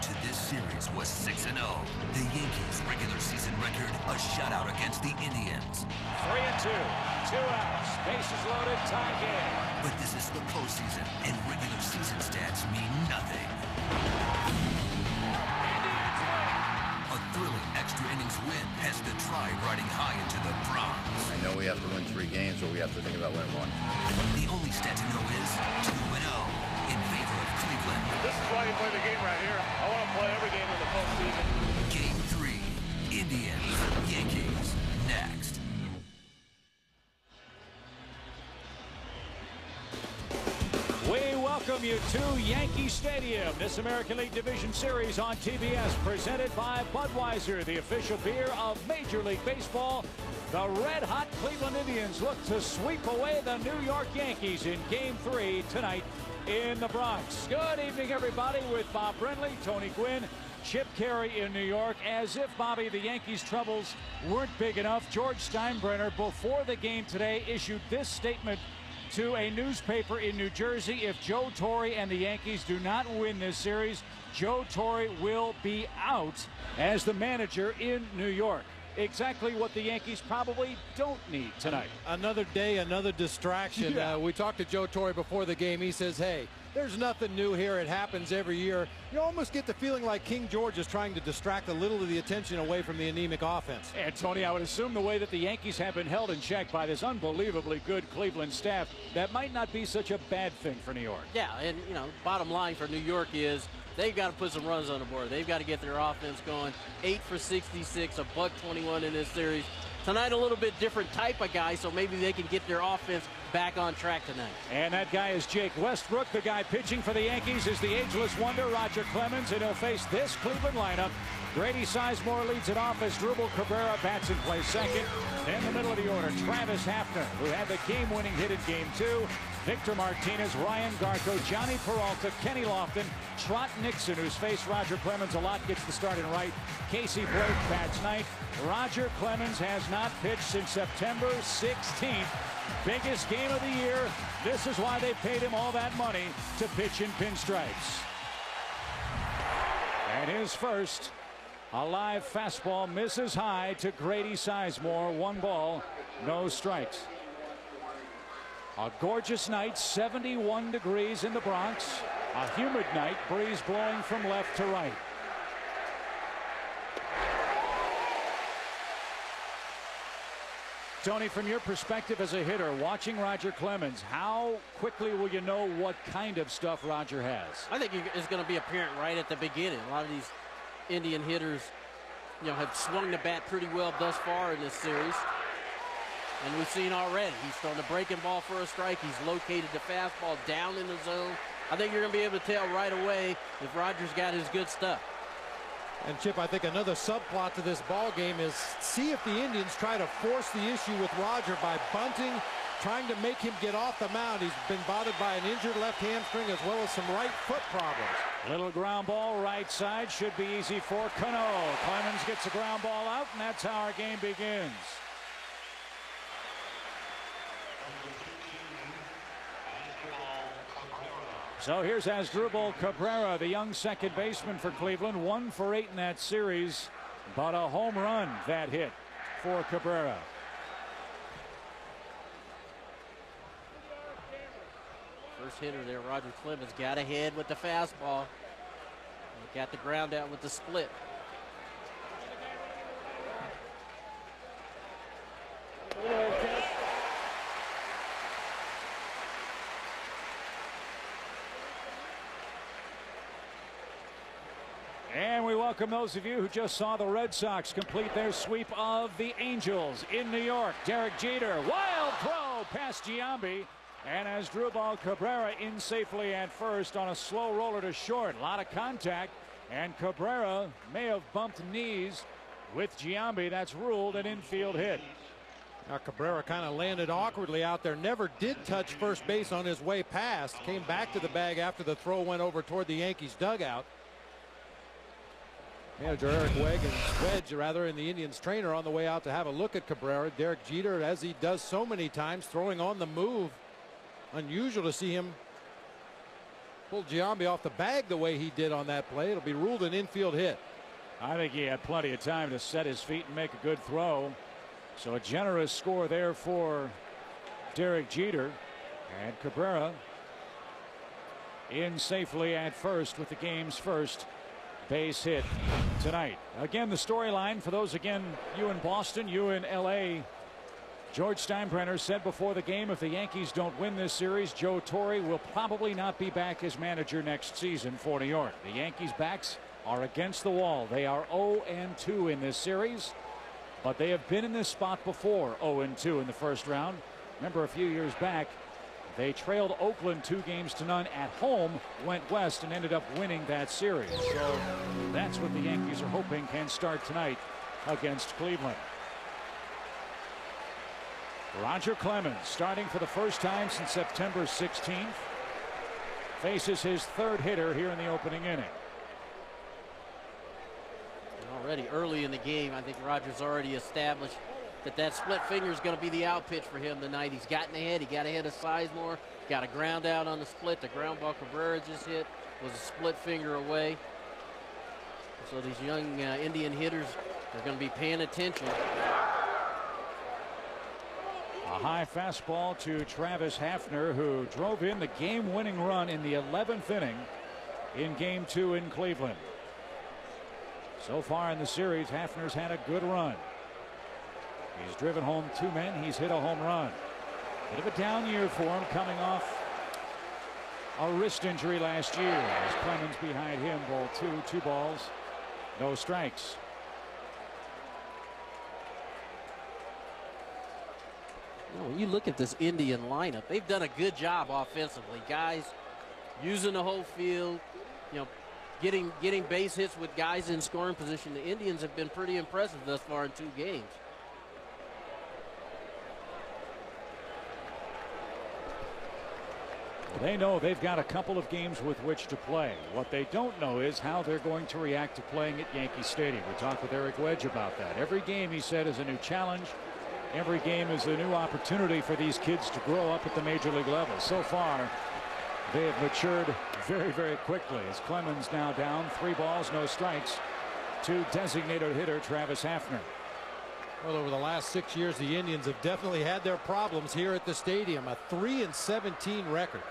into this series was 6-0. The Yankees' regular season record, a shutout against the Indians. 3-2, 2 outs, bases loaded, tie game. But this is the postseason, and regular season stats mean nothing. Indians win. A thrilling extra innings win has the Tribe riding high into the Bronx. I know we have to win 3 games, but we have to think about winning 1. The only stat to know is 2-0 in favor of Cleveland. This is why you play the game right here. I want to play every game in the postseason. Game 3, Indians, Yankees, next. We welcome you to Yankee Stadium. This American League Division Series on TBS, presented by Budweiser, the official beer of Major League Baseball. The red-hot Cleveland Indians look to sweep away the New York Yankees in Game 3 tonight in the Bronx. Good evening, everybody, with Bob Brenly, Tony Gwynn, Chip Carey in New York. As if, Bobby, the Yankees' troubles weren't big enough, George Steinbrenner, before the game today, issued this statement to a newspaper in New Jersey: if Joe Torre and the Yankees do not win this series, Joe Torre will be out as the manager in New York. Exactly what the Yankees probably don't need tonight. Another day, another distraction. Yeah. We talked to Joe Torre before the game. He says, hey, there's nothing new here. It happens every year. You almost get the feeling like King George is trying to distract a little of the attention away from the anemic offense. And Tony, I would assume the way that the Yankees have been held in check by this unbelievably good Cleveland staff, that might not be such a bad thing for New York. Yeah, and, you know, bottom line for New York is they've got to put some runs on the board. They've got to get their offense going. 8 for 66, a $121 in this series. Tonight, a little bit different type of guy, so maybe they can get their offense back on track tonight. And that guy is Jake Westbrook. The guy pitching for the Yankees is the ageless wonder, Roger Clemens, and he'll face this Cleveland lineup. Grady Sizemore leads it off as Drupal Cabrera bats in play second. In the middle of the order, Travis Hafner, who had the game-winning hit in Game 2. Victor Martinez, Ryan Garco, Johnny Peralta, Kenny Lofton, Trot Nixon, who's faced Roger Clemens a lot, gets the start in right. Casey Blake bats ninth. Roger Clemens has not pitched since September 16th. Biggest game of the year. This is why they paid him all that money to pitch in pinstripes. And his first, a live fastball misses high to Grady Sizemore. 1 ball, no strikes. A gorgeous night, 71 degrees in the Bronx. A humid night, breeze blowing from left to right. Tony, from your perspective as a hitter, watching Roger Clemens, how quickly will you know what kind of stuff Roger has? I think it's going to be apparent right at the beginning. A lot of these Indian hitters, you know, have swung the bat pretty well thus far in this series. And we've seen already, he's throwing the breaking ball for a strike. He's located the fastball down in the zone. I think you're going to be able to tell right away if Roger's got his good stuff. And Chip, I think another subplot to this ball game is see if the Indians try to force the issue with Roger by bunting, trying to make him get off the mound. He's been bothered by an injured left hamstring as well as some right foot problems. Little ground ball right side, should be easy for Cano. Clemens gets a ground ball out, and that's how our game begins. So here's Asdrubal Cabrera, the young second baseman for Cleveland. 1 for 8 in that series, but a home run that hit for Cabrera. First hitter there, Roger Clemens, got ahead with the fastball. Got the ground out with the split. And we welcome those of you who just saw the Red Sox complete their sweep of the Angels in New York. Derek Jeter, wild throw past Giambi. And Asdrubal Cabrera in safely at first on a slow roller to short. A lot of contact. And Cabrera may have bumped knees with Giambi. That's ruled an infield hit. Now Cabrera kind of landed awkwardly out there. Never did touch first base on his way past. Came back to the bag after the throw went over toward the Yankees dugout. Manager Eric Wedge, and the Indians trainer on the way out to have a look at Cabrera. Derek Jeter, as he does so many times, throwing on the move. Unusual to see him pulled Giambi off the bag the way he did on that play. It'll be ruled an infield hit. I think he had plenty of time to set his feet and make a good throw. So a generous score there for Derek Jeter. And Cabrera in safely at first with the game's first base hit tonight. Again, the storyline for those, again, you in Boston, you in LA. George Steinbrenner said before the game, if the Yankees don't win this series, Joe Torre will probably not be back as manager next season for New York. The Yankees' backs are against the wall. They are 0-2 in this series, but they have been in this spot before, 0-2 in the first round. Remember, a few years back, they trailed Oakland 2-0 at home, went west, and ended up winning that series. So that's what the Yankees are hoping can start tonight against Cleveland. Roger Clemens, starting for the first time since September 16th, faces his third hitter here in the opening inning. Already early in the game, I think Roger's already established that split finger is going to be the out pitch for him tonight. He's gotten ahead. He got ahead of Sizemore. Got a ground out on the split. The ground ball Cabrera just hit was a split finger away. So these young Indian hitters are going to be paying attention. A high fastball to Travis Hafner, who drove in the game-winning run in the 11th inning in Game 2 in Cleveland. So far in the series, Hafner's had a good run. He's driven home 2 men. He's hit a home run. Bit of a down year for him, coming off a wrist injury last year. As Clemens behind him, ball 2 balls, no strikes. When you look at this Indian lineup, they've done a good job offensively. Guys using the whole field, getting base hits with guys in scoring position. The Indians have been pretty impressive thus far in 2 games. They know they've got a couple of games with which to play. What they don't know is how they're going to react to playing at Yankee Stadium. We talked with Eric Wedge about that. Every game, he said, is a new challenge. Every game is a new opportunity for these kids to grow up at the major league level. So far, they have matured very, very quickly. As Clemens now down 3 balls, no strikes to designated hitter Travis Hafner. Well, over the last 6 years, the Indians have definitely had their problems here at the stadium. A 3-17 record.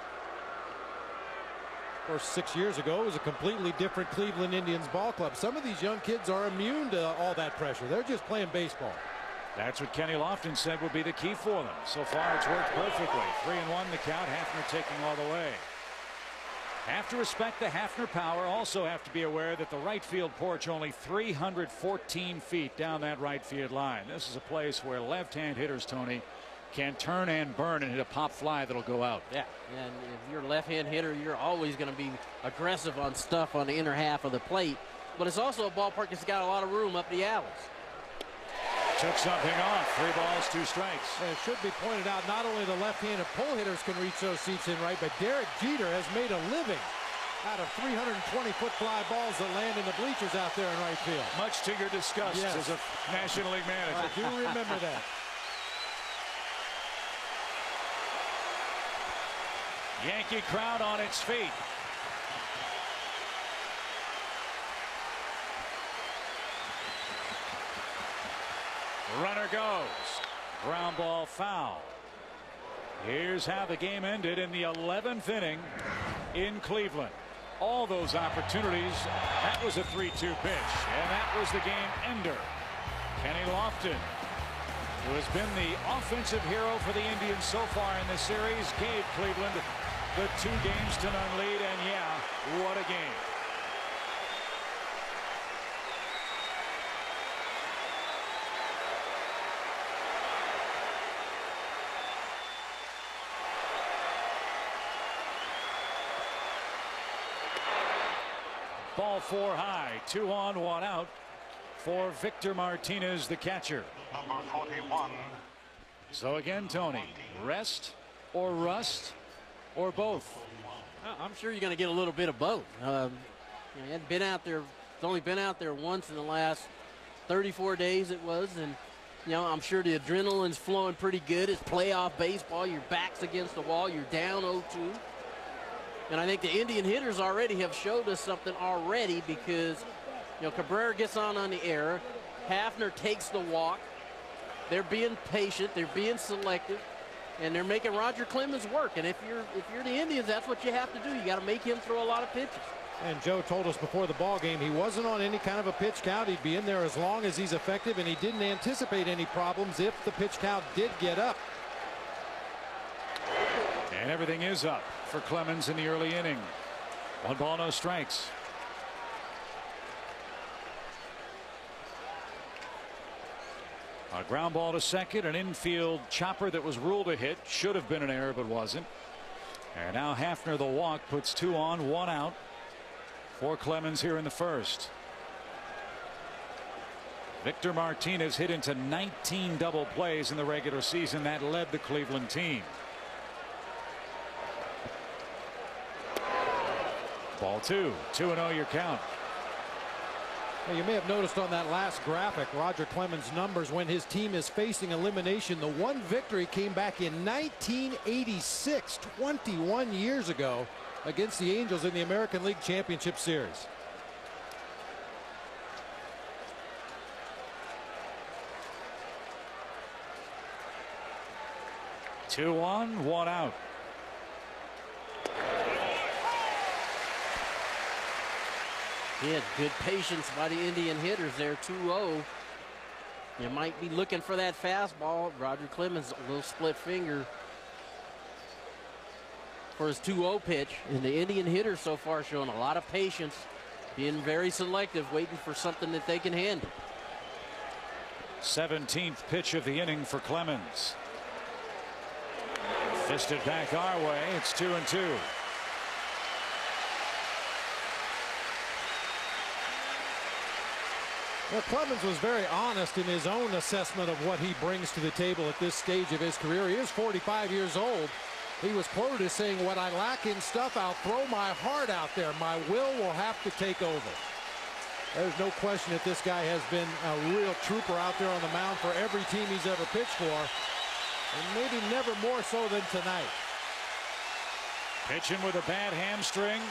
Of course, 6 years ago, it was a completely different Cleveland Indians ball club. Some of these young kids are immune to all that pressure. They're just playing baseball. That's what Kenny Lofton said would be the key for them. So far, it's worked perfectly. 3-1 the count. Hafner taking all the way. Have to respect the Hafner power. Also have to be aware that the right field porch only 314 feet down that right field line. This is a place where left-hand hitters, Tony, can turn and burn and hit a pop fly that'll go out. Yeah, and if you're a left-hand hitter, you're always going to be aggressive on stuff on the inner half of the plate. But it's also a ballpark that's got a lot of room up the alleys. Took something off. 3 balls, 2 strikes. And it should be pointed out, not only the left-handed pull hitters can reach those seats in right, but Derek Jeter has made a living out of 320-foot fly balls that land in the bleachers out there in right field. Much to your disgust as a National League manager. I do remember that. Yankee crowd on its feet. Runner goes. Ground ball foul. Here's how the game ended in the 11th inning in Cleveland. All those opportunities. That was a 3-2 pitch, and that was the game ender. Kenny Lofton, who has been the offensive hero for the Indians so far in this series, gave Cleveland the 2-0 lead, and yeah, what a game. Ball 4 high, 2 on, 1 out for Victor Martinez, the catcher. Number 41. So again, Tony, rest or rust or both? I'm sure you're going to get a little bit of both. He hadn't been out there. It's only been out there once in the last 34 days it was, and I'm sure the adrenaline's flowing pretty good. It's playoff baseball. Your back's against the wall. You're down 0-2. And I think the Indian hitters already have showed us something already, because, you know, Cabrera gets on the error. Hafner takes the walk. They're being patient. They're being selective. And they're making Roger Clemens work. And if you're the Indians, that's what you have to do. You got to make him throw a lot of pitches. And Joe told us before the ball game he wasn't on any kind of a pitch count. He'd be in there as long as he's effective, and he didn't anticipate any problems if the pitch count did get up. And everything is up for Clemens in the early inning. 1 ball, no strikes. A ground ball to second, an infield chopper that was ruled a hit. Should have been an error, but wasn't. And now Hafner, the walk, puts 2 on, 1 out for Clemens here in the first. Victor Martinez hit into 19 double plays in the regular season. That led the Cleveland team. Ball 2. 2-0 your count. Well, you may have noticed on that last graphic, Roger Clemens' numbers when his team is facing elimination. The one victory came back in 1986, 21 years ago, against the Angels in the American League Championship Series. Two on, 1 out. He had good patience by the Indian hitters there. 2-0. You might be looking for that fastball. Roger Clemens, a little split finger for his 2-0 pitch. And the Indian hitters so far showing a lot of patience, being very selective, waiting for something that they can handle. 17th pitch of the inning for Clemens. Fisted back our way. It's 2-2. Well, Clemens was very honest in his own assessment of what he brings to the table at this stage of his career. He is 45 years old. He was quoted as saying, "What I lack in stuff, I'll throw my heart out there. My will have to take over." There's no question that this guy has been a real trooper out there on the mound for every team he's ever pitched for. And maybe never more so than tonight. Pitching with a bad hamstring.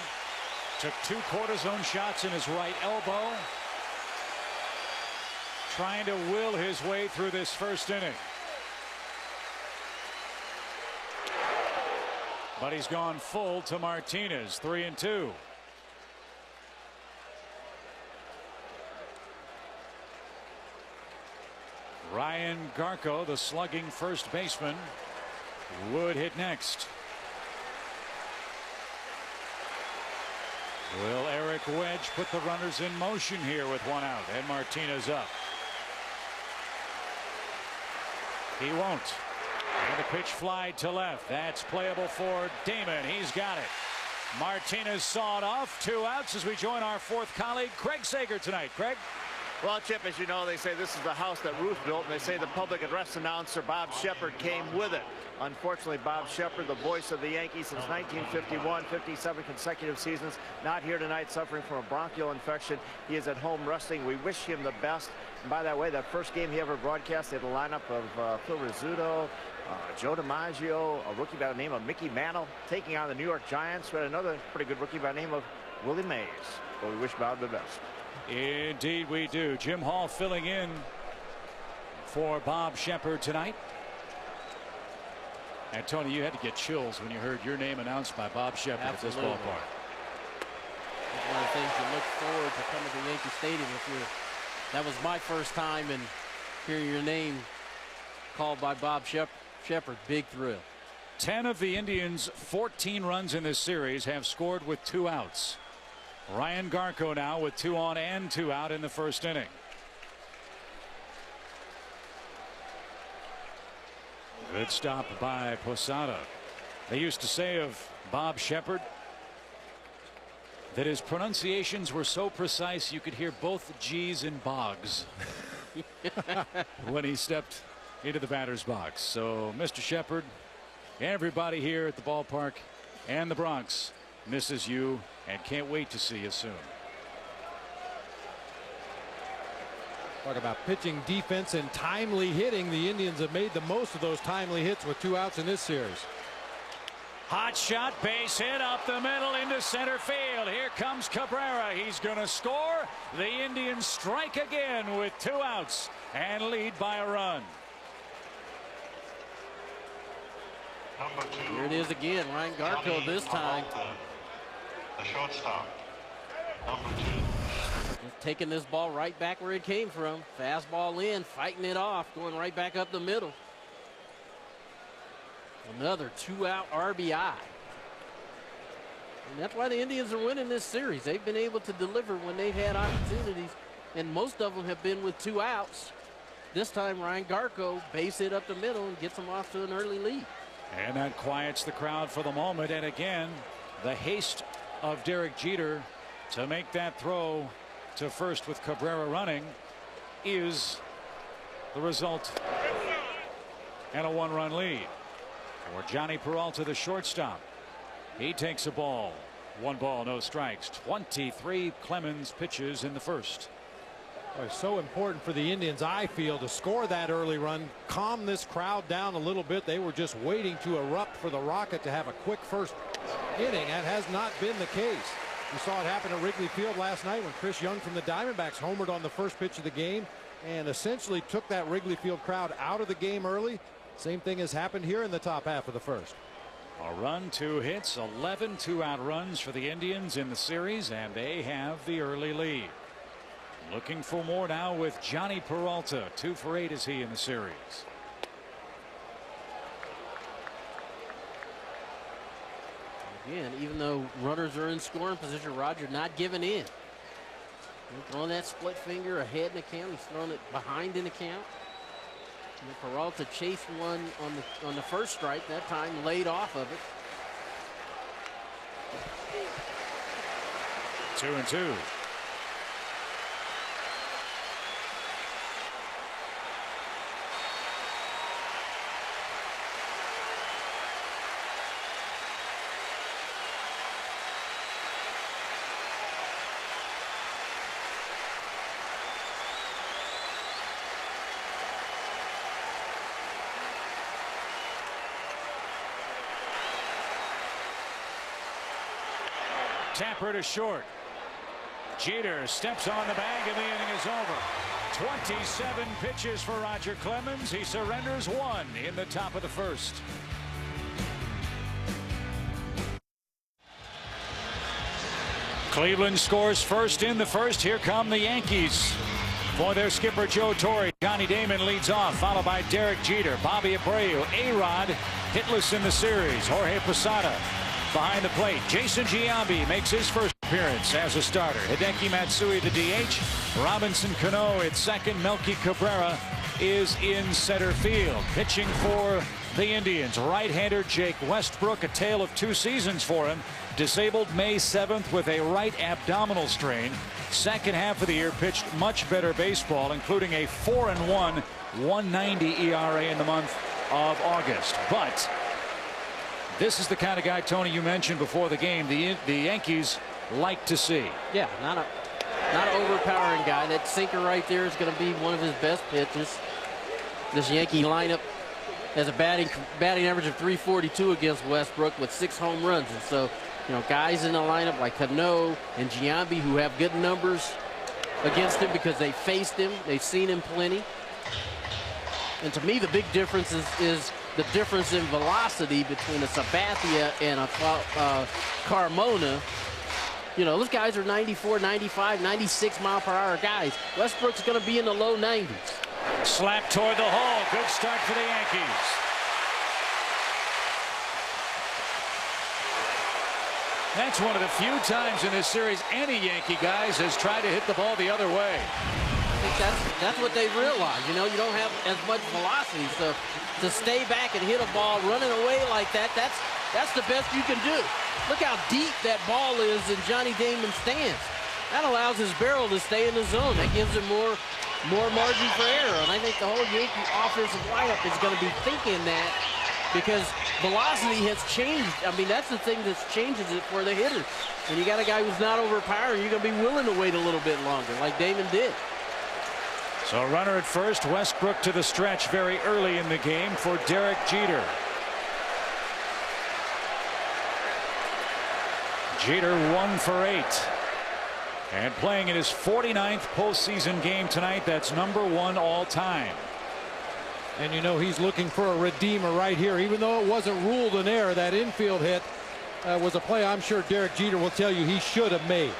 Took 2 cortisone shots in his right elbow. Trying to will his way through this first inning. But he's gone full to Martinez. 3-2. Ryan Garco, the slugging first baseman, would hit next. Will Eric Wedge put the runners in motion here with 1 out and Martinez up? He won't. And the pitch fly to left. That's playable for Damon. He's got it. Martinez sawed off. 2 outs as we join our 4th colleague, Craig Sager, tonight. Craig? Well, Chip, as you know, they say this is the house that Ruth built, and they say the public address announcer Bob Shepard came with it. Unfortunately, Bob Shepard, the voice of the Yankees since 1951, 57 consecutive seasons, not here tonight, suffering from a bronchial infection. He is at home resting. We wish him the best. And by that way, that first game he ever broadcast, they had a lineup of Phil Rizzuto, Joe DiMaggio, a rookie by the name of Mickey Mantle, taking on the New York Giants. We had another pretty good rookie by the name of Willie Mays. But we wish Bob the best. Indeed we do. Jim Hall filling in for Bob Shepard tonight. And Tony, you had to get chills when you heard your name announced by Bob Shepard at this ballpark. It's one of the things you look forward to coming to Yankee Stadium. That was my first time, and hearing your name called by Bob Shepard, big thrill. 10 of the Indians' 14 runs in this series have scored with 2 outs. Ryan Garco now with 2 on and 2 out in the first inning. Good stop by Posada. They used to say of Bob Shepard that his pronunciations were so precise you could hear both G's in Boggs when he stepped into the batter's box. So Mr. Shepard, everybody here at the ballpark and the Bronx misses you and can't wait to see you soon. Talk about pitching, defense, and timely hitting. The Indians have made the most of those timely hits with 2 outs in this series. Hot shot, base hit up the middle into center field. Here comes Cabrera. He's going to score. The Indians strike again with 2 outs and lead by a run. Here it is again. Ryan Garfield this time. The shortstop, number 2. Just taking this ball right back where it came from. Fastball in, fighting it off, going right back up the middle. Another 2-out RBI. And that's why the Indians are winning this series. They've been able to deliver when they've had opportunities, and most of them have been with 2 outs. This time Ryan Garco base hit up the middle and gets them off to an early lead. And that quiets the crowd for the moment. And again, the haste of Derek Jeter to make that throw to first with Cabrera running is the result, and a 1-run lead for Johnny Peralta, the shortstop. He takes a ball. 1 ball, no strikes. 23 Clemens pitches in the first. Boy, so important for the Indians, I feel, to score that early run, calm this crowd down a little bit. They were just waiting to erupt for the Rocket to have a quick first inning. That has not been the case. We saw it happen at Wrigley Field last night when Chris Young from the Diamondbacks homered on the first pitch of the game and essentially took that Wrigley Field crowd out of the game early. Same thing has happened here in the top half of the first. A run, 2 hits, 11 2-out runs for the Indians in the series, and they have the early lead. Looking for more now with Johnny Peralta. 2 for 8 is he in the series. Again, even though runners are in scoring position, Roger not giving in. Throwing that split finger ahead in the count. He's throwing it behind in the count. And Peralta chased one on the first strike. That time laid off of it. 2-2. Tapper to short. Jeter steps on the bag and the inning is over. 27 pitches for Roger Clemens. He surrenders 1 in the top of the first. Cleveland scores first in the first. Here come the Yankees for their skipper Joe Torre. Johnny Damon leads off, followed by Derek Jeter, Bobby Abreu, A-Rod hitless in the series. Jorge Posada behind the plate. Jason Giambi makes his first appearance as a starter. Hideki Matsui the DH. Robinson Cano at second. Melky Cabrera is in center field. Pitching for the Indians, right-hander Jake Westbrook. A tale of 2 seasons for him. Disabled May 7th with a right abdominal strain. Second half of the year pitched much better baseball, including a 4-1 1.90 ERA in the month of August. But this is the kind of guy, Tony, you mentioned before the game the Yankees like to see. Yeah, not an overpowering guy. That sinker right there is going to be one of his best pitches. This Yankee lineup has a batting average of .342 against Westbrook with 6 home runs. And so, you know, guys in the lineup like Cano and Giambi who have good numbers against him because they faced him. They've seen him plenty. And to me, the big difference is the difference in velocity between a Sabathia and a Carmona. You know, those guys are 94, 95, 96 mile per hour guys. Westbrook's going to be in the low 90s. Slap toward the hole. Good start for the Yankees. That's one of the few times in this series any Yankee guys has tried to hit the ball the other way. I think that's what they realize. You know, you don't have as much velocity, so to stay back and hit a ball running away like that, that's the best you can do. Look how deep that ball is in Johnny Damon's stance. That allows his barrel to stay in the zone. That gives him more margin for error. And I think the whole Yankee offensive lineup is going to be thinking that because velocity has changed. I mean, that's the thing that changes it for the hitters. When you got a guy who's not overpowering, you're going to be willing to wait a little bit longer, like Damon did. So runner at first, Westbrook to the stretch very early in the game for Derek Jeter. Jeter 1 for 8. And playing in his 49th postseason game tonight. That's #1 all time. And you know he's looking for a redeemer right here. Even though it wasn't ruled an error, that infield hit was a play I'm sure Derek Jeter will tell you he should have made.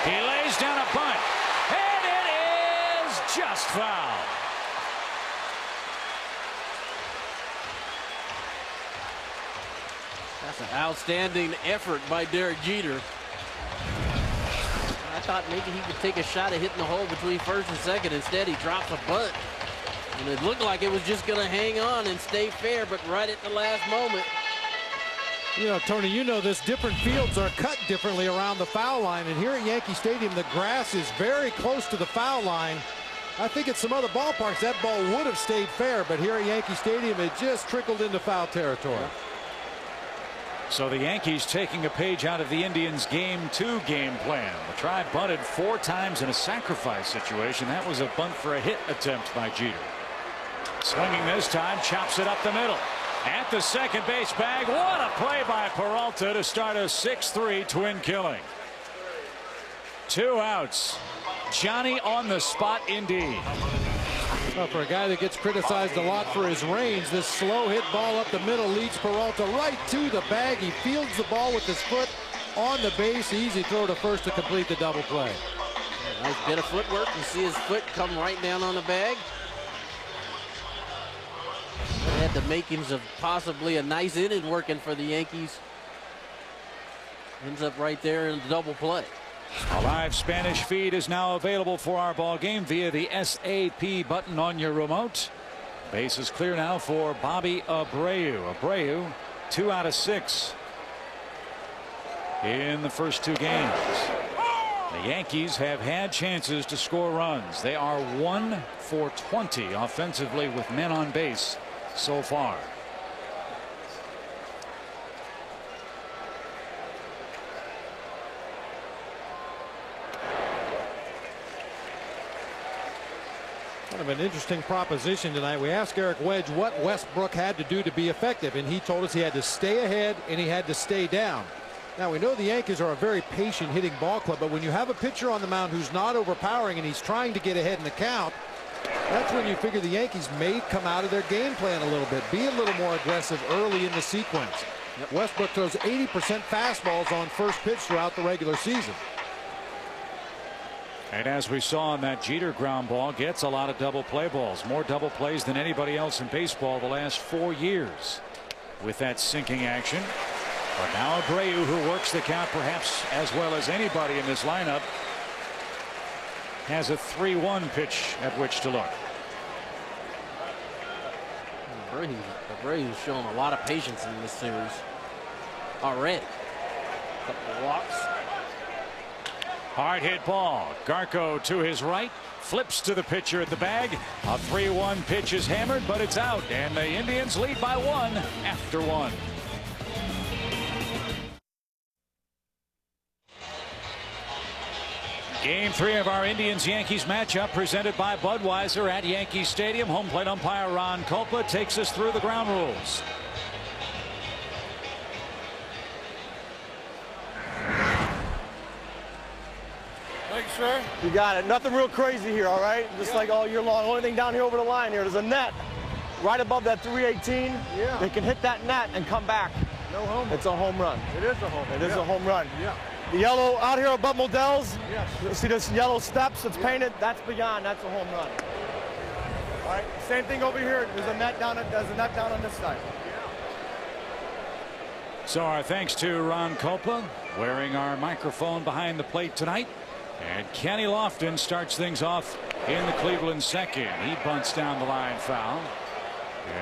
He lays down a bunt. And it is just foul. That's an outstanding effort by Derek Jeter. I thought maybe he could take a shot at hitting the hole between first and second. Instead, he drops a bunt. And it looked like it was just going to hang on and stay fair, but right at the last moment. You know, Tony, you know this. Different fields are cut differently around the foul line. And here at Yankee Stadium, the grass is very close to the foul line. I think at some other ballparks, that ball would have stayed fair. But here at Yankee Stadium, it just trickled into foul territory. So the Yankees taking a page out of the Indians' Game 2 game plan. The Tribe bunted 4 times in a sacrifice situation. That was a bunt for a hit attempt by Jeter. Swinging this time, chops it up the middle. At the second base bag. What a play by Peralta to start a 6-3 twin killing. 2 outs. Johnny on the spot indeed. Well, for a guy that gets criticized a lot for his range, this slow hit ball up the middle leads Peralta right to the bag. He fields the ball with his foot on the base. Easy throw to first to complete the double play. Nice bit of footwork. You see his foot come right down on the bag. It had the makings of possibly a nice inning working for the Yankees. Ends up right there in the double play. A live Spanish feed is now available for our ball game via the SAP button on your remote. Base is clear now for Bobby Abreu. Abreu 2 out of 6 in the first 2 games. The Yankees have had chances to score runs. They are 1 for 20 offensively with men on base so far. Kind of an interesting proposition tonight. We asked Eric Wedge what Westbrook had to do to be effective, and he told us he had to stay ahead and he had to stay down. Now, we know the Yankees are a very patient hitting ball club, but when you have a pitcher on the mound who's not overpowering and he's trying to get ahead in the count, that's when you figure the Yankees may come out of their game plan a little bit, be a little more aggressive early in the sequence. Westbrook throws 80% fastballs on first pitch throughout the regular season. And as we saw on that Jeter ground ball, gets a lot of double play balls, more double plays than anybody else in baseball the last 4 years with that sinking action. But now Abreu, who works the count perhaps as well as anybody in this lineup, has a 3-1 pitch at which to look. Abreu's shown a lot of patience in this series already. Couple of walks. Hard hit ball. Garco to his right, flips to the pitcher at the bag. A 3-1 pitch is hammered, but it's out, and the Indians lead by 1 after 1. Game 3 of our Indians-Yankees matchup presented by Budweiser at Yankee Stadium. Home plate umpire Ron Culpa takes us through the ground rules. Thanks, sir. You got it. Nothing real crazy here, all right? Just like all year long. Only thing down here over the line here, there's a net right above that 318. Yeah. They can hit that net and come back. No home. It's a home run. It is a home run. It is a home run. Yeah. The yellow out here above Modell's. Yes. You see this yellow steps? It's painted. That's beyond. That's a home run. All right. Same thing over here. There's a net down. There's a net down on this side. So our thanks to Ron Culpa, wearing our microphone behind the plate tonight. And Kenny Lofton starts things off in the Cleveland second. He bunts down the line foul.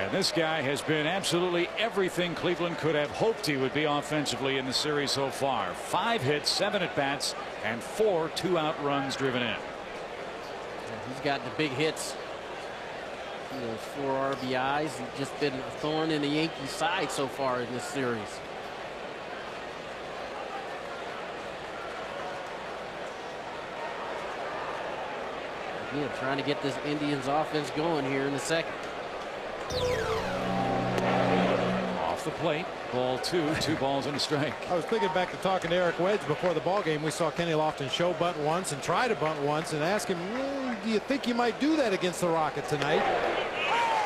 And this guy has been absolutely everything Cleveland could have hoped he would be offensively in the series so far. 5 hits, 7 at bats, and 4 2-out runs driven in. He's got the big hits. You know, 4 RBIs. He's just been a thorn in the Yankees side so far in this series. Again, trying to get this Indians offense going here in the second. Off the plate, ball 2, 2 balls and a strike. I was thinking back to talking to Eric Wedge before the ball game. We saw Kenny Lofton show bunt once and try to bunt once and ask him, do you think you might do that against the Rocket tonight?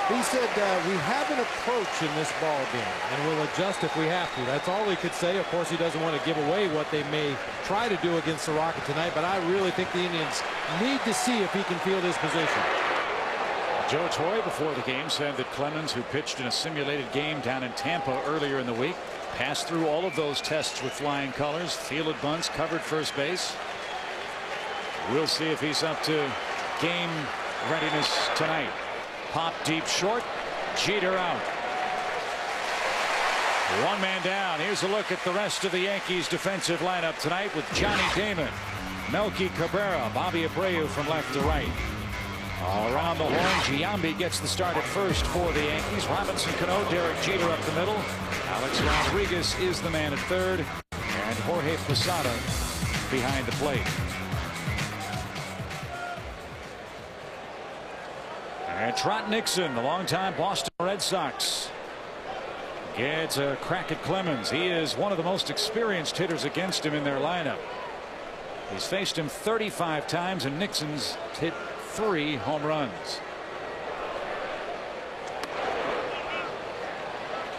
He said, we have an approach in this ball game and we'll adjust if we have to. That's all he could say. Of course, he doesn't want to give away what they may try to do against the Rocket tonight, but I really think the Indians need to see if he can field his position. Joe Torre before the game said that Clemens, who pitched in a simulated game down in Tampa earlier in the week, passed through all of those tests with flying colors, fielded bunts, covered first base. We'll see if he's up to game readiness tonight. Pop deep short. Jeter out. One man down. Here's a look at the rest of the Yankees defensive lineup tonight with Johnny Damon, Melky Cabrera, Bobby Abreu from left to right. Around the horn, Giambi gets the start at first for the Yankees. Robinson Cano, Derek Jeter up the middle. Alex Rodriguez is the man at third. And Jorge Posada behind the plate. And Trot Nixon, the longtime Boston Red Sox, gets a crack at Clemens. He is one of the most experienced hitters against him in their lineup. He's faced him 35 times, and Nixon's hit 3 home runs.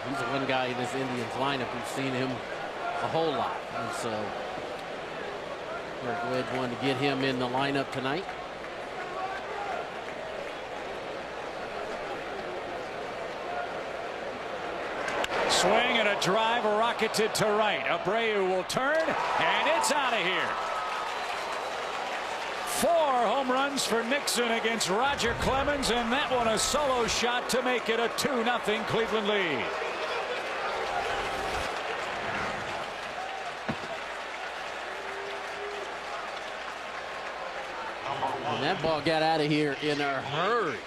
He's the one guy in this Indians lineup who's seen him a whole lot. And so Eric Wedge wanted to get him in the lineup tonight. Swing and a drive rocketed to right. Abreu will turn, and it's out of here. 4 home runs for Nixon against Roger Clemens, and that one a solo shot to make it a 2-0 Cleveland lead. And that ball got out of here in a hurry.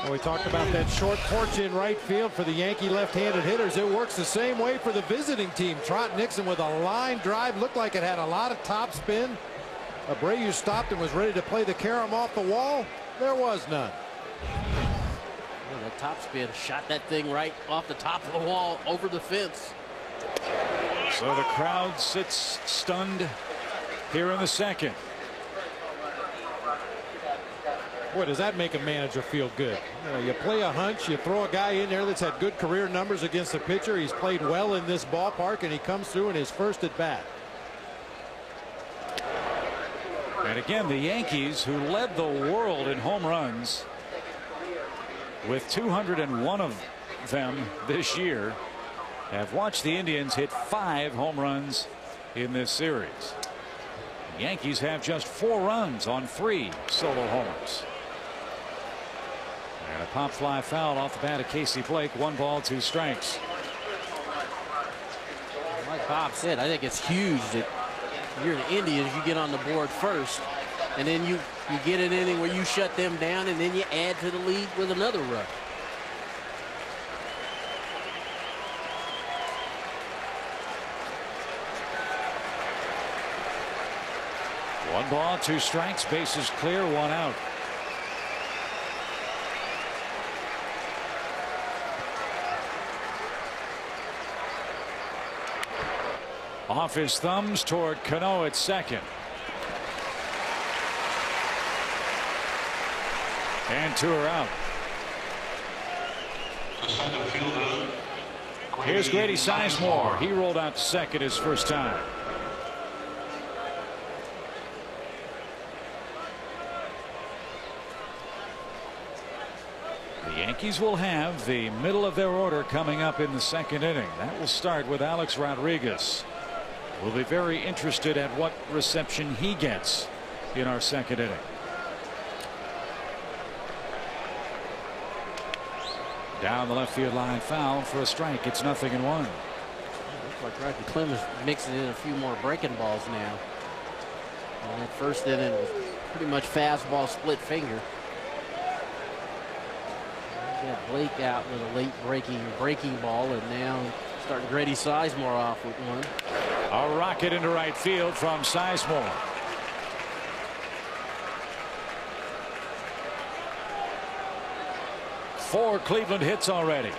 Well, we talked about that short porch in right field for the Yankee left-handed hitters. It works the same way for the visiting team. Trot Nixon with a line drive. Looked like it had a lot of top spin. Abreu stopped and was ready to play the carom off the wall. There was none. Well, that top spin shot that thing right off the top of the wall over the fence. So the crowd sits stunned here in the second. Boy, does that make a manager feel good. You play a hunch, you throw a guy in there that's had good career numbers against the pitcher. He's played well in this ballpark, and he comes through in his first at bat. And again, the Yankees, who led the world in home runs with 201 of them this year, have watched the Indians hit 5 home runs in this series. The Yankees have just 4 runs on 3 solo homers. And a pop fly foul off the bat of Casey Blake. 1 ball, 2 strikes. Like Bob said, I think it's huge that you're the Indians, you get on the board first, and then you get an inning where you shut them down, and then you add to the lead with another run. One ball, 2 strikes, bases clear, 1 out. Off his thumbs toward Cano at second. And 2 are out. The center fielder. Here's Grady Sizemore. He rolled out to second his first time. The Yankees will have the middle of their order coming up in the second inning. That will start with Alex Rodriguez. We'll be very interested at what reception he gets in our second inning. Down the left field line, foul for a strike. It's 0-1. Looks like Roger Clemens mixing in a few more breaking balls now. And that first inning was pretty much fastball, split finger. Got Blake out with a late breaking ball, and now starting Grady Sizemore off with one. A rocket into right field from Sizemore. 4 Cleveland hits already.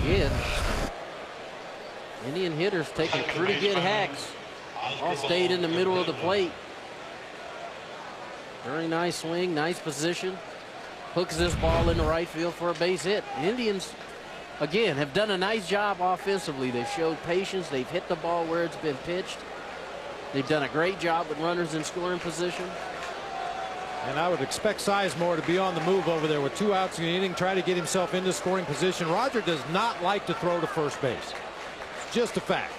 Again, Indian hitters taking pretty good hacks. All stayed in the middle of the plate. Very nice swing, nice position. Hooks this ball into right field for a base hit. The Indians, again, have done a nice job offensively. They've showed patience. They've hit the ball where it's been pitched. They've done a great job with runners in scoring position. And I would expect Sizemore to be on the move over there with 2 outs in the inning, try to get himself into scoring position. Roger does not like to throw to first base. It's just a fact.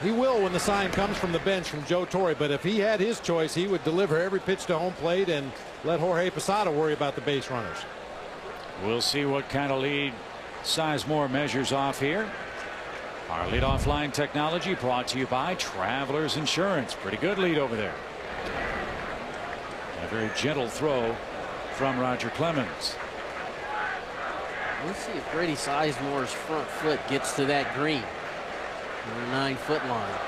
He will when the sign comes from the bench from Joe Torre, but if he had his choice, he would deliver every pitch to home plate and let Jorge Posada worry about the base runners. We'll see what kind of lead Sizemore measures off here. Our leadoff line technology brought to you by Travelers Insurance. Pretty good lead over there. A very gentle throw from Roger Clemens. Let's see if Grady Sizemore's front foot gets to that green. The 9-foot line.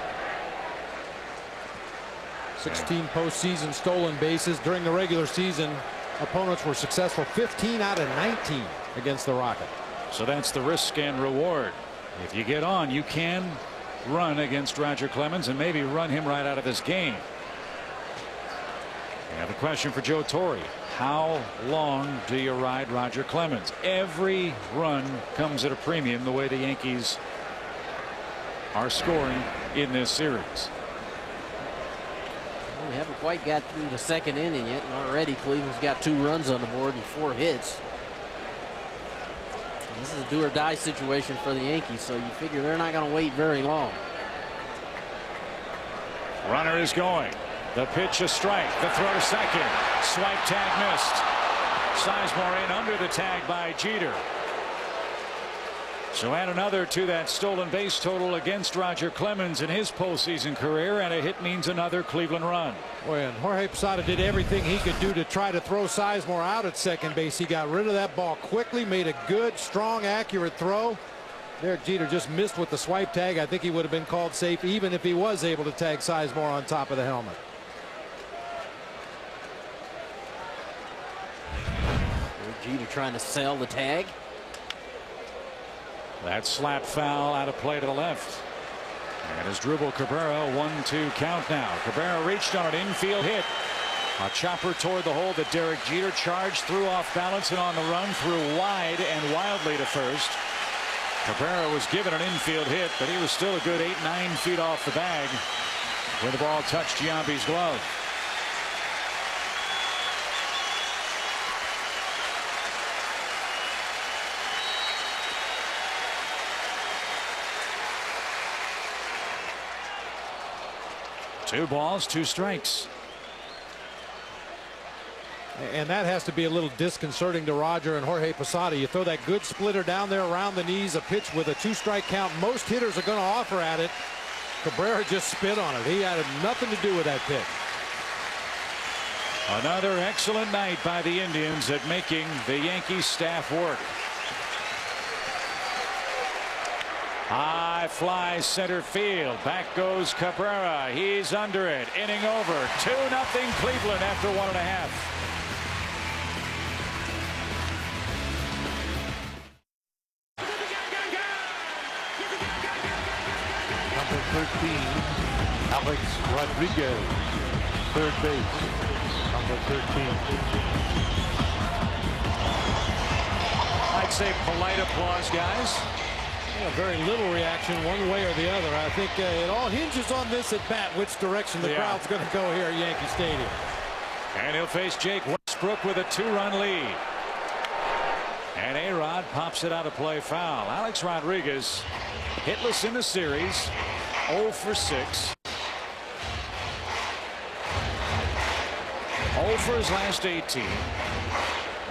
16 postseason stolen bases during the regular season. Opponents were successful 15 out of 19 against the Rocket. So that's the risk and reward. If you get on, you can run against Roger Clemens and maybe run him right out of this game. We have a question for Joe Torre. How long do you ride Roger Clemens? Every run comes at a premium the way the Yankees are scoring in this series. Well, we haven't quite got through the second inning yet, and already Cleveland's got 2 runs on the board and 4 hits. And this is a do or die situation for the Yankees, so you figure they're not going to wait very long. Runner is going. The pitch, a strike. The throw to second. Swipe tag missed. Sizemore in under the tag by Jeter. So add another to that stolen base total against Roger Clemens in his postseason career, and a hit means another Cleveland run. When Jorge Posada did everything he could do to try to throw Sizemore out at second base, he got rid of that ball quickly, made a good, strong, accurate throw. Derek Jeter just missed with the swipe tag. I think he would have been called safe even if he was able to tag Sizemore on top of the helmet. Jeter trying to sell the tag. That slap foul out of play to the left. And as Drupal Cabrera 1-2 count now. Cabrera reached on an infield hit. A chopper toward the hole that Derek Jeter charged through off balance and on the run threw wide and wildly to first. Cabrera was given an infield hit, but he was still a good 8-9 feet off the bag when the ball touched Giambi's glove. Two balls, 2 strikes. And that has to be a little disconcerting to Roger and Jorge Posada. You throw that good splitter down there around the knees, a pitch with a 2-strike count. Most hitters are going to offer at it. Cabrera just spit on it. He had nothing to do with that pitch. Another excellent night by the Indians at making the Yankees staff work. High fly center field. Back goes Cabrera. He's under it. Inning over. 2-0 Cleveland after 1.5. Number 13, Alex Rodriguez, third base. Number 13. I'd say polite applause, guys. Very little reaction one way or the other. I think it all hinges on this at bat, which direction the crowd's going to go here at Yankee Stadium. And he'll face Jake Westbrook with a 2-run lead. And A-Rod pops it out of play foul. Alex Rodriguez hitless in the series. 0 for 6. 0 for his last 18.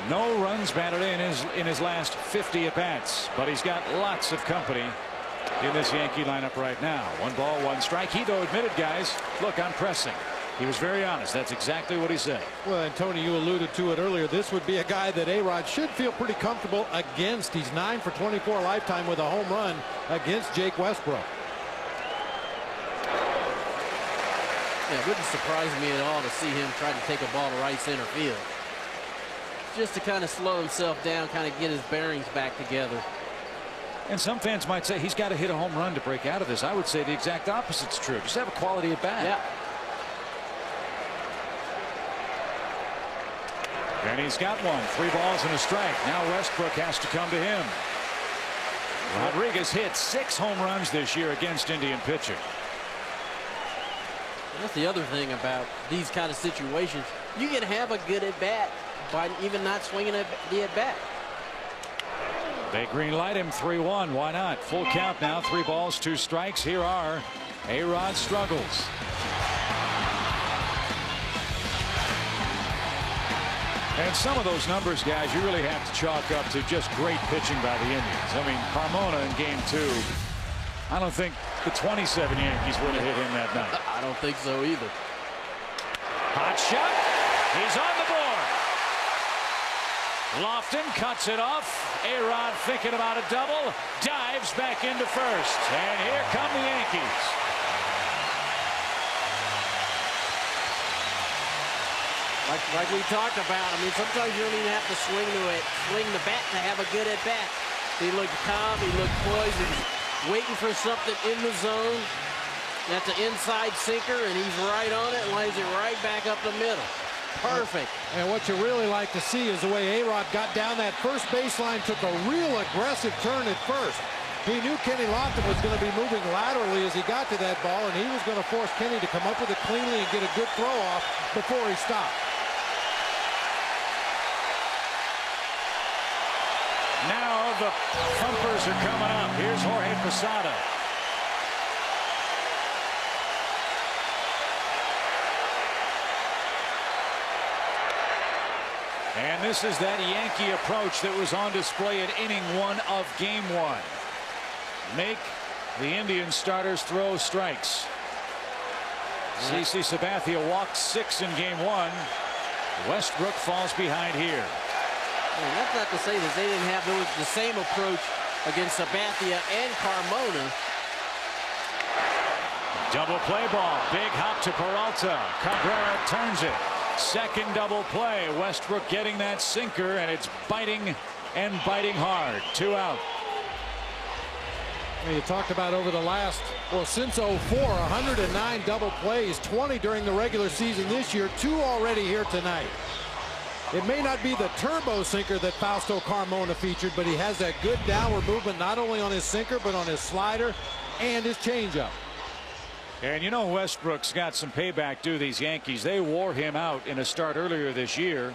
No runs batted in his last 50 at bats, but he's got lots of company in this Yankee lineup right now. 1 ball, 1 strike. He though admitted, guys, look, I'm pressing. He was very honest. That's exactly what he said. Well, and Tony, you alluded to it earlier. This would be a guy that A-Rod should feel pretty comfortable against. He's 9 for 24 lifetime with a home run against Jake Westbrook. Yeah, it wouldn't surprise me at all to see him try to take a ball to right center field. Just to kind of slow himself down, kind of get his bearings back together. And some fans might say he's got to hit a home run to break out of this. I would say the exact opposite's true. Just have a quality at bat. Yeah. And he's got one. 3 balls and a strike. Now Westbrook has to come to him. Rodriguez hit 6 home runs this year against Indian pitching. That's the other thing about these kind of situations. You can have a good at bat by even not swinging at the at bat. They green light him 3-1. Why not? Full count now. 3 balls, 2 strikes. Here are A-Rod's struggles. And some of those numbers, guys, you really have to chalk up to just great pitching by the Indians. I mean, Carmona in game 2. I don't think the 27 Yankees would have hit him that night. I don't think so either. Hot shot. He's on the board. Lofton cuts it off. A-Rod thinking about a double. Dives back into first. And here come the Yankees. Like we talked about, I mean, sometimes you don't even have to swing the bat to have a good at bat. He looked calm, he looked poised, he's waiting for something in the zone. That's an inside sinker, and he's right on it and lays it right back up the middle. Perfect. And what you really like to see is the way A-Rod got down that first baseline, took a real aggressive turn at first. He knew Kenny Lofton was going to be moving laterally as he got to that ball, and he was going to force Kenny to come up with it cleanly and get a good throw off before he stopped. Now the thumpers are coming up. Here's Jorge Posada. And this is that Yankee approach that was on display at inning 1 of game 1. Make the Indian starters throw strikes. CC Sabathia walked 6 in game 1. Westbrook falls behind here. Well, that's not to say that they didn't have the same approach against Sabathia and Carmona. Double play ball. Big hop to Peralta. Cabrera turns it. Second double play. Westbrook getting that sinker, and it's biting and biting hard. 2 out. Well, you talked about over the last, well, since 04, 109 double plays, 20 during the regular season this year, 2 already here tonight. It may not be the turbo sinker that Fausto Carmona featured, but he has that good downward movement not only on his sinker but on his slider and his changeup. And you know Westbrook's got some payback due these Yankees. They wore him out in a start earlier this year,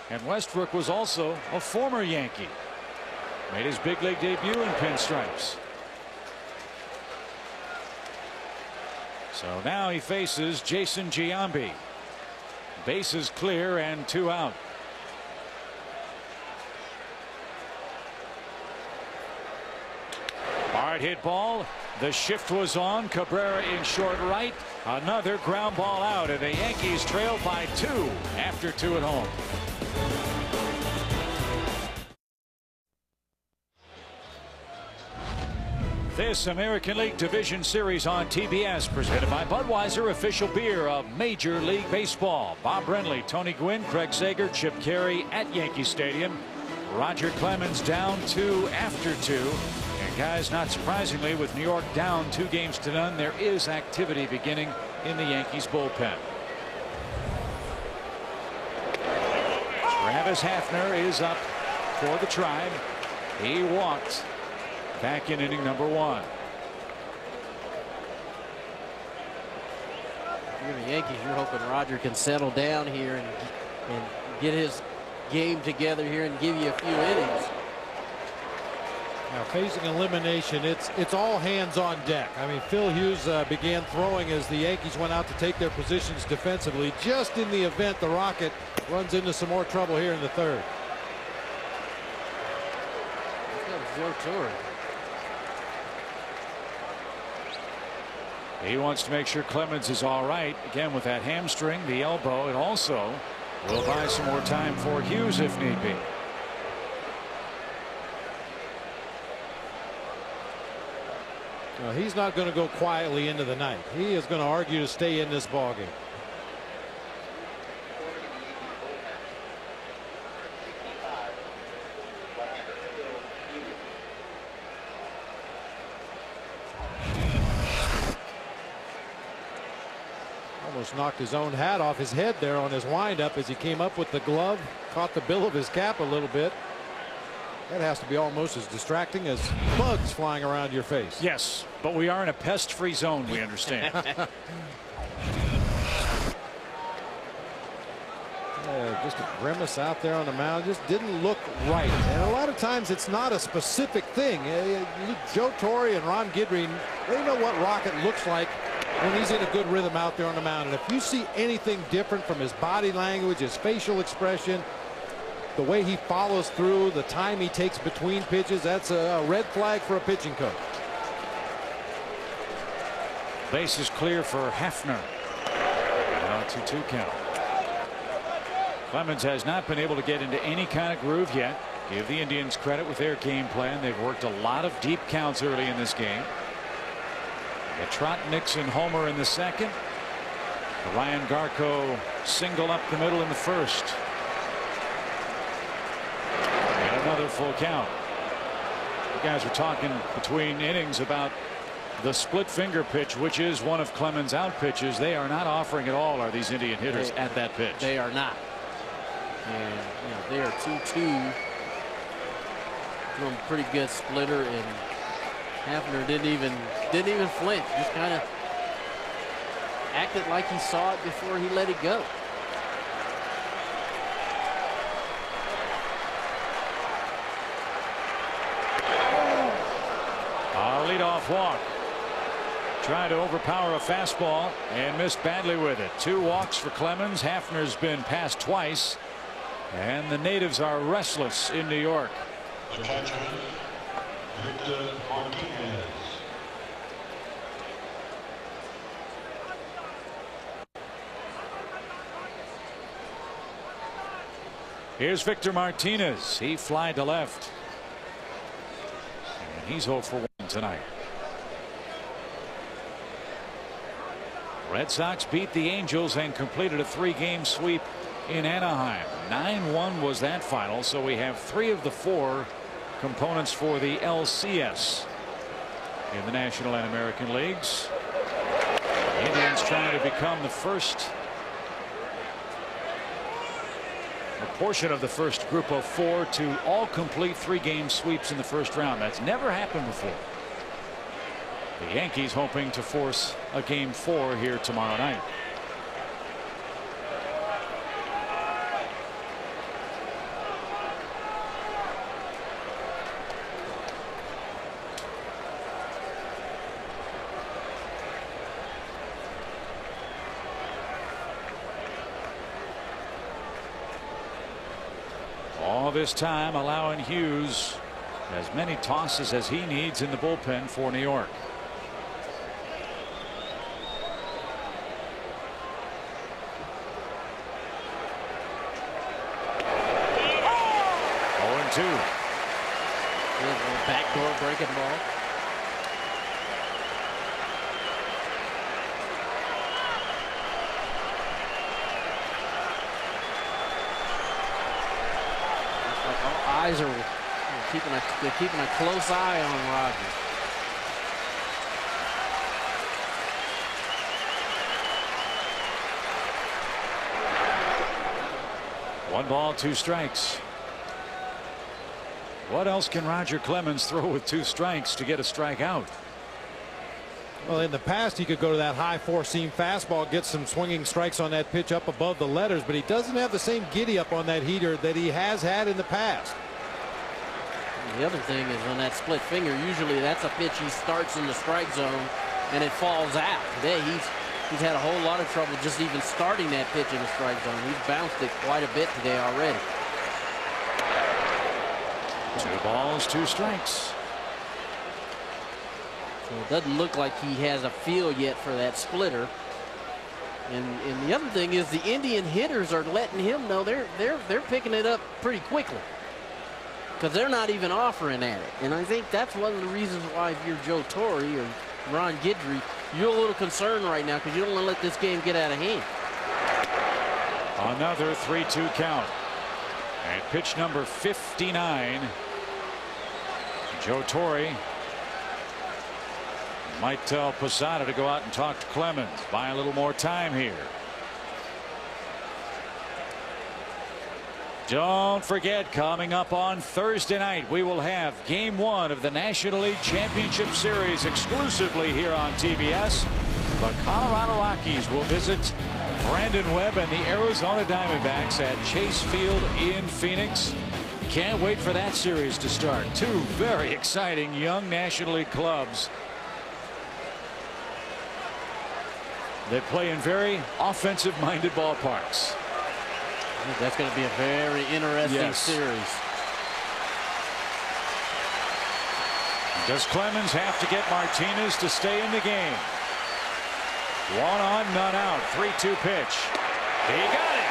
and Westbrook was also a former Yankee. Made his big league debut in pinstripes. So now he faces Jason Giambi. Bases clear and 2 out. Hard hit ball. The shift was on. Cabrera in short right. Another ground ball out, and the Yankees trail by 2 after 2 at home. This American League Division Series on TBS, presented by Budweiser, official beer of Major League Baseball. Bob Brenly, Tony Gwynn, Craig Sager, Chip Carey at Yankee Stadium. Roger Clemens down 2 after 2. And guys, not surprisingly, with New York down 2 games to none, there is activity beginning in the Yankees bullpen. Travis Hafner is up for the Tribe. He walked back in inning number 1. You're the Yankees. You're hoping Roger can settle down here and get his game together here and give you a few innings. Now facing elimination, it's all hands on deck. I mean, Phil Hughes began throwing as the Yankees went out to take their positions defensively, just in the event the Rocket runs into some more trouble here in the 3rd. He wants to make sure Clemens is all right. Again, with that hamstring, the elbow, it also will buy some more time for Hughes if need be. Well, he's not going to go quietly into the night. He is going to argue to stay in this ball game. Almost knocked his own hat off his head there on his windup as he came up with the glove, caught the bill of his cap a little bit. That has to be almost as distracting as bugs flying around your face. Yes, but we are in a pest-free zone, we understand. Just a grimace out there on the mound. Just didn't look right. And a lot of times it's not a specific thing. Joe Torre and Ron Guidry, they know what Rocket looks like when he's in a good rhythm out there on the mound. And if you see anything different from his body language, his facial expression, the way he follows through, the time he takes between pitches, that's a red flag for a pitching coach. Base is clear for Hafner. Now 2-2 count. Clemens has not been able to get into any kind of groove yet. Give the Indians credit with their game plan. They've worked a lot of deep counts early in this game. The Trot Nixon homer in the second. The Ryan Garco single up the middle in the first. And another full count. You guys were talking between innings about the split finger pitch, which is one of Clemens' out pitches. They are not offering at all, are these Indian hitters, at that pitch? They are not. And they are 2-2. Doing a pretty good splitter, and Hafner didn't even flinch. Just kind of acted like he saw it before he let it go. A leadoff walk. Tried to overpower a fastball and missed badly with it. 2 walks for Clemens. Hafner's been passed twice. And the natives are restless in New York. The catcher, Victor Martinez. Here's Victor Martinez. He flied to left. And he's 0 for 1 tonight. Red Sox beat the Angels and completed a 3-game sweep in Anaheim. 9-1 was that final, so we have 3 of the 4 components for the LCS in the National and American Leagues. The Indians trying to become the first, a portion of the first group of 4 to all complete 3-game sweeps in the first round. That's never happened before. The Yankees hoping to force a game 4 here tomorrow night. All this time allowing Hughes as many tosses as he needs in the bullpen for New York. Backdoor breaking ball. Like all eyes are keeping a close eye on Rogers. One ball, 2 strikes. What else can Roger Clemens throw with 2 strikes to get a strikeout? Well, in the past, he could go to that high 4-seam fastball, get some swinging strikes on that pitch up above the letters, but he doesn't have the same giddy up on that heater that he has had in the past. The other thing is on that split finger, usually that's a pitch he starts in the strike zone and it falls out. Today he's had a whole lot of trouble just even starting that pitch in the strike zone. He's bounced it quite a bit today already. 2 balls, 2 strikes. So it doesn't look like he has a feel yet for that splitter. And the other thing is the Indian hitters are letting him know they're picking it up pretty quickly, because they're not even offering at it. And I think that's one of the reasons why, if you're Joe Torre or Ron Guidry, you're a little concerned right now because you don't want to let this game get out of hand. Another 3-2 count. And pitch number 59. Joe Torre might tell Posada to go out and talk to Clemens. Buy a little more time here. Don't forget, coming up on Thursday night, we will have Game 1 of the National League Championship Series exclusively here on TBS. The Colorado Rockies will visit Brandon Webb and the Arizona Diamondbacks at Chase Field in Phoenix. Can't wait for that series to start. Two very exciting young National League clubs. They play in very offensive-minded ballparks. I think that's going to be a very interesting series. Does Clemens have to get Martinez to stay in the game? 1 on, none out. 3-2 pitch. He got it.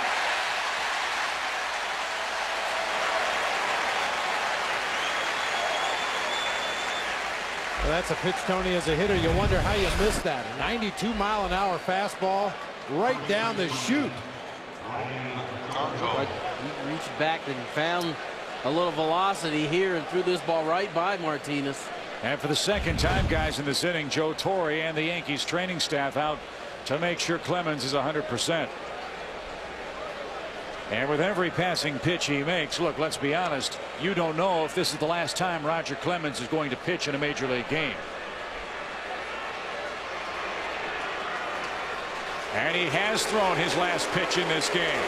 Well, that's a pitch, Tony, as a hitter. You wonder how you missed that. A 92-mile-an-hour fastball right down the chute. But he reached back and found a little velocity here and threw this ball right by Martinez. And for the second time, guys, in this inning, Joe Torre and the Yankees training staff out to make sure Clemens is 100%. And with every passing pitch he makes, look, let's be honest, you don't know if this is the last time Roger Clemens is going to pitch in a major league game. And he has thrown his last pitch in this game.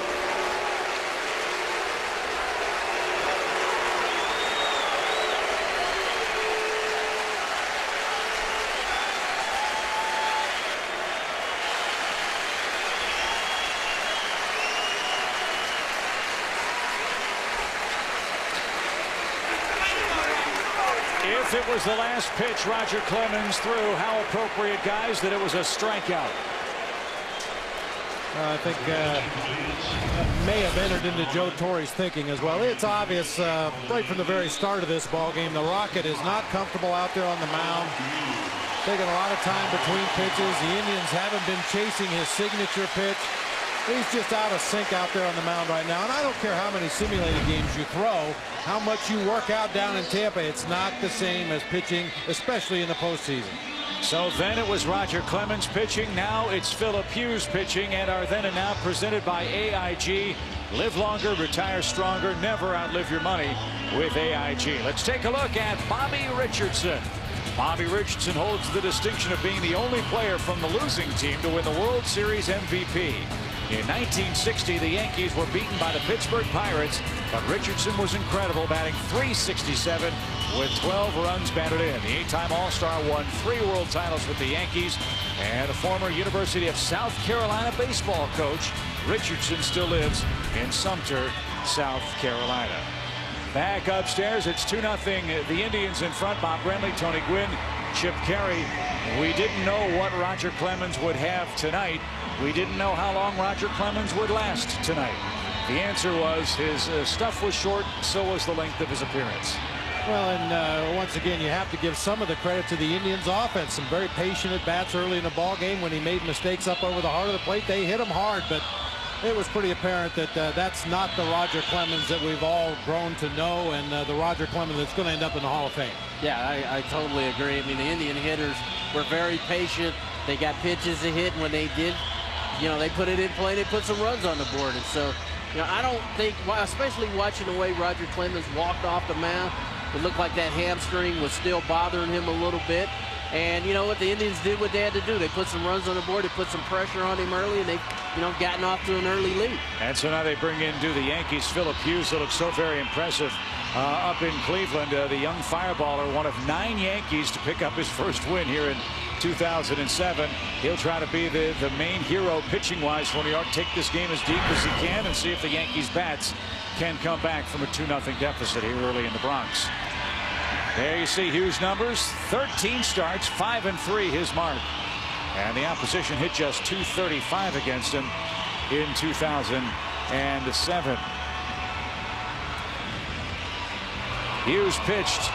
If it was the last pitch Roger Clemens threw, how appropriate, guys, that it was a strikeout. I think that may have entered into Joe Torre's thinking as well. It's obvious right from the very start of this ball game, the Rocket is not comfortable out there on the mound. Taking a lot of time between pitches. The Indians haven't been chasing his signature pitch. He's just out of sync out there on the mound right now. And I don't care how many simulated games you throw, how much you work out down in Tampa. It's not the same as pitching, especially in the postseason. So then it was Roger Clemens pitching. Now it's Philip Hughes pitching. And our then and now presented by AIG. Live longer, retire stronger, never outlive your money with AIG. Let's take a look at Bobby Richardson. Bobby Richardson holds the distinction of being the only player from the losing team to win the World Series MVP. In 1960, the Yankees were beaten by the Pittsburgh Pirates, but Richardson was incredible, batting .367 with 12 runs batted in. The 8-time All-Star won 3 world titles with the Yankees, and a former University of South Carolina baseball coach, Richardson still lives in Sumter, South Carolina. Back upstairs, it's 2-0. The Indians in front. Bob Brenly, Tony Gwynn, Chip Caray. We didn't know what Roger Clemens would have tonight. We didn't know how long Roger Clemens would last tonight. The answer was his stuff was short, so was the length of his appearance. Well, and once again, you have to give some of the credit to the Indians offense. Some very patient at bats early in the ball game when he made mistakes up over the heart of the plate. They hit him hard, but it was pretty apparent that that's not the Roger Clemens that we've all grown to know, and the Roger Clemens that's going to end up in the Hall of Fame. Yeah, I totally agree. I mean, the Indian hitters were very patient. They got pitches to hit, and when they did, you know, they put it in play, they put some runs on the board. And so, you know, I don't think, especially watching the way Roger Clemens walked off the mound, it looked like that hamstring was still bothering him a little bit. And you know what, the Indians did what they had to do. They put some runs on the board, they put some pressure on him early, and they've, you know, gotten off to an early lead. And so now they bring in, do the Yankees, Philip Hughes, that looks so very impressive up in Cleveland. The young fireballer, one of 9 Yankees to pick up his first win here in 2007. He'll try to be the main hero pitching-wise for New York. Take this game as deep as he can and see if the Yankees bats can come back from a 2-0 deficit here early in the Bronx. There you see Hughes' numbers. 13 starts, 5-3 his mark. And the opposition hit just .235 against him in 2007. Hughes pitched.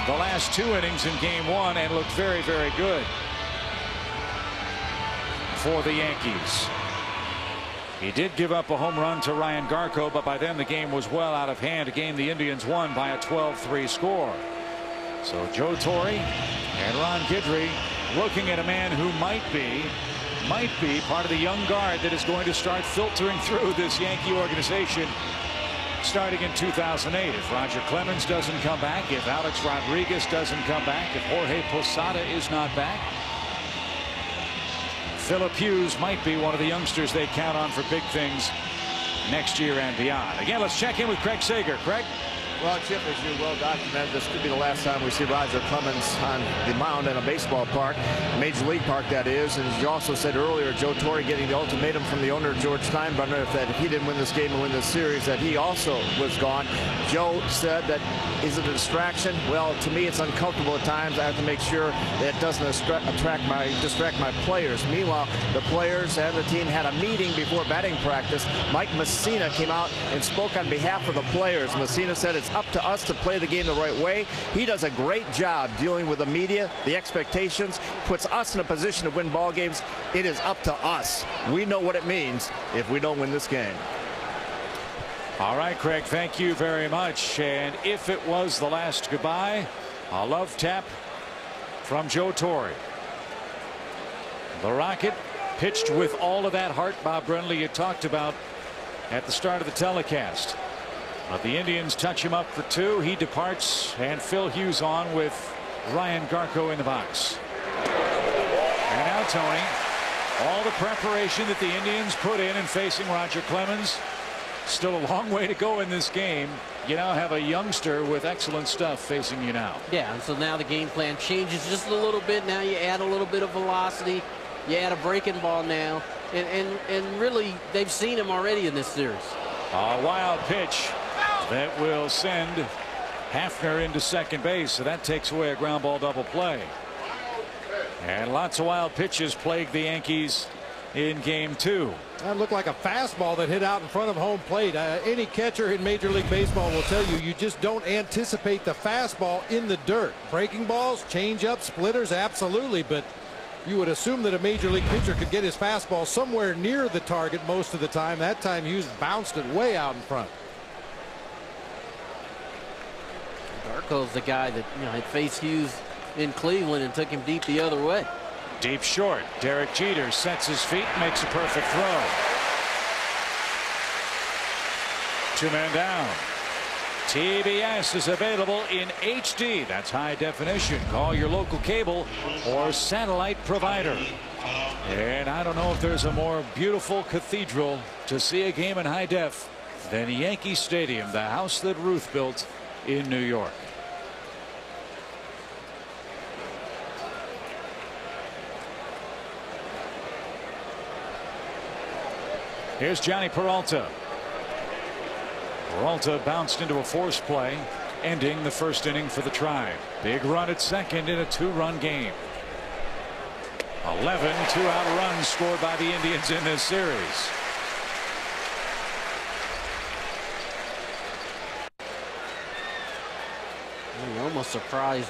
the last 2 innings in game 1 and looked very, very good for the Yankees. He did give up a home run to Ryan Garco, but by then the game was well out of hand. A game the Indians won by a 12-3 score. So Joe Torre and Ron Guidry looking at a man who might be part of the young guard that is going to start filtering through this Yankee organization starting in 2008. If Roger Clemens doesn't come back, if Alex Rodriguez doesn't come back, if Jorge Posada is not back, Philip Hughes might be one of the youngsters they count on for big things next year and beyond. Again, let's check in with Craig Sager. Craig? Well, Chip, as you well documented, this could be the last time we see Roger Clemens on the mound in a baseball park, Major League Park, that is. And as you also said earlier, Joe Torre getting the ultimatum from the owner, George Steinbrenner, that if he didn't win this game and win this series, that he also was gone. Joe said that, is it a distraction? Well, to me, it's uncomfortable at times. I have to make sure that it doesn't distract my players. Meanwhile, the players and the team had a meeting before batting practice. Mike Messina came out and spoke on behalf of the players. Messina said it's up to us to play the game the right way. He does a great job dealing with the media, the expectations, puts us in a position to win ball games. It is up to us. We know what it means if we don't win this game. All right, Craig, thank you very much. And if it was the last goodbye, a love tap from Joe Torre. The Rocket pitched with all of that heart, Bob Brenly, you talked about at the start of the telecast. But the Indians touch him up for 2. He departs, and Phil Hughes on with Ryan Garco in the box. And now, Tony, all the preparation that the Indians put in facing Roger Clemens, still a long way to go in this game. You now have a youngster with excellent stuff facing you now. Yeah, and so now the game plan changes just a little bit. Now you add a little bit of velocity. You add a breaking ball now. And really, they've seen him already in this series. A wild pitch that will send Hafner into second base. So that takes away a ground ball double play. And lots of wild pitches plague the Yankees in game 2. That looked like a fastball that hit out in front of home plate. Any catcher in Major League Baseball will tell you, you just don't anticipate the fastball in the dirt. Breaking balls, change-ups, splitters, absolutely, but you would assume that a Major League pitcher could get his fastball somewhere near the target most of the time. That time Hughes bounced it way out in front. Garco's the guy that had faced Hughes in Cleveland and took him deep the other way. Deep short. Derek Jeter sets his feet, makes a perfect throw. 2 men down. TBS is available in HD. That's high definition. Call your local cable or satellite provider. And I don't know if there's a more beautiful cathedral to see a game in high def than Yankee Stadium, the house that Ruth built in New York. Here's Johnny Peralta. Peralta bounced into a force play, ending the first inning for the Tribe. Big run at second in a 2-run game. 11 2-out runs scored by the Indians in this series. I'm almost surprised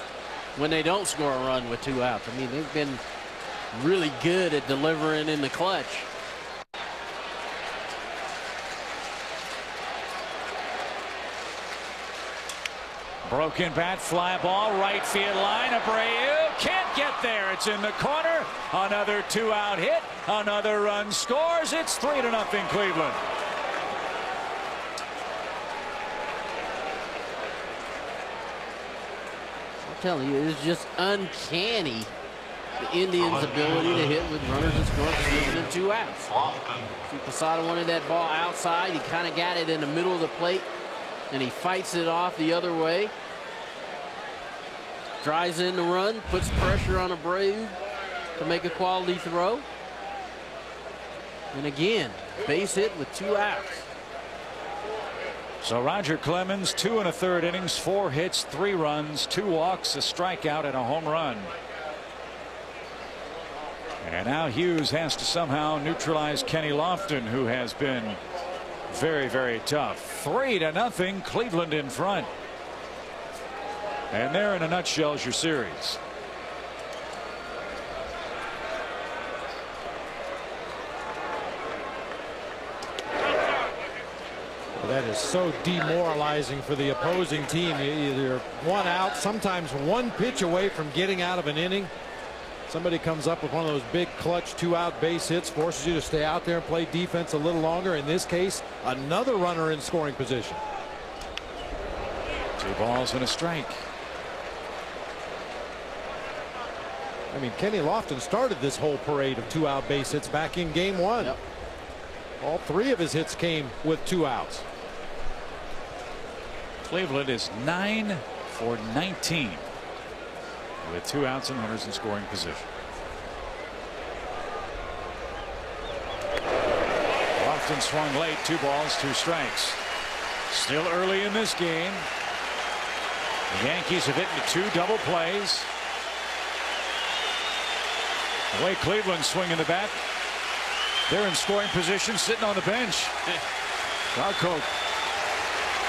when they don't score a run with 2 outs. I mean, they've been really good at delivering in the clutch. Broken bat, fly ball, right field line. Abreu can't get there. It's in the corner. Another 2-out hit. Another run scores. It's 3-0 Cleveland. I'm telling you, it's just uncanny, the Indians' ability to hit with runners in scoring position and 2 outs. See, Posada wanted that ball outside. He kind of got it in the middle of the plate, and he fights it off the other way. Drives in the run, puts pressure on Abreu to make a quality throw. And again, base hit with 2 outs. So Roger Clemens, 2 1/3 innings, 4 hits, 3 runs, 2 walks, a strikeout, and a home run. And now Hughes has to somehow neutralize Kenny Lofton, who has been very, very tough. 3-0, Cleveland in front. And there in a nutshell is your series. That is so demoralizing for the opposing team. You're one out, sometimes one pitch away from getting out of an inning. Somebody comes up with one of those big clutch 2-out base hits, forces you to stay out there and play defense a little longer. In this case, another runner in scoring position. 2 balls and a strike. I mean, Kenny Lofton started this whole parade of 2-out base hits back in game 1. Yep. All 3 of his hits came with 2 outs. Cleveland is 9 for 19 with 2 outs and runners in scoring position. Lofton swung late, 2 balls, 2 strikes. Still early in this game. The Yankees have hit into 2 double plays. The way Cleveland's swinging the bat, they're in scoring position, sitting on the bench. Garco.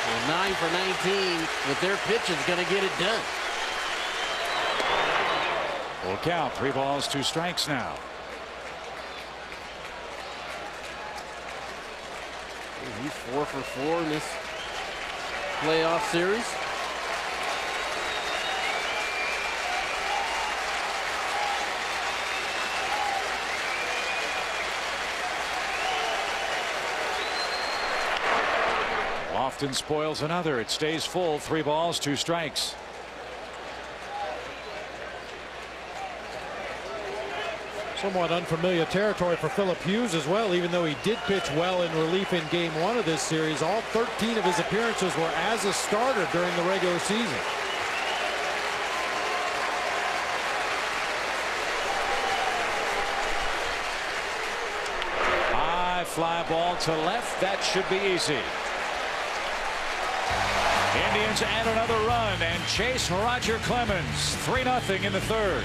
Well, 9 for 19 with their pitching is going to get it done. Full count, 3 balls, 2 strikes now. He's 4 for 4 in this playoff series. Lofton spoils another. It stays full. 3 balls, 2 strikes. Somewhat unfamiliar territory for Philip Hughes as well, even though he did pitch well in relief in game 1 of this series. All 13 of his appearances were as a starter during the regular season. High fly ball to left. That should be easy. Indians add another run and chase Roger Clemens. 3-0 in the 3rd.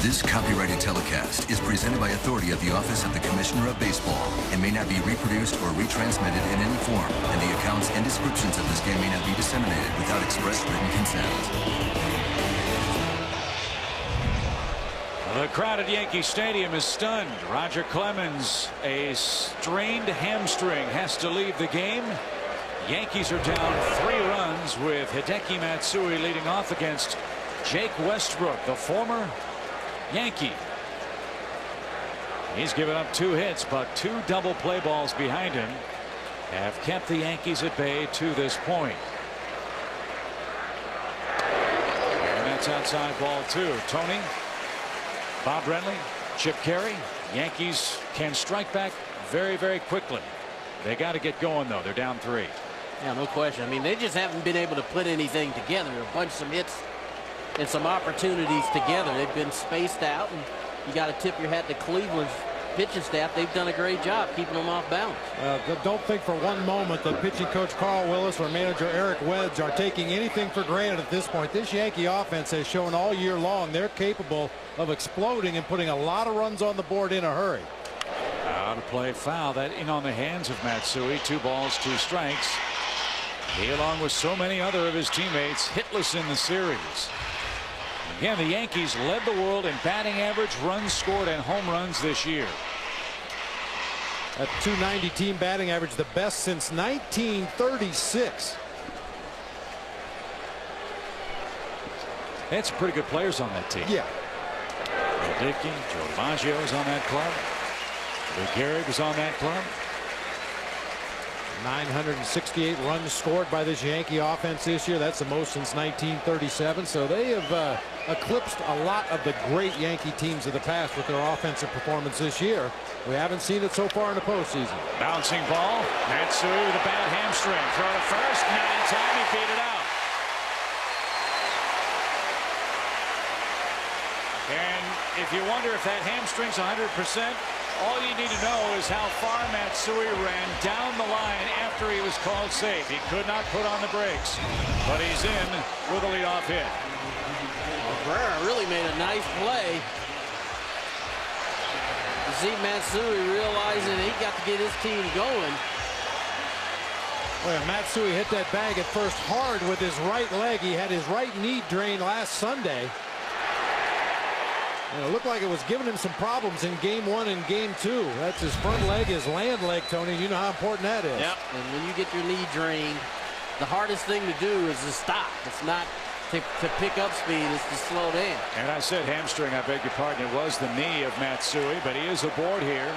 This copyrighted telecast is presented by authority of the Office of the Commissioner of Baseball and may not be reproduced or retransmitted in any form, and the accounts and descriptions of this game may not be disseminated without express written consent. The crowd at Yankee Stadium is stunned. Roger Clemens, a strained hamstring, has to leave the game. Yankees are down 3 runs with Hideki Matsui leading off against Jake Westbrook, the former Yankee. He's given up 2 hits, but 2 double play balls behind him have kept the Yankees at bay to this point. And that's outside ball 2. Tony, Bob Brenly, Chip Carey. Yankees can strike back very, very quickly. They got to get going, though. They're down 3. Yeah, no question. I mean, they just haven't been able to put anything together. A bunch of some hits and some opportunities together. They've been spaced out, and you got to tip your hat to Cleveland's pitching staff. They've done a great job keeping them off balance. Don't think for one moment that pitching coach Carl Willis or manager Eric Wedge are taking anything for granted at this point. This Yankee offense has shown all year long they're capable of exploding and putting a lot of runs on the board in a hurry. Out of play foul. That in on the hands of Matsui. 2 balls, 2 strikes. He, along with so many other of his teammates, hitless in the series. Again, the Yankees led the world in batting average, runs scored, and home runs this year. At 290 team batting average, the best since 1936. They had some pretty good players on that team. Yeah. Dickey, Joe DiMaggio was on that club. Lou Gehrig was on that club. 968 runs scored by this Yankee offense this year. That's the most since 1937. So they have eclipsed a lot of the great Yankee teams of the past with their offensive performance this year. We haven't seen it so far in the postseason. Bouncing ball. Matsui with a bad hamstring. Throw to first. Not in time. He beat it out. And if you wonder if that hamstring's 100%, all you need to know is how far Matsui ran down the line after he was called safe. He could not put on the brakes, but he's in with a leadoff hit. Cabrera really made a nice play. You see Matsui realizing he got to get his team going. Well, Matsui hit that bag at first hard with his right leg. He had his right knee drained last Sunday. And it looked like it was giving him some problems in game 1 and game 2. That's his front leg, his land leg, Tony. You know how important that is. Yep. And when you get your knee drained, the hardest thing to do is to stop. It's not to pick up speed, it's to slow down. And I said hamstring, I beg your pardon. It was the knee of Matsui, but he is aboard here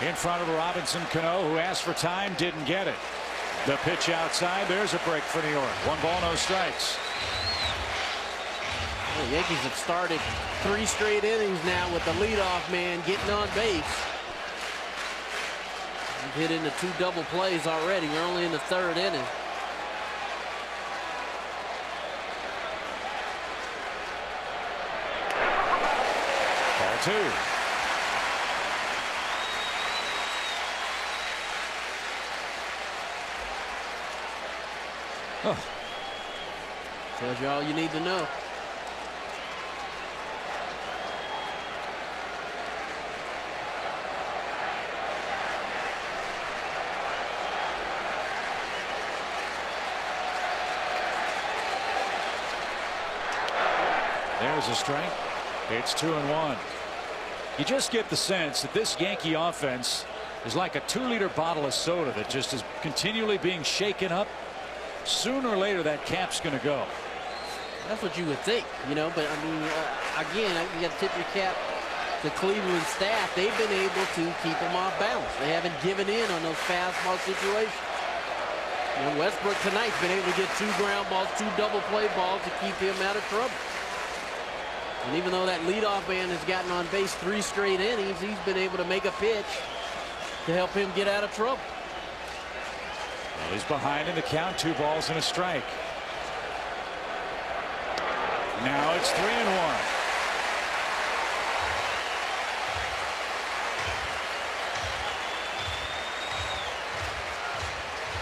in front of Robinson Cano, who asked for time, didn't get it. The pitch outside, there's a break for New York. 1 ball, no strikes. The Yankees have started 3 straight innings now with the leadoff man getting on base. We've hit into 2 double plays already. We're only in the 3rd inning. Ball 2. Oh. Tells you all you need to know. There's a strike. It's 2-1. You just get the sense that this Yankee offense is like a 2-liter bottle of soda that just is continually being shaken up. Sooner or later that cap's going to go. That's what you would think, you know, but I mean, again, you got to tip your cap to Cleveland staff. They've been able to keep them off balance. They haven't given in on those fastball situations. You know, Westbrook tonight's been able to get 2 ground balls, 2 double play balls to keep him out of trouble. And even though that leadoff man has gotten on base 3 straight innings, he's been able to make a pitch to help him get out of trouble. Well, he's behind in the count, 2 balls and a strike. Now it's 3-1.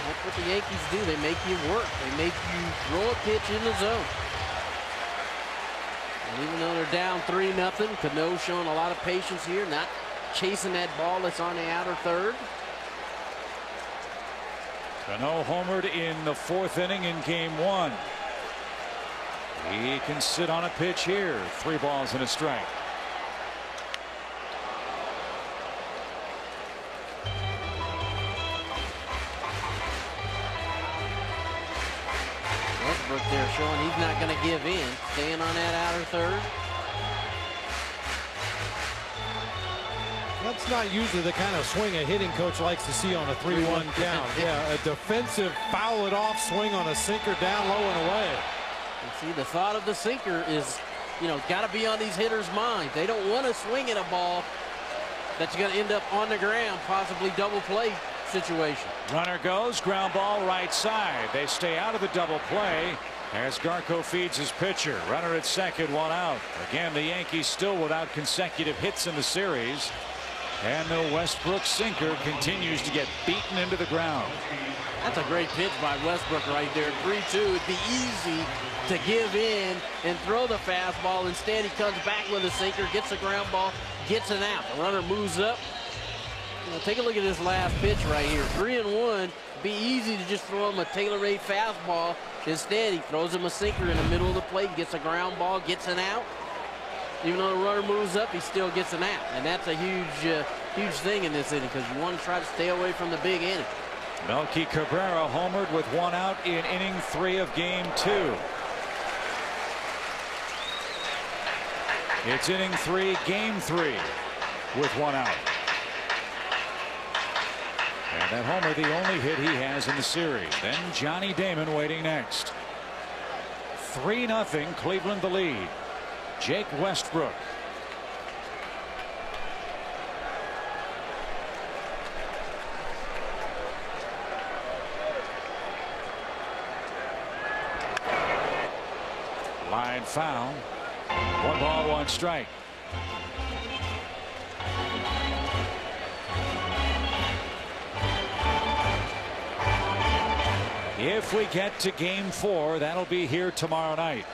That's what the Yankees do. They make you work. They make you throw a pitch in the zone. And even though they're down 3-0, Cano showing a lot of patience here, not chasing that ball that's on the outer third. Cano homered in the 4th inning in game 1. He can sit on a pitch here. 3 balls and a strike. Westbrook there showing he's not going to give in, staying on that outer third. That's not usually the kind of swing a hitting coach likes to see on a 3-1 count. Yeah, a defensive foul it off swing on a sinker down low and away. And see, the thought of the sinker is, you know, got to be on these hitters' minds. They don't want to swing at a ball that's going to end up on the ground, possibly double play situation. Runner goes, ground ball right side. They stay out of the double play as Garco feeds his pitcher. Runner at second, 1 out. Again, the Yankees still without consecutive hits in the series. And the Westbrook sinker continues to get beaten into the ground. That's a great pitch by Westbrook right there. 3-2. It'd be easy to give in and throw the fastball. Instead, he comes back with a sinker, gets a ground ball, gets an out. The runner moves up. You know, take a look at this last pitch right here. 3-1. Be easy to just throw him a tailor-made fastball. Instead, he throws him a sinker in the middle of the plate, gets a ground ball, gets an out. Even though the runner moves up, he still gets an out. And that's a huge thing in this inning because you want to try to stay away from the big inning. Melky Cabrera homered with 1 out in inning 3 of game 2. It's inning 3, game 3 with 1 out. And that homer, the only hit he has in the series. Then Johnny Damon waiting next. 3-0, Cleveland the lead. Jake Westbrook. Line foul. 1 ball, 1 strike. If we get to game 4, that'll be here tomorrow night.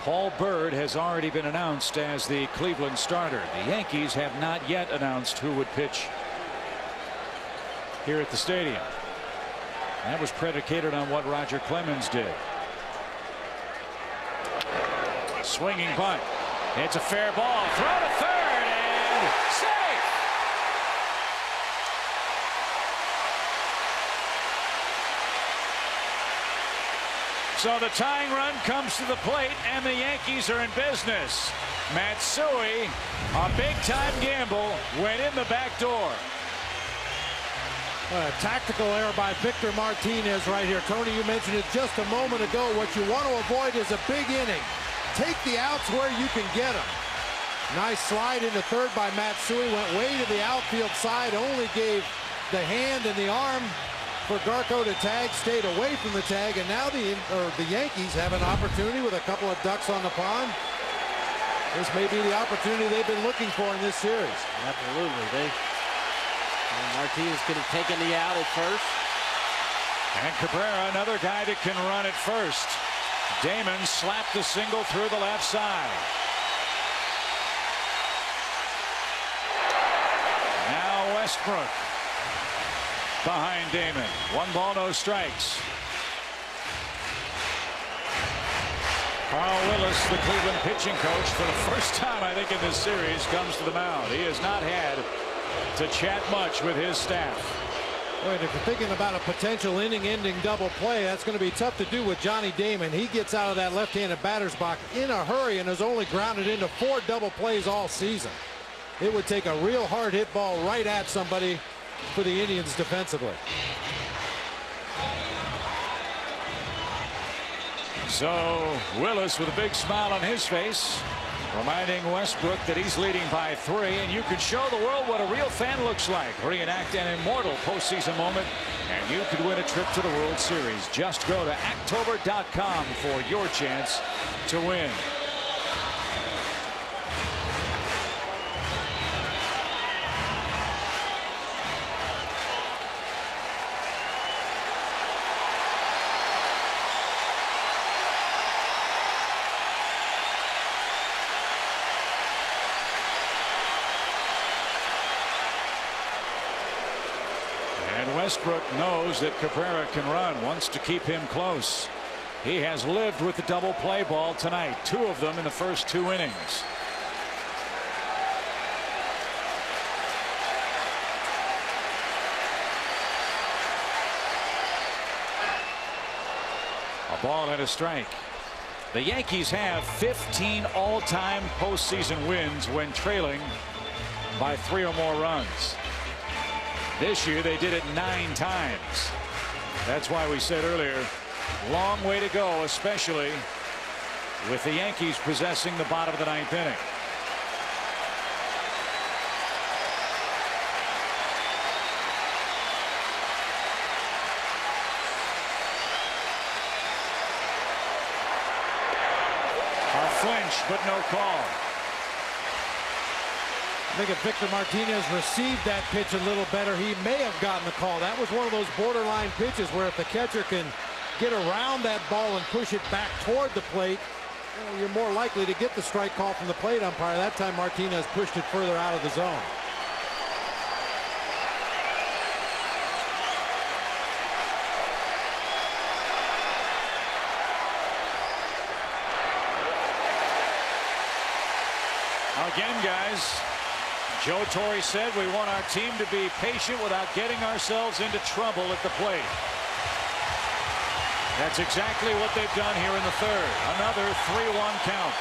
Paul Byrd has already been announced as the Cleveland starter. The Yankees have not yet announced who would pitch here at the stadium. That was predicated on what Roger Clemens did. Swinging bunt. It's a fair ball. Throw to third and safe. So the tying run comes to the plate, and the Yankees are in business. Matsui, a big-time gamble, went in the back door. A tactical error by Victor Martinez right here. Tony, you mentioned it just a moment ago. What you want to avoid is a big inning. Take the outs where you can get them. Nice slide into third by Matsui. Went way to the outfield side. Only gave the hand and the arm for Garco to tag. Stayed away from the tag. And now the Yankees have an opportunity with a couple of ducks on the pond. This may be the opportunity they've been looking for in this series. Absolutely. Martinez could have taken the out at first. And Cabrera, another guy that can run at first. Damon slapped the single through the left side. Now Westbrook behind Damon. 1 ball, no strikes. Carl Willis, the Cleveland pitching coach, for the first time I think in this series, comes to the mound. He has not had to chat much with his staff. Wait, if you're thinking about a potential inning-ending double play, that's going to be tough to do with Johnny Damon. He gets out of that left-handed batter's box in a hurry and has only grounded into 4 double plays all season. It would take a real hard hit ball right at somebody for the Indians defensively. So Willis with a big smile on his face, reminding Westbrook that he's leading by 3, and you can show the world what a real fan looks like. Reenact an immortal postseason moment, and you could win a trip to the World Series. Just go to Actober.com for your chance to win. Westbrook knows that Cabrera can run, wants to keep him close. He has lived with the double play ball tonight, 2 of them in the first 2 innings. A ball and a strike. The Yankees have 15 all-time postseason wins when trailing by 3 or more runs. This year they did it 9 times. That's why we said earlier, long way to go, especially with the Yankees possessing the bottom of the 9th inning. A flinch, but no call. I think if Victor Martinez received that pitch a little better, he may have gotten the call. That was one of those borderline pitches where if the catcher can get around that ball and push it back toward the plate, well, you're more likely to get the strike call from the plate umpire. That time Martinez pushed it further out of the zone. Again, guys, Joe Torre said we want our team to be patient without getting ourselves into trouble at the plate. That's exactly what they've done here in the 3rd. Another 3-1 count.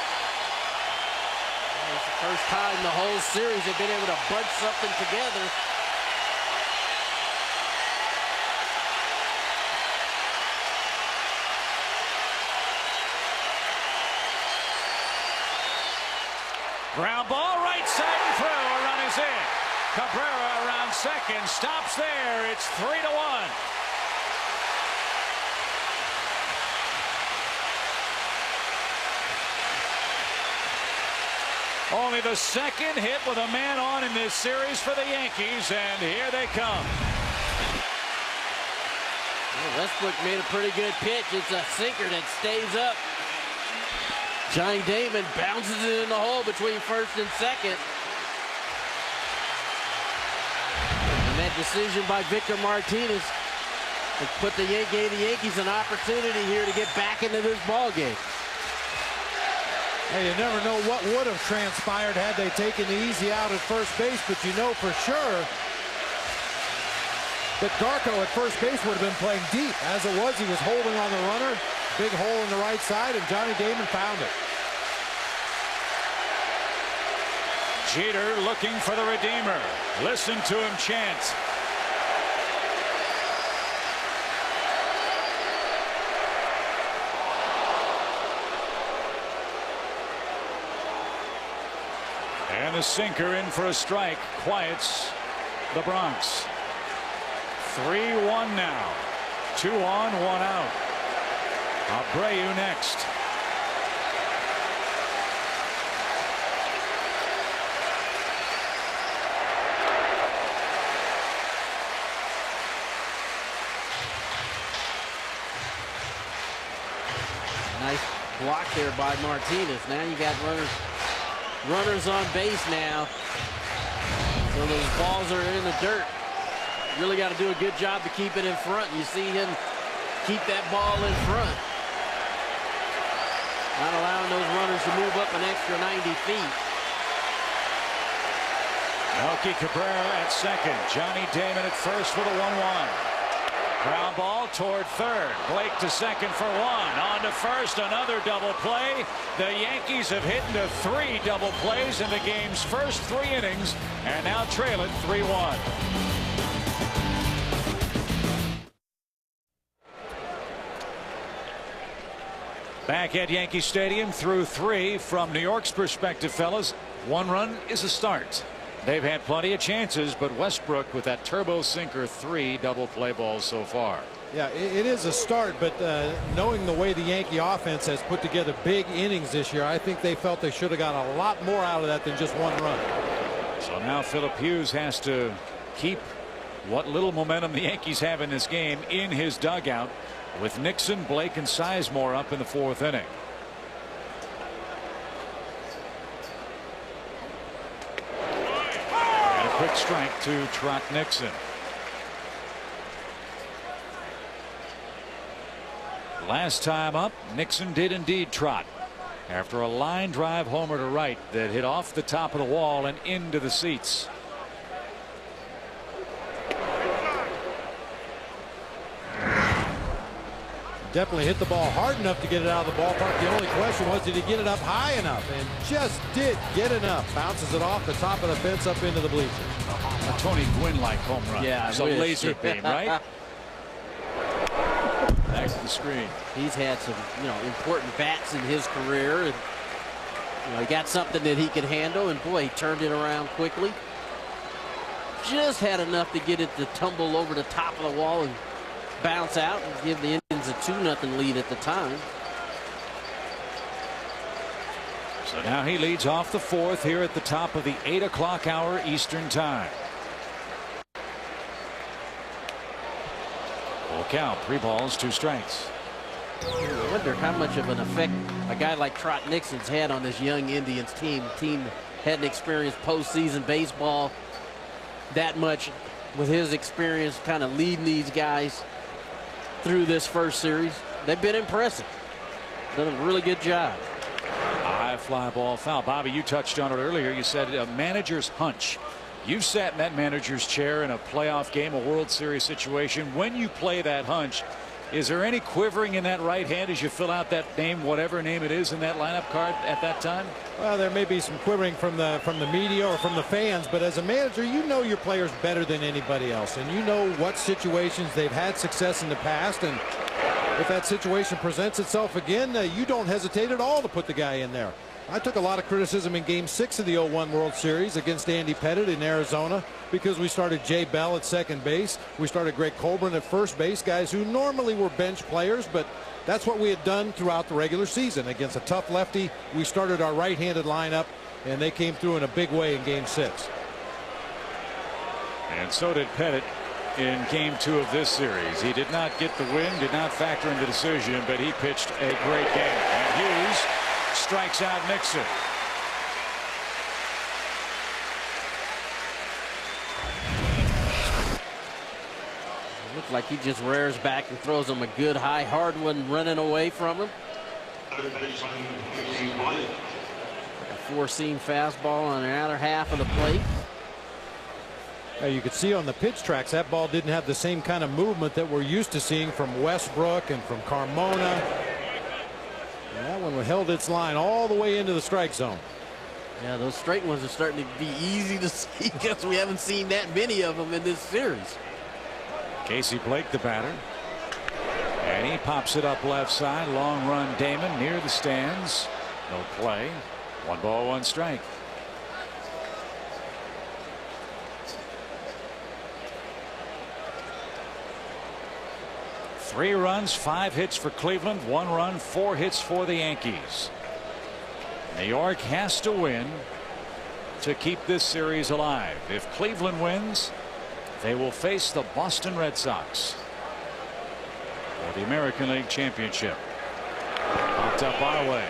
It's the first time the whole series they've been able to bunch something together. Ground ball, right side and through. A run is in. Cabrera around second, stops there. It's 3-1. Only the 2nd hit with a man on in this series for the Yankees, and here they come. Well, Westbrook made a pretty good pitch. It's a sinker that stays up. Johnny Damon bounces it in the hole between 1st and 2nd. And that decision by Victor Martinez It gave the Yankees an opportunity here to get back into this ball game. Hey, you never know what would have transpired had they taken the easy out at first base, but you know for sure that Garco at first base would have been playing deep. As it was, he was holding on the runner. Big hole in the right side, and Johnny Damon found it. Jeter looking for the Redeemer. Listen to him chant. And the sinker in for a strike quiets the Bronx. 3-1 now. 2 on, 1 out. Abreu next. Nice block there by Martinez. Now you got runners on base now. So those balls are in the dirt. Really got to do a good job to keep it in front. You see him keep that ball in front. Not allowing those runners to move up an extra 90 feet. Melky Cabrera at second. Johnny Damon at first with a 1-1. Ground ball toward third. Blake to second for 1. On to first, another double play. The Yankees have hit into 3 double plays in the game's first 3 innings and now trail it 3-1. Back at Yankee Stadium through 3 from New York's perspective, fellas. 1 run is a start. They've had plenty of chances, but Westbrook with that turbo sinker 3 double play balls so far. Yeah, it is a start, but knowing the way the Yankee offense has put together big innings this year, I think they felt they should have got a lot more out of that than just 1 run. So now Philip Hughes has to keep what little momentum the Yankees have in this game in his dugout, with Nixon, Blake, and Sizemore up in the 4th inning. And a quick strike to Trot Nixon. Last time up, Nixon did indeed trot after a line drive homer to right that hit off the top of the wall and into the seats. Definitely hit the ball hard enough to get it out of the ballpark. The only question was, did he get it up high enough? And just did get enough. Bounces it off the top of the fence up into the bleachers. A Tony Gwynn-like home run. Yeah, it's a laser beam, right? Back to the screen. He's had some, important bats in his career, and he got something that he could handle. And boy, he turned it around quickly. Just had enough to get it to tumble over the top of the wall and bounce out and give the Indians a 2-0 lead at the time. So now he leads off the 4th here at the top of the 8 o'clock hour Eastern time. Full count, 3 balls, 2 strikes. I wonder how much of an effect a guy like Trot Nixon's had on this young Indians team. The team hadn't experienced postseason baseball that much, with his experience kind of leading these guys through this first series. They've been impressive. Done a really good job. A high fly ball foul. Bobby, you touched on it earlier. You said a manager's hunch. You've sat in that manager's chair in a playoff game, a World Series situation. When you play that hunch, is there any quivering in that right hand as you fill out that name, whatever name it is in that lineup card at that time? Well, there may be some quivering from the media or from the fans, but as a manager, you know your players better than anybody else, and you know what situations they've had success in the past, and if that situation presents itself again, you don't hesitate at all to put the guy in there. I took a lot of criticism in Game 6 of the 01 World Series against Andy Pettitte in Arizona because we started Jay Bell at second base. We started Greg Colburn at first base, guys who normally were bench players, but that's what we had done throughout the regular season. Against a tough lefty, we started our right-handed lineup, and they came through in a big way in Game 6. And so did Pettitte in Game 2 of this series. He did not get the win, did not factor in the decision, but he pitched a great game. And Hughes strikes out Nixon. Looks like he just rears back and throws him a good high hard one running away from him. A four-seam fastball on the outer half of the plate. You could see on the pitch tracks that ball didn't have the same kind of movement that we're used to seeing from Westbrook and from Carmona. And that one held its line all the way into the strike zone. Yeah, those straight ones are starting to be easy to see because we haven't seen that many of them in this series. Casey Blake, the batter. And he pops it up left side. Long run, Damon near the stands. No play. 1 ball, 1 strike. Three runs, 5 hits for Cleveland, 1 run, 4 hits for the Yankees. New York has to win to keep this series alive. If Cleveland wins, they will face the Boston Red Sox for the American League Championship. Popped up our way.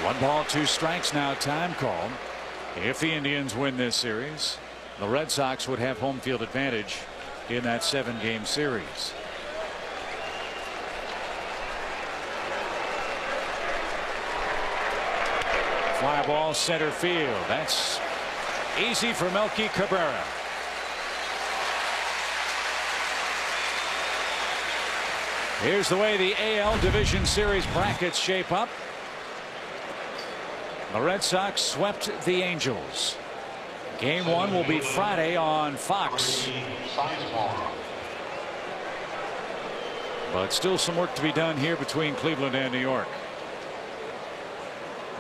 One ball, 2 strikes now. Time called. If the Indians win this series, the Red Sox would have home field advantage in that 7-game series. Fly ball center field. That's easy for Melky Cabrera. Here's the way the AL Division Series brackets shape up. The Red Sox swept the Angels. Game 1 will be Friday on Fox. But still some work to be done here between Cleveland and New York.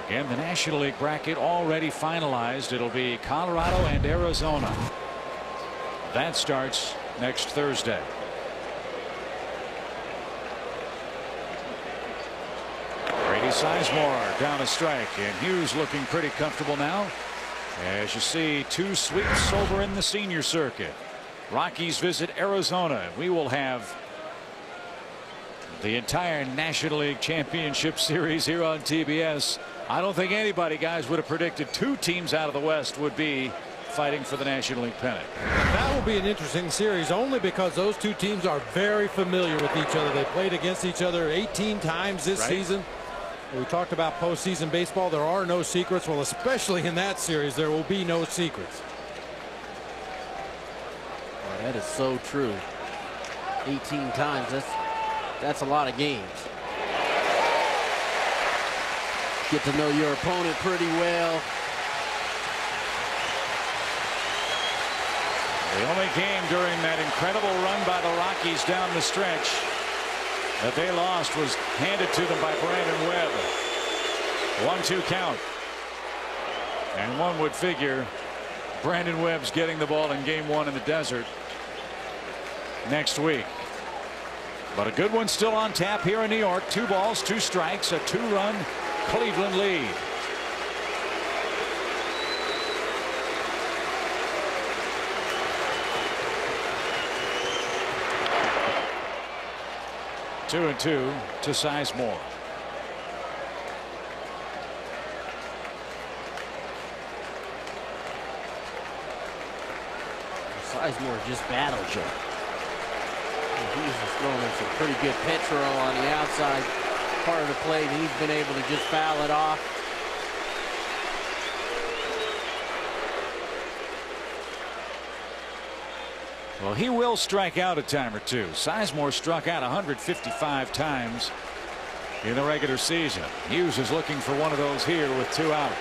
Again, the National League bracket already finalized. It'll be Colorado and Arizona. That starts next Thursday. Sizemore down a strike, and Hughes looking pretty comfortable now. As you see, 2 sweeps over in the senior circuit. Rockies visit Arizona. We will have the entire National League Championship Series here on TBS. I don't think anybody, guys, would have predicted 2 teams out of the West would be fighting for the National League pennant. That will be an interesting series only because those 2 teams are very familiar with each other. They played against each other 18 times this season. We talked about postseason baseball. There are no secrets. Well, especially in that series, there will be no secrets. Well, that is so true. 18 times. That's a lot of games. Get to know your opponent pretty well. The only game during that incredible run by the Rockies down the stretch that they lost was handed to them by Brandon Webb. 1-2 count. And one would figure Brandon Webb's getting the ball in game 1 in the desert next week. But a good one still on tap here in New York. 2 balls, 2 strikes, a 2-run Cleveland lead. Two and 2 to Sizemore. Sizemore just battled you. He's just throwing some pretty good pitch roll on the outside part of the plate. He's been able to just foul it off. Well, he will strike out a time or 2. Sizemore struck out 155 times in the regular season. Hughes is looking for one of those here with 2 out.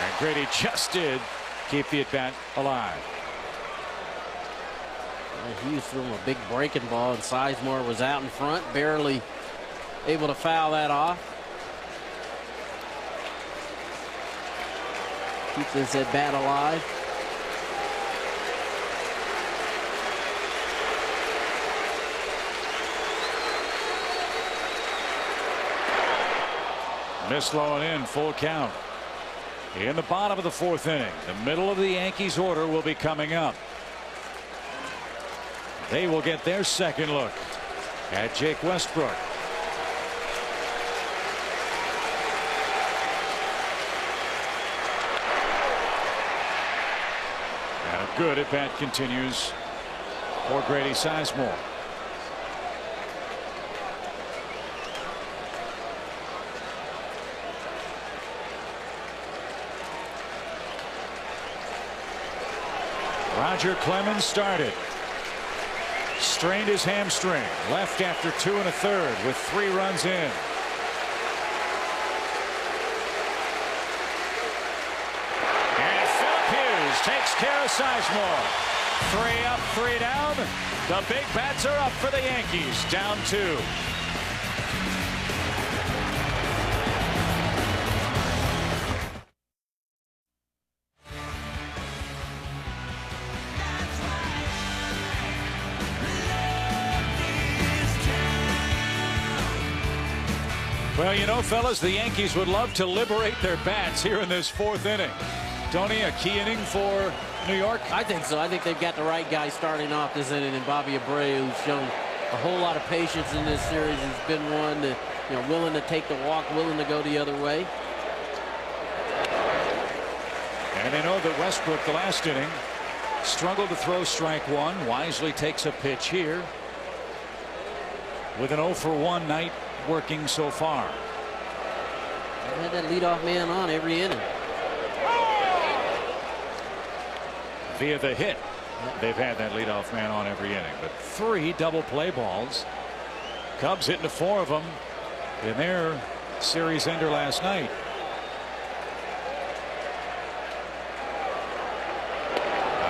And Grady just did keep the at-bat alive. Hughes threw him a big breaking ball, and Sizemore was out in front, barely able to foul that off. Keep this at bat alive. Missed low and in, full count. In the bottom of the 4th inning, the middle of the Yankees order will be coming up. They will get their second look at Jake Westbrook. And a good at bat continues for Grady Sizemore. Roger Clemens started. Strained his hamstring. Left after 2 1/3 with 3 runs in. And Philip Hughes takes care of Sizemore. 3 up, 3 down. The big bats are up for the Yankees. Down 2. Well, you know, fellas, the Yankees would love to liberate their bats here in this 4th inning. Tony, a key inning for New York? I think so. I think they've got the right guy starting off this inning, and Bobby Abreu, who's shown a whole lot of patience in this series. He's been one that, you know, willing to take the walk, willing to go the other way. And they know that Westbrook, the last inning, struggled to throw strike 1. Wisely takes a pitch here with an 0 for 1 night working so far. They had that leadoff man on every inning. Via the hit, they've had that leadoff man on every inning. But 3 double play balls. Cubs hitting 4 of them in their series ender last night.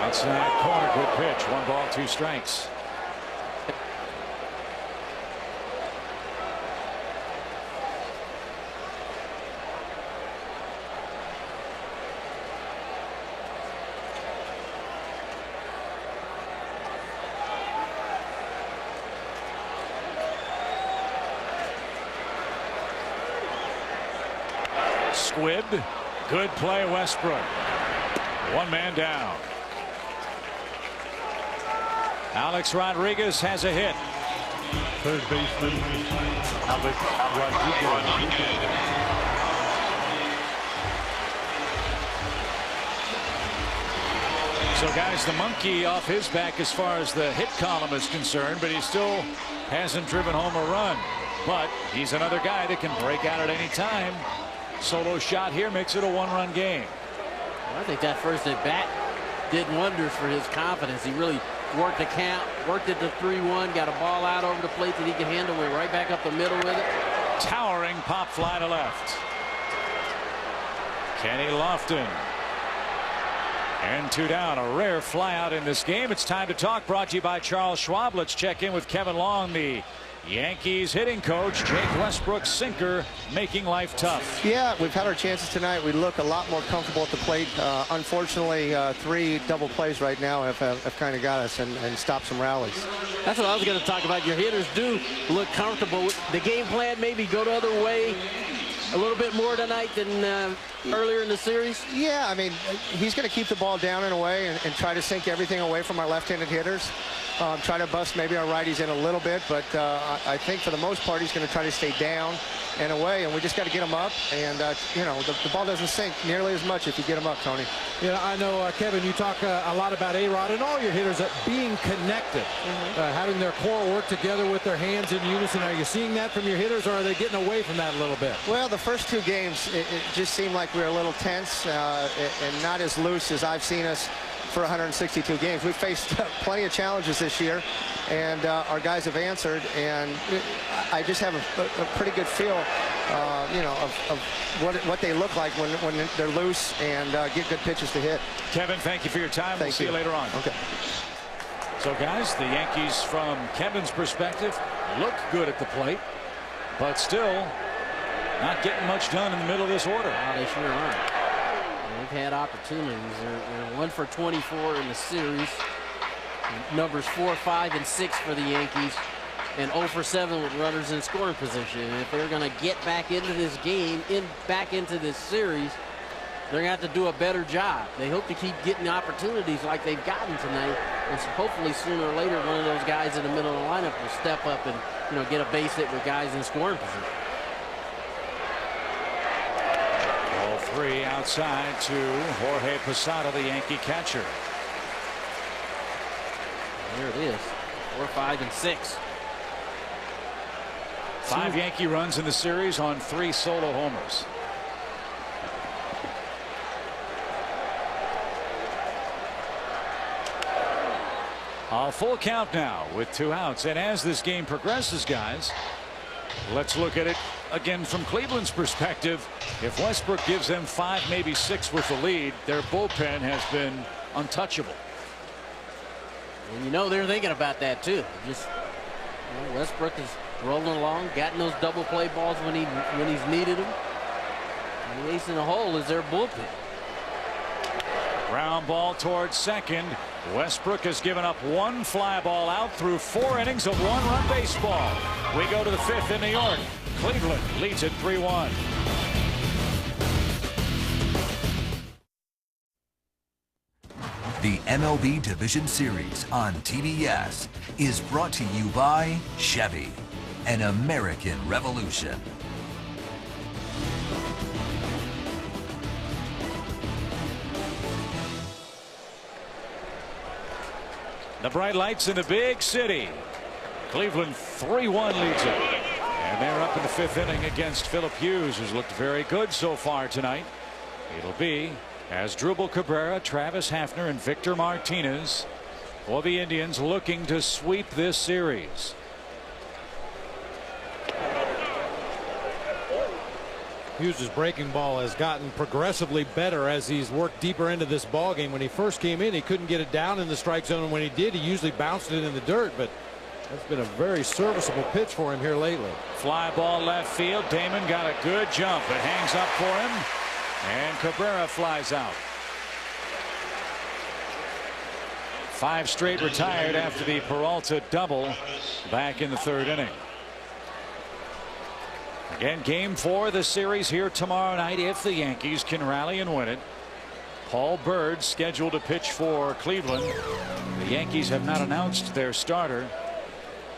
Outside corner, good pitch. 1 ball, 2 strikes. Squid, good play, Westbrook. 1 man down. Alex Rodriguez has a hit. Third baseman, Alex Rodriguez. So, guys, the monkey off his back as far as the hit column is concerned, but he still hasn't driven home a run. But he's another guy that can break out at any time. Solo shot here makes it a 1-run game. Well, I think that first at bat did wonders for his confidence. He really worked the count, worked it to 3-1, got a ball out over the plate that he can handle, went right back up the middle with it. Towering pop fly to left. Kenny Lofton. And 2 down, a rare fly out in this game. It's time to talk, brought to you by Charles Schwab. Let's check in with Kevin Long, the Yankees hitting coach. Jake Westbrook's sinker making life tough. Yeah, we've had our chances tonight. We look a lot more comfortable at the plate. Unfortunately, 3 double plays right now have kind of got us and stopped some rallies. That's what I was going to talk about. Your hitters do look comfortable. The game plan maybe go the other way a little bit more tonight than earlier in the series. Yeah, I mean, he's going to keep the ball down in a way and try to sink everything away from our left-handed hitters. Try to bust maybe our righties in a little bit, but I think for the most part he's going to try to stay down and away, and we just got to get him up. And you know, the ball doesn't sink nearly as much if you get him up, Tony. Yeah, I know, Kevin, you talk a lot about A-Rod and all your hitters being connected, having their core work together with their hands in unison. Are you seeing that from your hitters, or are they getting away from that a little bit? Well, the first 2 games, it just seemed like we were a little tense and not as loose as I've seen us for 162 games. We've faced plenty of challenges this year, and our guys have answered, and I just have a pretty good feel, you know, of what they look like when they're loose and get good pitches to hit. Kevin, thank you for your time. We'll see you later on. Okay. So, guys, the Yankees, from Kevin's perspective, look good at the plate, but still not getting much done in the middle of this order. Oh, they sure aren't. They've had opportunities. They're 1 for 24 in the series. Numbers 4, 5, and 6 for the Yankees. and 0 for 7 with runners in scoring position. And if they're going to get back into this game, back into this series, they're going to have to do a better job. They hope to keep getting opportunities like they've gotten tonight, and so hopefully sooner or later one of those guys in the middle of the lineup will step up and get a base hit with guys in scoring position. Ball 3 outside to Jorge Posada, the Yankee catcher. There it is. 4, 5, and 6. 5 Yankee runs in the series on 3 solo homers. A full count now with 2 outs. And as this game progresses, guys, let's look at it again from Cleveland's perspective. If Westbrook gives them 5, maybe 6 with the lead, their bullpen has been untouchable. And they're thinking about that too. Just Westbrook is rolling along, gotten those double play balls when he's needed them. And the ace in the hole is their bullpen. Ground ball towards second. Westbrook has given up 1 fly ball out through 4 innings of 1-run baseball. We go to the 5th in New York. Cleveland leads it 3-1. The MLB Division Series on TBS is brought to you by Chevy, an American Revolution. The bright lights in the big city. Cleveland 3-1 leads it. And they're up in the 5th inning against Philip Hughes, who's looked very good so far tonight. It'll be Asdrubal Cabrera, Travis Hafner, and Victor Martinez for the Indians, looking to sweep this series. Hughes' breaking ball has gotten progressively better as he's worked deeper into this ball game. When he first came in, he couldn't get it down in the strike zone, and when he did, he usually bounced it in the dirt. But that's been a very serviceable pitch for him here lately. Fly ball left field. Damon got a good jump. It hangs up for him, and Cabrera flies out. 5 straight retired after the Peralta double back in the 3rd inning. Again, game 4 of the series here tomorrow night if the Yankees can rally and win it. Paul Bird scheduled to pitch for Cleveland. The Yankees have not announced their starter.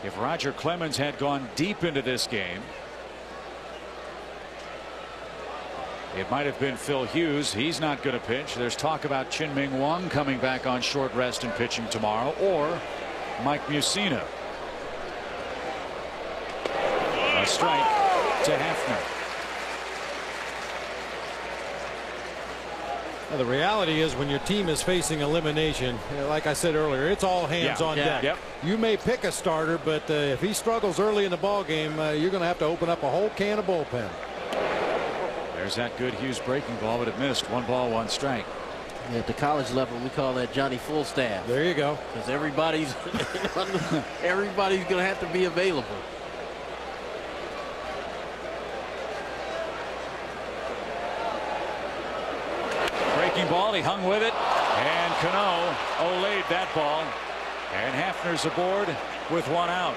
If Roger Clemens had gone deep into this game, it might have been Phil Hughes. He's not going to pitch. There's talk about Chin-Ming Wang coming back on short rest and pitching tomorrow, or Mike Mussina. A strike to Hafner. Now, the reality is when your team is facing elimination, like I said earlier, it's all hands on deck. Yep. You may pick a starter, but if he struggles early in the ball game, you're going to have to open up a whole can of bullpen. There's that good Hughes breaking ball, but it missed. 1 ball, 1 strike. Yeah, at the college level, we call that Johnny Fullstaff. There you go. Because everybody's going to have to be available. Breaking ball, he hung with it, and Cano olayed that ball, and Hafner's aboard with 1 out.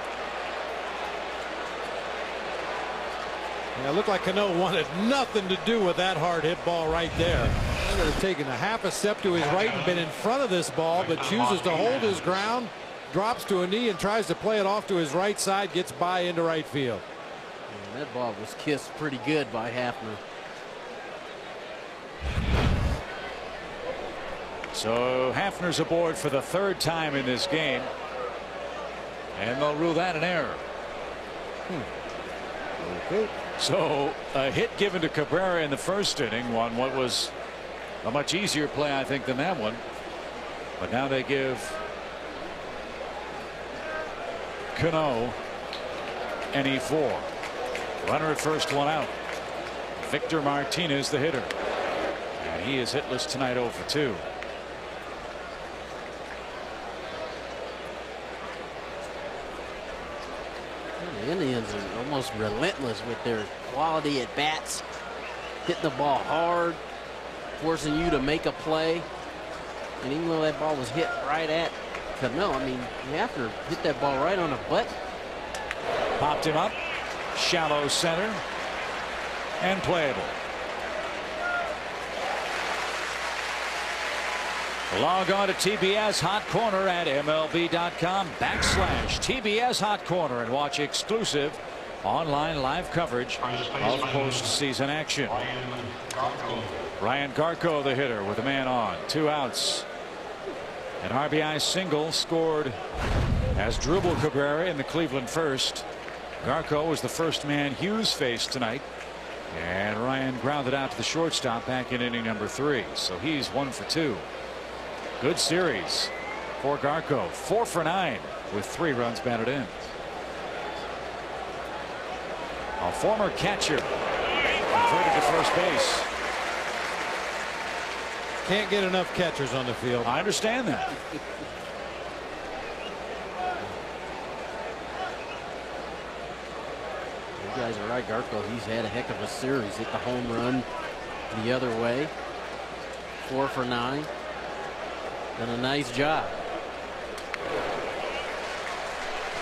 Yeah, it looked like Cano wanted nothing to do with that hard hit ball right there. He would have taken a half a step to his right and been in front of this ball, but chooses to hold his ground, drops to a knee and tries to play it off to his right side, gets by into right field. And that ball was kissed pretty good by Hafner. So Hafner's aboard for the 3rd time in this game, and they'll rule that an error. Okay. So a hit given to Cabrera in the 1st inning on what was a much easier play, I think, than that one. But now they give Cano an E4. Runner at first, 1 out. Victor Martinez, the hitter, and he is hitless tonight, 0 for 2. The Indians are almost relentless with their quality at bats, hitting the ball hard, forcing you to make a play. And even though that ball was hit right at Cano, I mean, Hafner hit that ball right on the button. Popped him up. Shallow center. And playable. Log on to TBS Hot Corner at MLB.com/TBS Hot Corner and watch exclusive online live coverage of postseason action. Ryan Garco, the hitter, with a man on. 2 outs. An RBI single scored as Dribble Cabrera in the Cleveland first. Garco was the first man Hughes faced tonight. And Ryan grounded out to the shortstop back in inning number 3. So he's 1 for 2. Good series for Garco. 4 for 9 with 3 runs batted in. A former catcher converted to first base. Can't get enough catchers on the field. I understand that. You guys are right. Garco, he's had a heck of a series. Hit the home run the other way. 4 for 9. Done a nice job.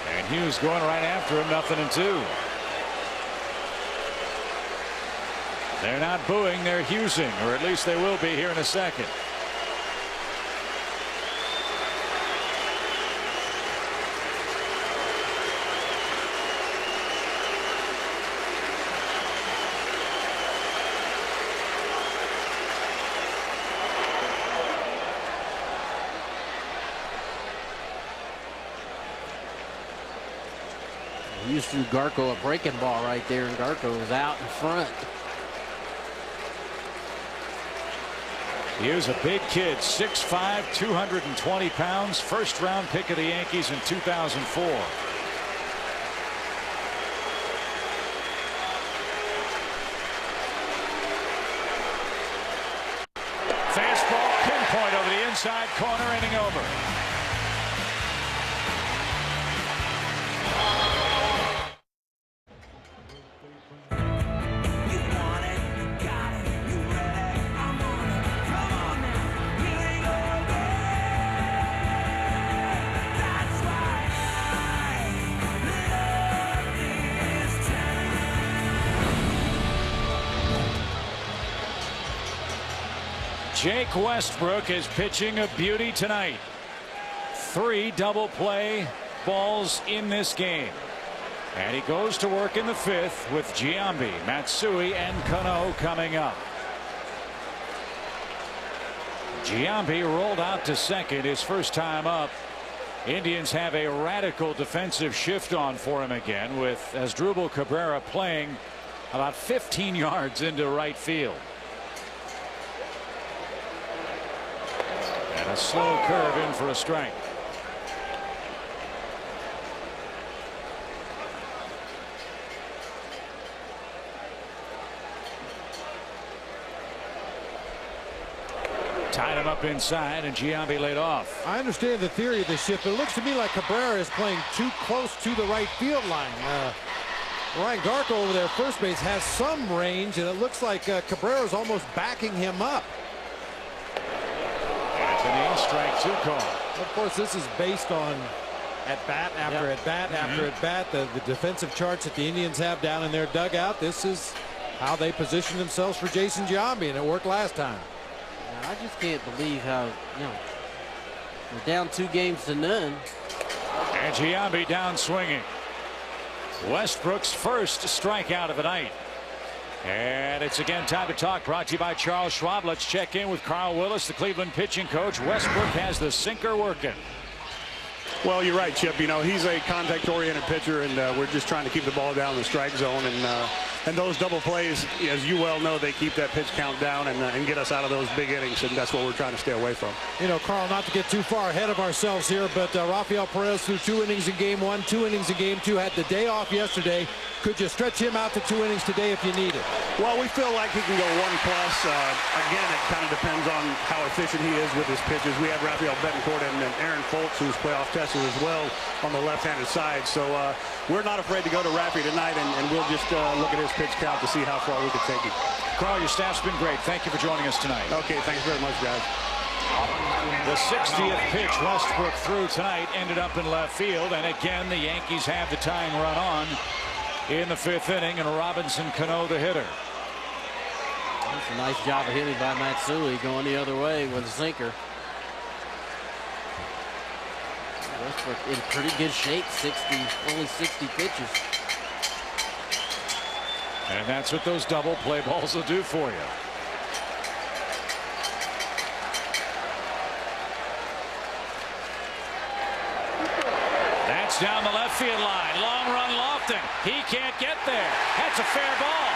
And Hughes going right after him. 0-2. They're not booing, they're Hughesing, or at least they will be here in a second. Hughes threw Garco a breaking ball right there, and Garco was out in front. Here's a big kid, 6'5", 220 pounds, first round pick of the Yankees in 2004. Fastball pinpoint over the inside corner, inning over. Jake Westbrook is pitching a beauty tonight. 3 double play balls in this game. And he goes to work in the 5th with Giambi, Matsui, and Cano coming up. Giambi rolled out to second his first time up. Indians have a radical defensive shift on for him again, with Asdrubal Cabrera playing about 15 yards into right field. A slow curve in for a strike. Tied him up inside, and Giambi laid off. I understand the theory of the shift, but it looks to me like Cabrera is playing too close to the right field line. Ryan Garco over there, first base, has some range, and it looks like Cabrera's almost backing him up. Strike 2 call. Of course, this is based on at bat after at bat after at bat. The defensive charts that the Indians have down in their dugout. This is how they position themselves for Jason Giambi, and it worked last time. Now, I just can't believe how, we're down 2-0. And Giambi down swinging. Westbrook's first strikeout of the night. And it's again time to talk, brought to you by Charles Schwab. Let's check in with Carl Willis, the Cleveland pitching coach. Westbrook has the sinker working. Well, you're right, Chip. He's a contact-oriented pitcher, and we're just trying to keep the ball down in the strike zone. And those double plays, as you well know, they keep that pitch count down and get us out of those big innings, and that's what we're trying to stay away from. Carl, not to get too far ahead of ourselves here, but Rafael Perez threw 2 innings in Game 1, 2 innings in Game 2, had the day off yesterday. Could you stretch him out to 2 innings today if you need it? Well, we feel like he can go 1+. Again, it kind of depends on how efficient he is with his pitches. We have Rafael Betancourt and Aaron Foltz, who's playoff tested as well on the left-handed side. So we're not afraid to go to Rafi tonight, and we'll just look at his pitch count to see how far we can take him. Carl, your staff's been great. Thank you for joining us tonight. Okay, thanks very much, guys. The 60th pitch Westbrook threw tonight ended up in left field, and again the Yankees have the tying run on in the 5th inning, and Robinson Cano the hitter. That's a nice job of hitting by Matsui, going the other way with a sinker. Westbrook in pretty good shape, only 60 pitches. And that's what those double play balls will do for you. That's down the left field line. Long run Lofton. He can't get there. That's a fair ball.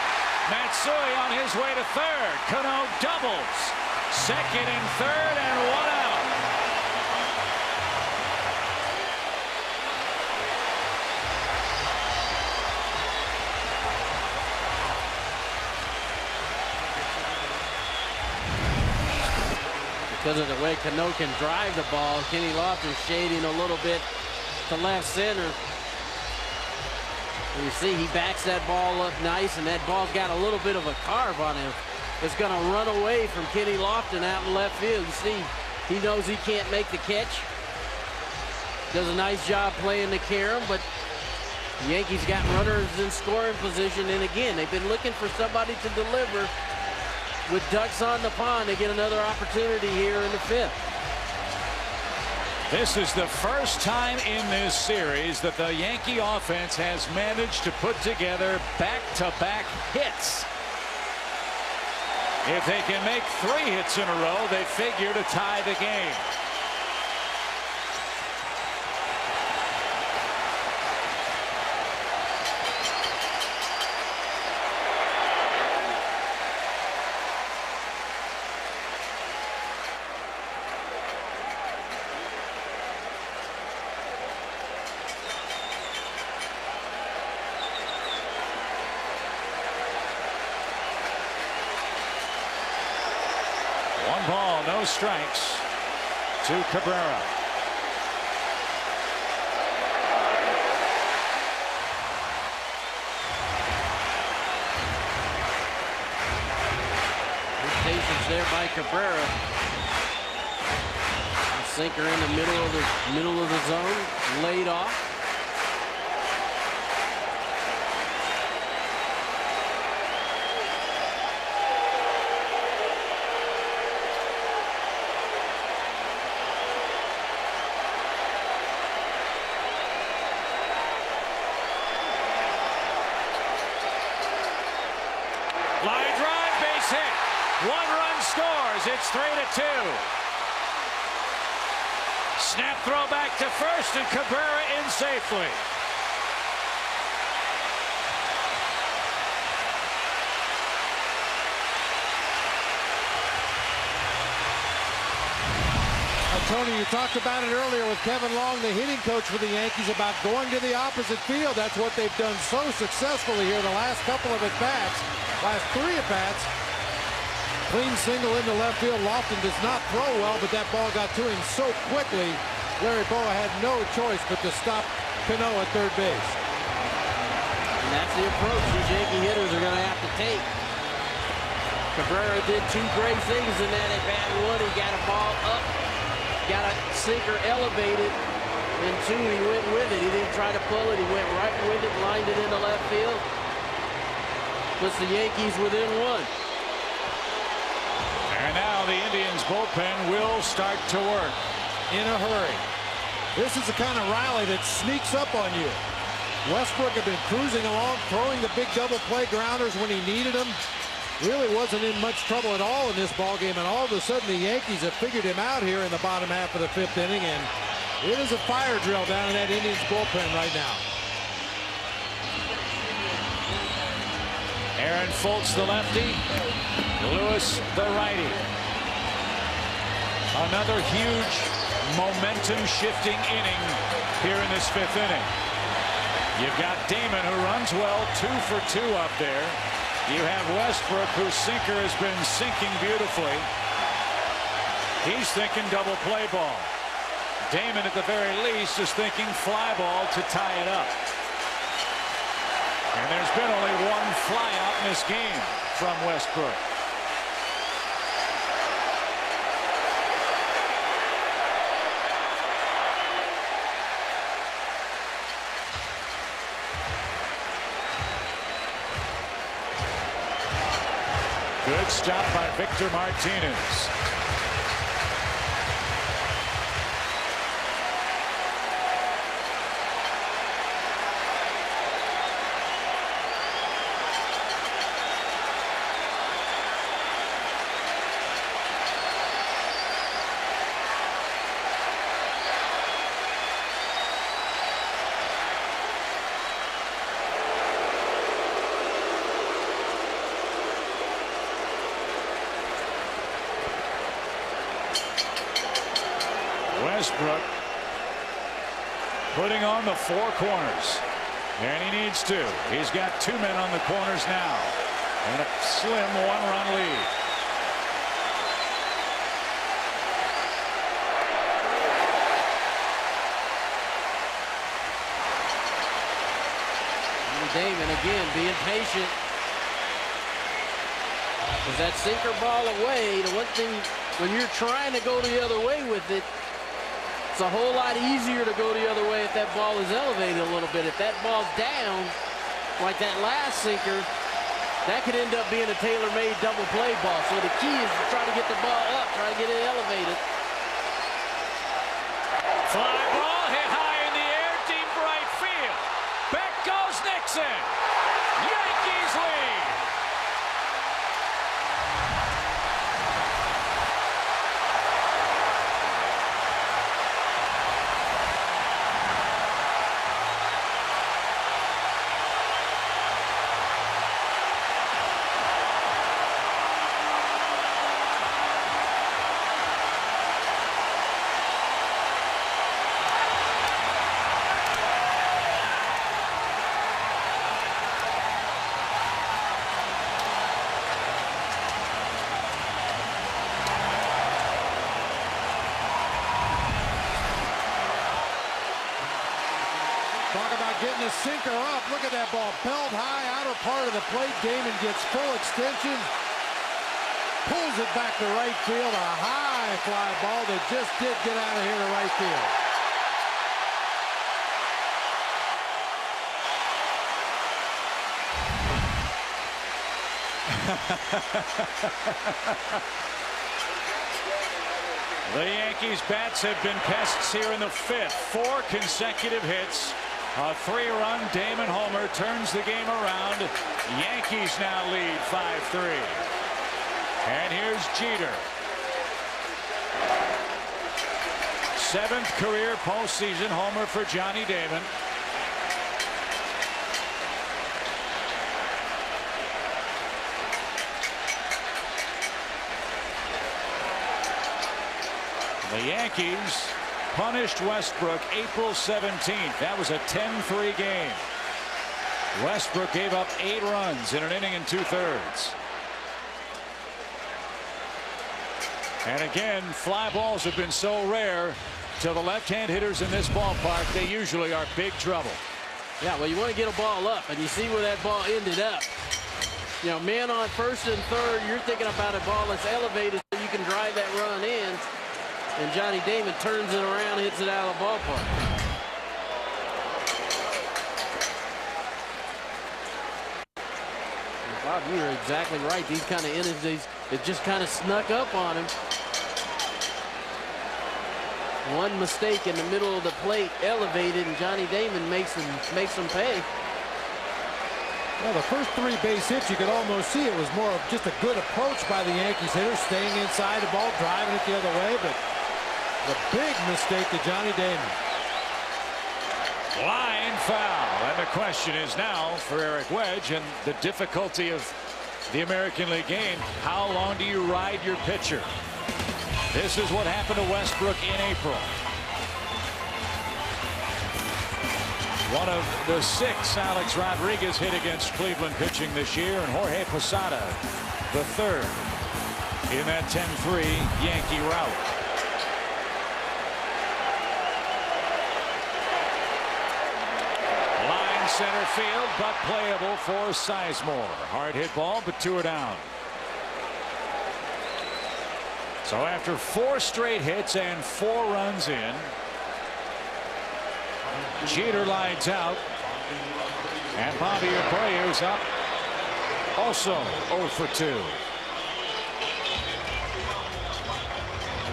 Matsui on his way to third. Cano doubles. Second and third, and 1 out. Because of the way Cano can drive the ball, Kenny Lofton shading a little bit to left center. And you see he backs that ball up nice, and that ball's got a little bit of a carve on him. It's going to run away from Kenny Lofton out in left field. You see, he knows he can't make the catch. Does a nice job playing the carom, but the Yankees got runners in scoring position, and again, they've been looking for somebody to deliver. With ducks on the pond, they get another opportunity here in the 5th. This is the first time in this series that the Yankee offense has managed to put together back-to-back hits. If they can make 3 hits in a row, they figure to tie the game. One ball, no strikes to Cabrera. Good patience there by Cabrera. A sinker in the middle of the zone, laid off. Line drive, base hit. 1 run scores. It's 3-2. Snap throw back to first, and Cabrera in safely. Tony, you talked about it earlier with Kevin Long, the hitting coach for the Yankees, about going to the opposite field. That's what they've done so successfully here the last couple of at-bats. Last 3 at-bats. Clean single into left field. Lofton does not throw well, but that ball got to him so quickly. Larry Bowa had no choice but to stop Cano at third base. And that's the approach these Yankee hitters are going to have to take. Cabrera did 2 great things in that at-bat. 1, he got a ball up, got a sinker elevated, and 2, he went with it. He didn't try to pull it. He went right with it, lined it into left field. Puts the Yankees within 1. And now the Indians bullpen will start to work in a hurry. This is the kind of rally that sneaks up on you. Westbrook had been cruising along, throwing the big double play grounders when he needed them. Really wasn't in much trouble at all in this ball game, and all of a sudden the Yankees have figured him out here in the bottom half of the 5th inning, and it is a fire drill down in that Indians bullpen right now. Aaron Foltz, the lefty. Lewis, the righty. Another huge momentum-shifting inning here in this 5th inning. You've got Damon, who runs well, 2 for 2 up there. You have Westbrook, whose sinker has been sinking beautifully. He's thinking double play ball. Damon, at the very least, is thinking fly ball to tie it up. And there's been only 1 fly out in this game from Westbrook. Good stop by Victor Martinez. Westbrook putting on the four corners, and he needs to. He's got two men on the corners now, and a slim one-run lead. Damon again being patient. Is that sinker ball away? The one thing when you're trying to go the other way with it, it's a whole lot easier to go the other way if that ball is elevated a little bit. If that ball's down, like that last sinker, that could end up being a tailor-made double play ball. So the key is to try to get the ball up, try to get it elevated. Fly ball hit high in the air, deep right field. Back goes Nixon. Yankees lead. Talk about getting a sinker up. Look at that ball. Belled high, outer part of the plate. Damon gets full extension. Pulls it back to right field. A high fly ball that just did get out of here to right field. The Yankees bats have been pests here in the fifth. 4 consecutive hits. A 3-run Damon homer turns the game around. Yankees now lead 5-3. And here's Jeter. 7th career postseason homer for Johnny Damon. The Yankees punished Westbrook April 17th. That was a 10-3 game. Westbrook gave up 8 runs in an inning and 2/3. And again, fly balls have been so rare to the left-hand hitters in this ballpark. They usually are big trouble. Yeah, well, you want to get a ball up, and you see where that ball ended up. You know, man on first and third, you're thinking about a ball that's elevated so you can drive that run in. And Johnny Damon turns it around and hits it out of the ballpark. And Bob, you're exactly right. These kind of innings, it just kind of snuck up on him. One mistake in the middle of the plate, elevated, and Johnny Damon makes them pay. Well, the first 3 base hits, you could almost see it was more of just a good approach by the Yankees hitters, staying inside the ball, driving it the other way, but the big mistake to Johnny Damon. Line foul. And the question is now for Eric Wedge and the difficulty of the American League game. How long do you ride your pitcher? This is what happened to Westbrook in April. One of the 6 Alex Rodriguez hit against Cleveland pitching this year, and Jorge Posada, the 3rd in that 10-3 Yankee rout. Center field, but playable for Sizemore. Hard hit ball, but 2 are down. So after 4 straight hits and 4 runs in, Jeter lines out, and Bobby Abreu's up, also 0 for 2.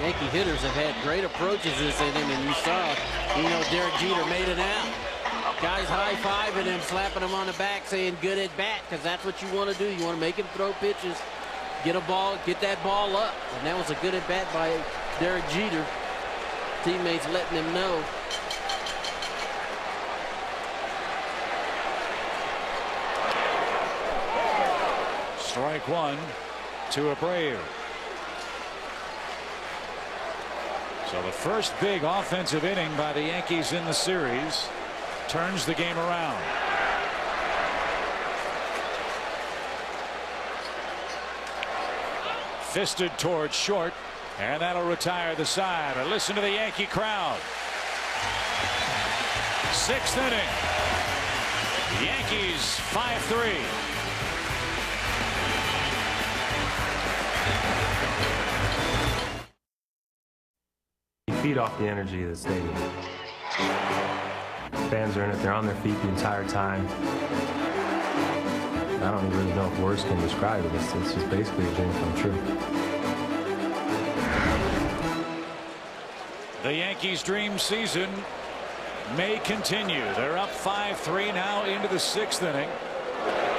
Yankee hitters have had great approaches this inning, and you saw, Derek Jeter made it out. Guys high-fiving him, slapping him on the back, saying good at bat, because that's what you want to do. You want to make him throw pitches, get that ball up. And that was a good at bat by Derek Jeter. Teammates letting him know. Strike one to Abreu. So the first big offensive inning by the Yankees in the series turns the game around. Fisted towards short, and that'll retire the side. But listen to the Yankee crowd. Sixth inning. Yankees 5-3. Feed off the energy of the stadium. Fans are in it, they're on their feet the entire time. I don't really know if words can describe it. It's just basically a dream come true. The Yankees' dream season may continue. They're up 5-3 now into the sixth inning.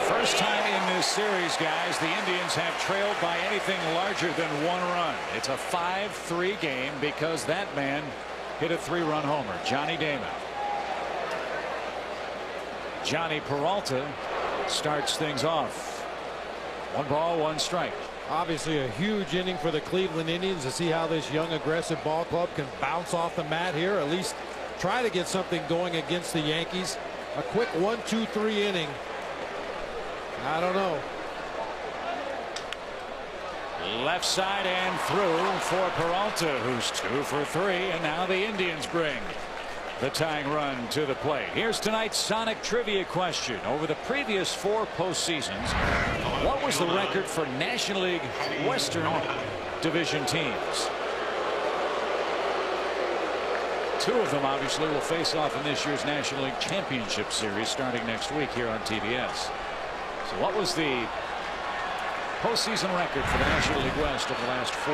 First time in this series, guys, the Indians have trailed by anything larger than one run. It's a 5-3 game because that man hit a 3-run homer, Johnny Damon. Johnny Peralta starts things off. 1 ball, 1 strike. Obviously a huge inning for the Cleveland Indians to see how this young aggressive ball club can bounce off the mat here, at least try to get something going against the Yankees. A quick 1-2-3 inning. I don't know. Left side and through for Peralta, who's 2 for 3, and now the Indians bring the tying run to the plate. Here's tonight's Sonic Trivia question. Over the previous 4 postseasons, what was the record for National League Western Division teams? 2 of them obviously will face off in this year's National League Championship Series starting next week here on TBS. So what was the postseason record for the National League West over the last 4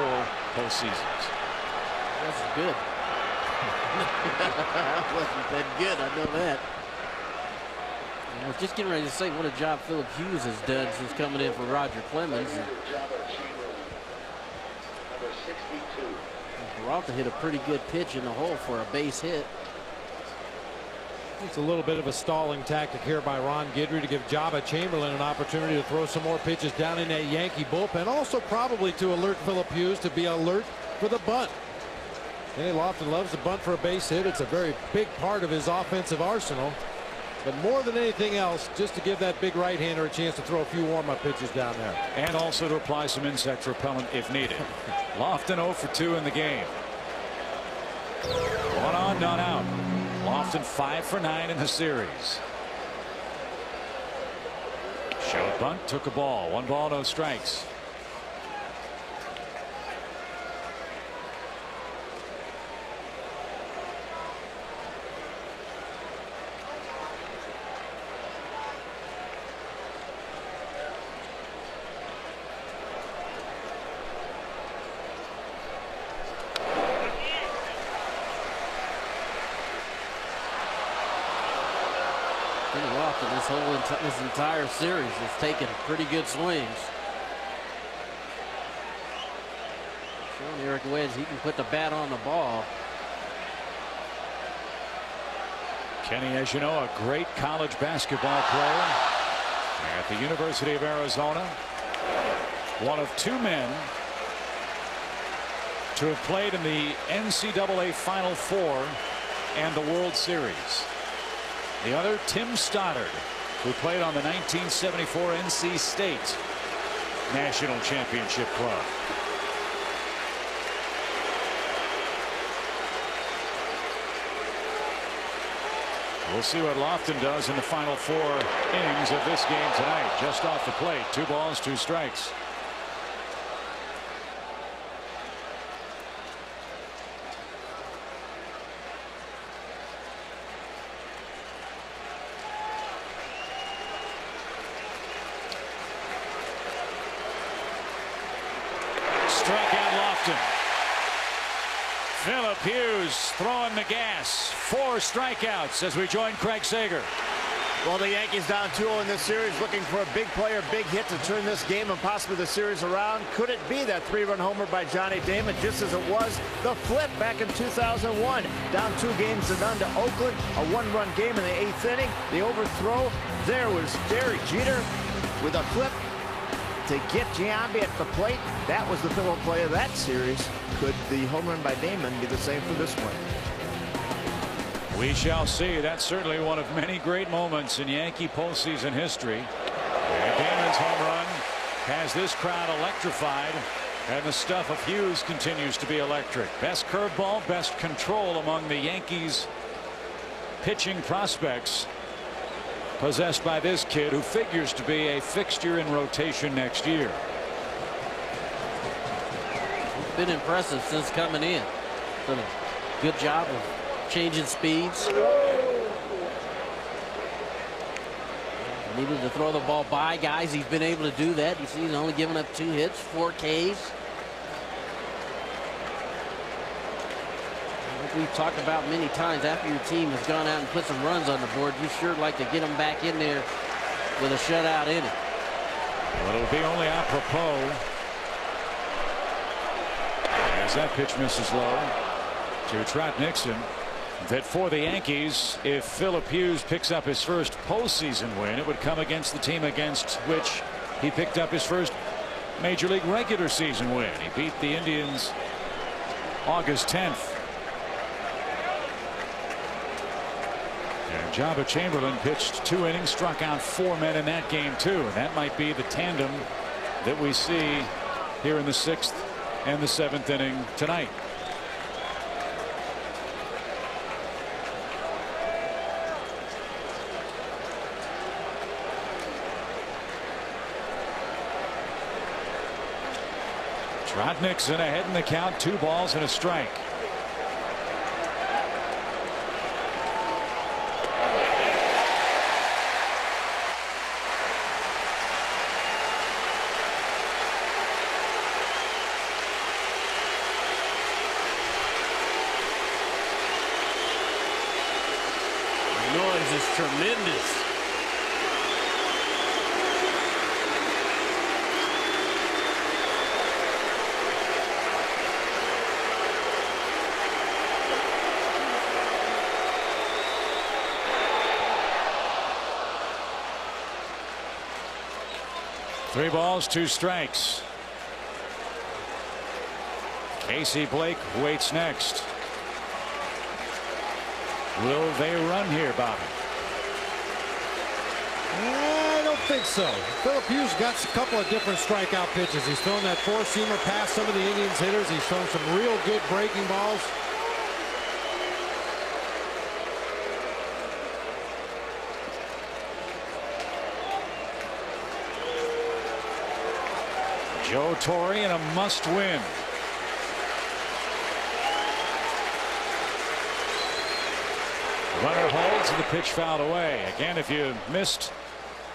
postseasons? That's good. That wasn't that good, I know that. I was just getting ready to say what a job Philip Hughes has done since coming in for Roger Clemens. Peralta hit a pretty good pitch in the hole for a base hit. It's a little bit of a stalling tactic here by Ron Guidry to give Jabba Chamberlain an opportunity to throw some more pitches down in that Yankee bullpen. Also probably to alert Philip Hughes to be alert for the bunt. Danny Lofton loves the bunt for a base hit. It's a very big part of his offensive arsenal. But more than anything else, just to give that big right-hander a chance to throw a few warm-up pitches down there. And also to apply some insect repellent if needed. Lofton 0 for 2 in the game. 1 on, none out. Lofton 5 for 9 in the series. Showed bunt, took a ball. 1 ball, no strikes. This entire series has taken pretty good swings. Showing Eric Wedge he can put the bat on the ball. Kenny, as you know, a great college basketball player at the University of Arizona. One of 2 men to have played in the NCAA Final Four and the World Series. The other, Tim Stoddard, who played on the 1974 NC State National Championship club. We'll see what Lofton does in the final 4 innings of this game tonight. Just off the plate, 2 balls, 2 strikes. Struck out Lofton. Philip Hughes throwing the gas. 4 strikeouts as we join Craig Sager. Well, the Yankees down 2-0 in this series, looking for a big player, big hit to turn this game and possibly the series around. Could it be that 3-run homer by Johnny Damon, just as it was the flip back in 2001? Down 2-0 to Oakland, a 1-run game in the 8th inning. The overthrow, there was Derek Jeter with a flip to get Giambi at the plate. That was the pivotal play of that series. Could the home run by Damon be the same for this one? We shall see. That's certainly one of many great moments in Yankee postseason history. And Damon's home run has this crowd electrified, and the stuff of Hughes continues to be electric. Best curveball, best control among the Yankees pitching prospects, possessed by this kid who figures to be a fixture in rotation next year. He's been impressive since coming in. Done a good job of changing speeds. Needed to throw the ball by guys. He's been able to do that. You see, he's only given up 2 hits, 4 Ks. Like we've talked about many times, after your team has gone out and put some runs on the board, you sure like to get them back in there with a shutout inning. Well, it'll be only apropos as that pitch misses low to Trot Nixon, that for the Yankees, if Philip Hughes picks up his first postseason win, it would come against the team against which he picked up his first Major League regular season win. He beat the Indians August 10th. And Jabba Chamberlain pitched 2 innings, struck out 4 men in that game too, and that might be the tandem that we see here in the 6th and the 7th inning tonight. Trot Nixon ahead in the count, 2 balls and a strike. The noise is tremendous. Three balls, 2 strikes. Casey Blake waits next. Will they run here, Bobby? I don't think so. Philip Hughes got a couple of different strikeout pitches. He's thrown that 4-seamer past some of the Indians hitters. He's thrown some real good breaking balls. Joe Torre in a must-win. Runner holds and the pitch fouled away. Again, if you missed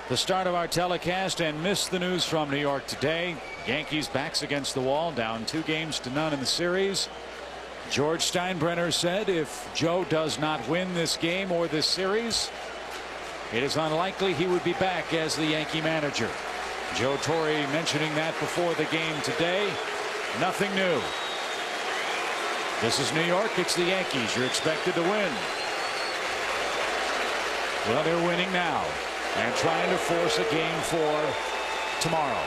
the start of our telecast and missed the news from New York today, Yankees backs against the wall, down 2-0 in the series. George Steinbrenner said if Joe does not win this game or this series, it is unlikely he would be back as the Yankee manager. Joe Torre mentioning that before the game today. Nothing new. This is New York. It's the Yankees. You're expected to win. Well, they're winning now and trying to force a game for tomorrow.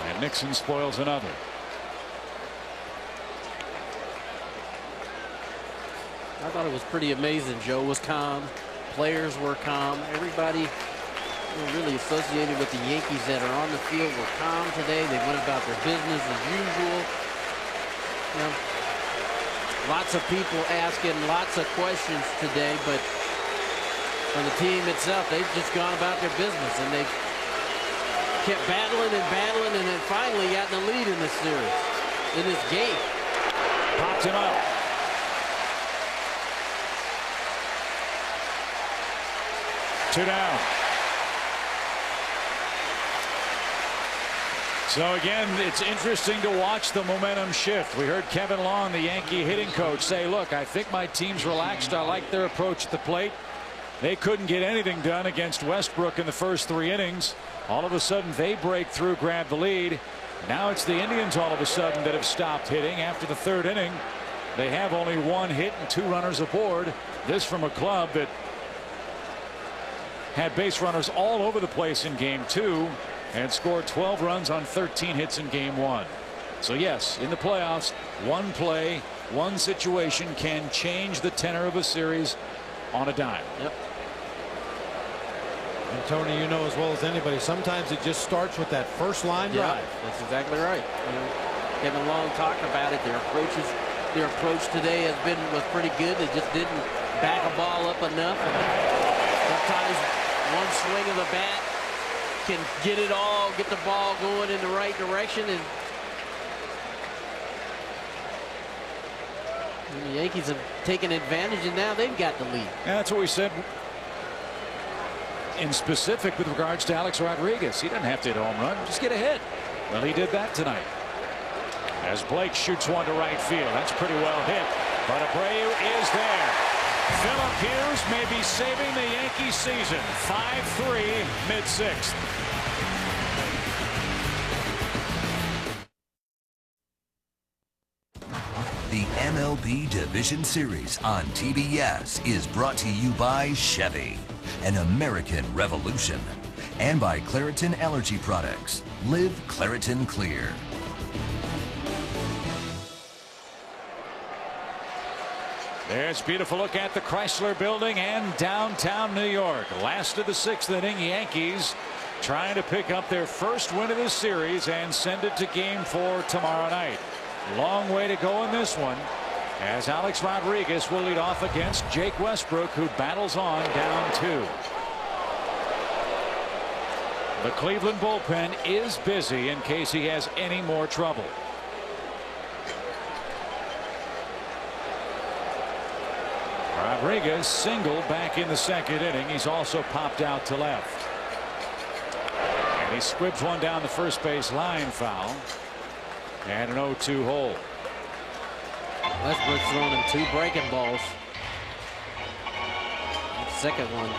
And Nixon spoils another. I thought it was pretty amazing. Joe was calm. Players were calm. Everybody really associated with the Yankees that are on the field were calm today. They went about their business as usual. You know, lots of people asking lots of questions today, but on the team itself, they've just gone about their business and they kept battling and battling, and then finally got in the lead in this series, in this game. Popped him up. Two down. So again, it's interesting to watch the momentum shift. We heard Kevin Long, the Yankee hitting coach, say, look, I think my team's relaxed. I like their approach at the plate. They couldn't get anything done against Westbrook in the first 3 innings. All of a sudden they break through, grab the lead. Now it's the Indians all of a sudden that have stopped hitting after the 3rd inning. They have only 1 hit and 2 runners aboard. This from a club that had base runners all over the place in game 2 and scored 12 runs on 13 hits in game 1. So yes, in the playoffs, 1 play, 1 situation can change the tenor of a series on a dime. Yep. And Tony, you know as well as anybody, sometimes it just starts with that first line drive. That's exactly right. You know, Kevin Long talked about it. Their approach today was pretty good. They just didn't back a ball up enough. And sometimes one swing of the bat can get the ball going in the right direction. And the Yankees have taken advantage, and now they've got the lead. And that's what we said in specific with regards to Alex Rodriguez. He doesn't have to hit a home run, just get a hit. Well, he did that tonight. As Blake shoots one to right field. That's pretty well hit. But Abreu is there. Phillip Hughes may be saving the Yankees season. 5-3 mid-6th. The MLB Division Series on TBS is brought to you by Chevy, an American revolution, and by Claritin Allergy Products. Live Claritin Clear. There's a beautiful look at the Chrysler Building and downtown New York. Last of the 6th inning, Yankees trying to pick up their first win of this series and send it to game 4 tomorrow night. Long way to go in this one, as Alex Rodriguez will lead off against Jake Westbrook, who battles on down 2. The Cleveland bullpen is busy in case he has any more trouble. Rodriguez single back in the 2nd inning. He's also popped out to left. And he squibs one down the first base line, foul. And an 0-2 hole. Westbrook's thrown him 2 breaking balls. The 2nd one.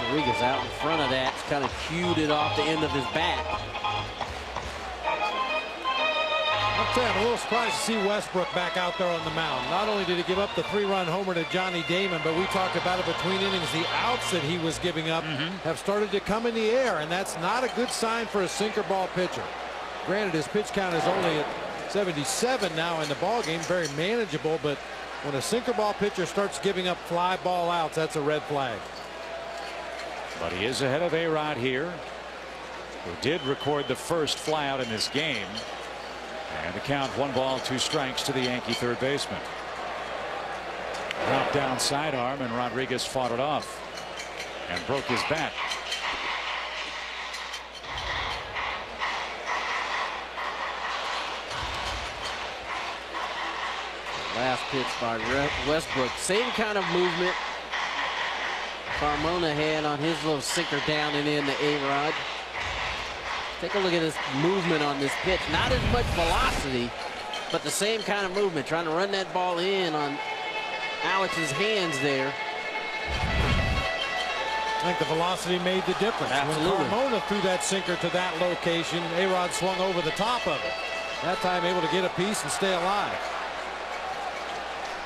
Rodriguez out in front of that. Kind of cued it off the end of his bat. I'll tell you, I'm a little surprised to see Westbrook back out there on the mound. Not only did he give up the 3-run homer to Johnny Damon, but we talked about it between innings. The outs that he was giving up have started to come in the air, and that's not a good sign for a sinker ball pitcher. Granted, his pitch count is only at 77 now in the ball game, very manageable, but when a sinker ball pitcher starts giving up fly ball outs, that's a red flag. But he is ahead of A-Rod here, who did record the first flyout in this game. And the count 1 ball 2 strikes to the Yankee 3rd baseman. Dropped down sidearm, and Rodriguez fought it off and broke his bat. Last pitch by Westbrook. Same kind of movement Carmona had on his little sinker down and in the A-Rod. Take a look at his movement on this pitch. Not as much velocity, but the same kind of movement. Trying to run that ball in on Alex's hands there. I think the velocity made the difference. Absolutely. When Carmona threw that sinker to that location, A-Rod swung over the top of it. That time able to get a piece and stay alive.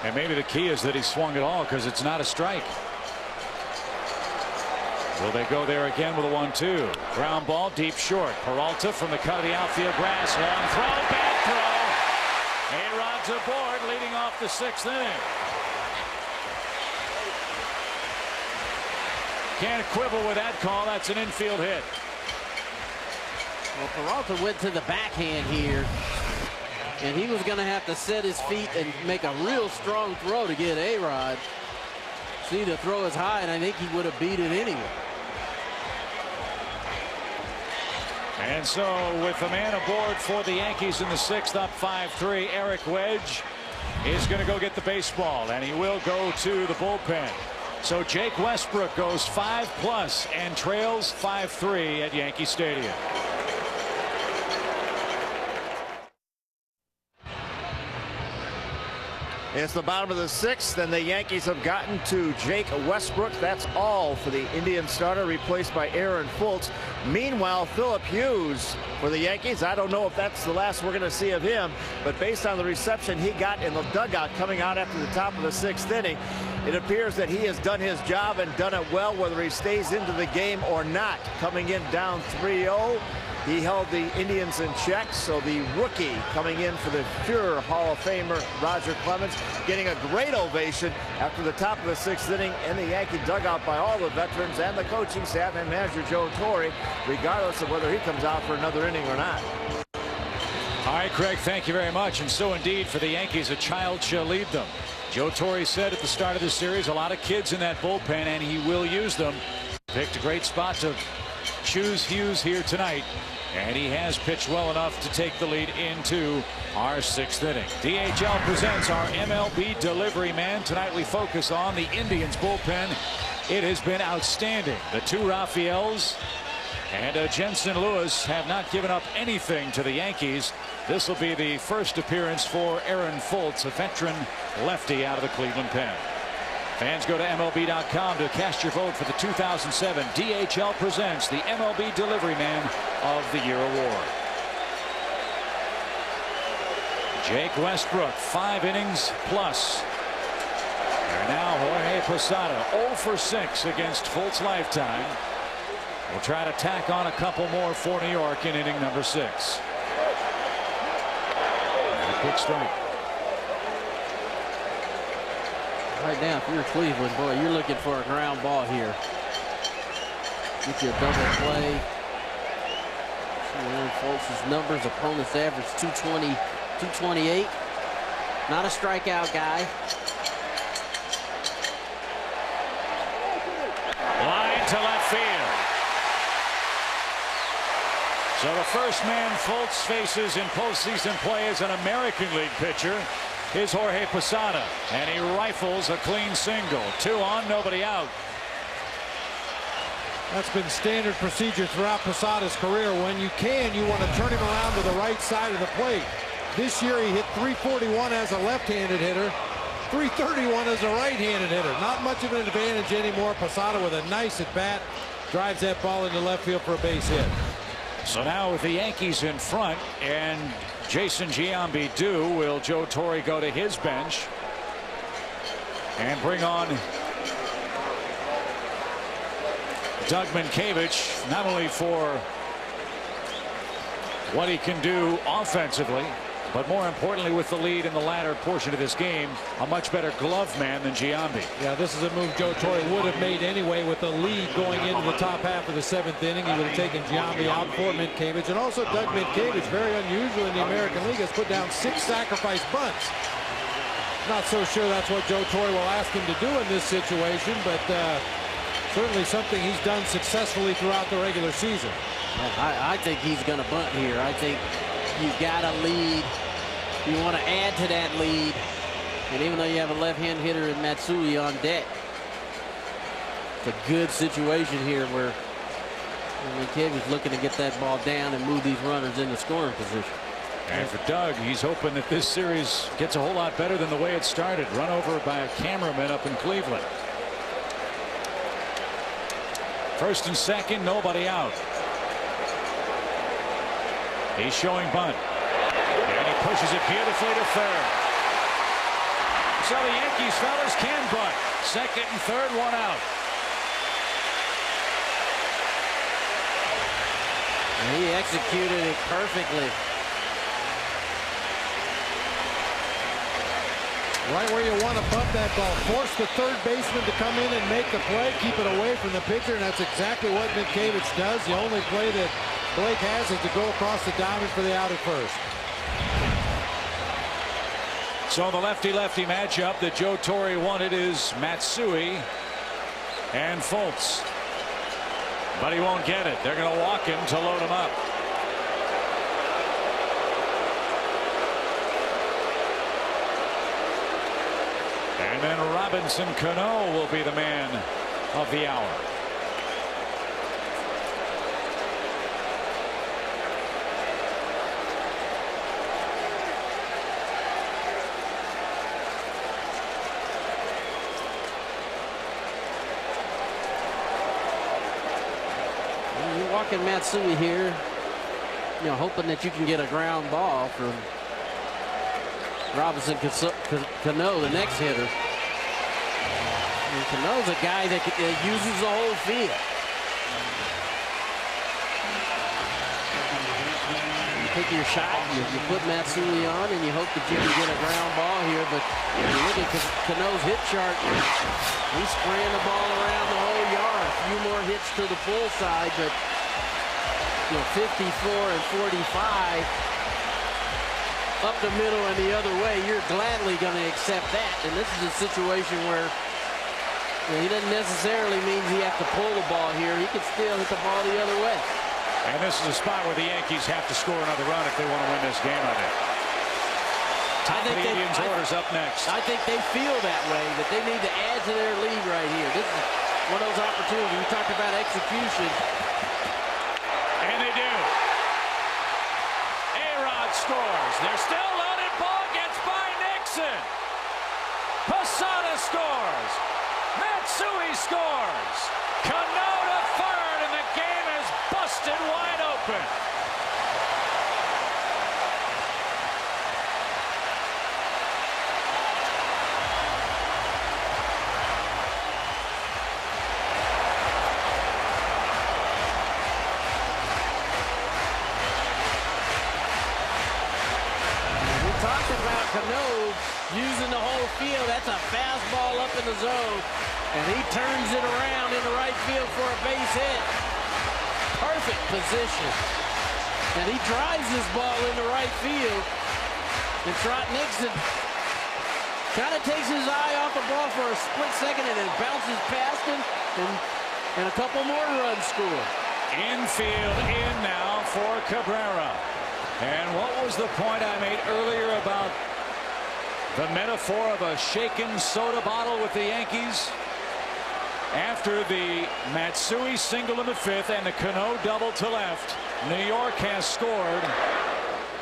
And maybe the key is that he swung it all because it's not a strike. Will they go there again with a 1-2? Ground ball deep short. Peralta from the cut of the outfield grass. Long throw, bad throw. A-Rod's aboard, leading off the 6th inning. Can't quibble with that call. That's an infield hit. Well, Peralta went to the backhand here, and he was going to have to set his feet and make a real strong throw to get A-Rod. See, the throw is high, and I think he would have beat it anyway. And so with the man aboard for the Yankees in the 6th, up 5-3, Eric Wedge is going to go get the baseball, and he will go to the bullpen. So Jake Westbrook goes 5+ and trails 5-3 at Yankee Stadium. It's the bottom of the 6th, and the Yankees have gotten to Jake Westbrook. That's all for the Indian starter, replaced by Aaron Fultz. Meanwhile, Philip Hughes for the Yankees, I don't know if that's the last we're going to see of him, but based on the reception he got in the dugout coming out after the top of the 6th inning, it appears that he has done his job and done it well, whether he stays into the game or not. Coming in down 3-0. He held the Indians in check, so the rookie coming in for the Fuhrer Hall of Famer, Roger Clemens, getting a great ovation after the top of the 6th inning in the Yankee dugout by all the veterans and the coaching staff and manager Joe Torre, regardless of whether he comes out for another inning or not. All right, Craig, thank you very much. And so indeed, for the Yankees, a child shall lead them. Joe Torre said at the start of the series, a lot of kids in that bullpen, and he will use them. Picked a great spot to choose Hughes here tonight. And he has pitched well enough to take the lead into our 6th inning. DHL presents our MLB delivery man. Tonight we focus on the Indians bullpen. It has been outstanding. The 2 Raphaels and Jensen Lewis have not given up anything to the Yankees. This will be the first appearance for Aaron Fultz, a veteran lefty out of the Cleveland pen. Fans, go to MLB.com to cast your vote for the 2007 DHL presents the MLB Delivery Man of the Year award. Jake Westbrook, 5 innings plus. And now Jorge Posada, 0 for 6 against Fultz lifetime. We'll try to tack on a couple more for New York in inning number 6. And a quick strike. Right now, if you're Cleveland, boy, you're looking for a ground ball here. Get you a double play. Aaron Fultz's numbers, opponent's average 220, 228. Not a strikeout guy. Line to left field. So the first man Fultz faces in postseason play as an American League pitcher is Jorge Posada, and he rifles a clean single. 2 on, nobody out. That's been standard procedure throughout Posada's career. When you can, you want to turn him around to the right side of the plate. This year he hit .341 as a left-handed hitter, .331 as a right-handed hitter. Not much of an advantage anymore. Posada with a nice at bat drives that ball into left field for a base hit. So now with the Yankees in front and Jason Giambi due, will Joe Torre go to his bench and bring on Doug Mankiewicz, not only for what he can do offensively, but more importantly with the lead in the latter portion of this game, a much better glove man than Giambi. Yeah, this is a move Joe Torre would have made anyway with the lead going into the top half of the 7th inning. He would have taken Giambi out for Mankiewicz, and also Doug Mankiewicz, very unusual in the American League, has put down 6 sacrifice bunts. Not so sure that's what Joe Torre will ask him to do in this situation, but certainly something he's done successfully throughout the regular season. I think he's going to bunt here. I think you've got a lead. You want to add to that lead. And even though you have a left-hand hitter in Matsui on deck, it's a good situation here where Mankiewicz looking to get that ball down and move these runners into scoring position. And for Doug, he's hoping that this series gets a whole lot better than the way it started. Run over by a cameraman up in Cleveland. First and second, nobody out. He's showing bunt. And he pushes it beautifully to third. So the Yankees fellas can bunt. Second and third, 1 out. And he executed it perfectly. Right where you want to bunt that ball. Force the third baseman to come in and make the play. Keep it away from the pitcher, and that's exactly what Mankiewicz does. The only play that Blake has is to go across the diamond for the out at first. So the lefty-lefty matchup that Joe Torre wanted is Matsui and Fultz. But he won't get it. They're going to walk him to load him up. And then Robinson Cano will be the man of the hour. walking Matsui here, you know, hoping that you can get a ground ball from Robinson Cano, the next hitter. And Cano's a guy that uses the whole field. You pick your shot, you put Matsui on, and you hope that you can get a ground ball here. But if you look at Cano's hit chart, he's spraying the ball around the whole yard. A few more hits to the pull side, but you know, 54 and 45 up the middle and the other way. You're gladly going to accept that. And this is a situation where, you know, he doesn't necessarily mean he has to pull the ball here. He can still hit the ball the other way. And this is a spot where the Yankees have to score another run if they want to win this game on it. Top of the Indians' orders up next. I think they feel that way, that they need to add to their lead right here. This is one of those opportunities. We talked about execution. And they do. A-Rod scores. They're still loaded. Ball gets by Nixon. Posada scores. Matsui scores. Cano to third, and the game is busted wide open. Cano using the whole field. That's a fastball up in the zone, and he turns it around into right field for a base hit. Perfect position, and he drives this ball into right field, and Trot Nixon kind of takes his eye off the ball for a split second, and it bounces past him, and a couple more runs score. Infield in now for Cabrera. And what was the point I made earlier about the metaphor of a shaken soda bottle with the Yankees? After the Matsui single in the fifth and the Cano double to left, New York has scored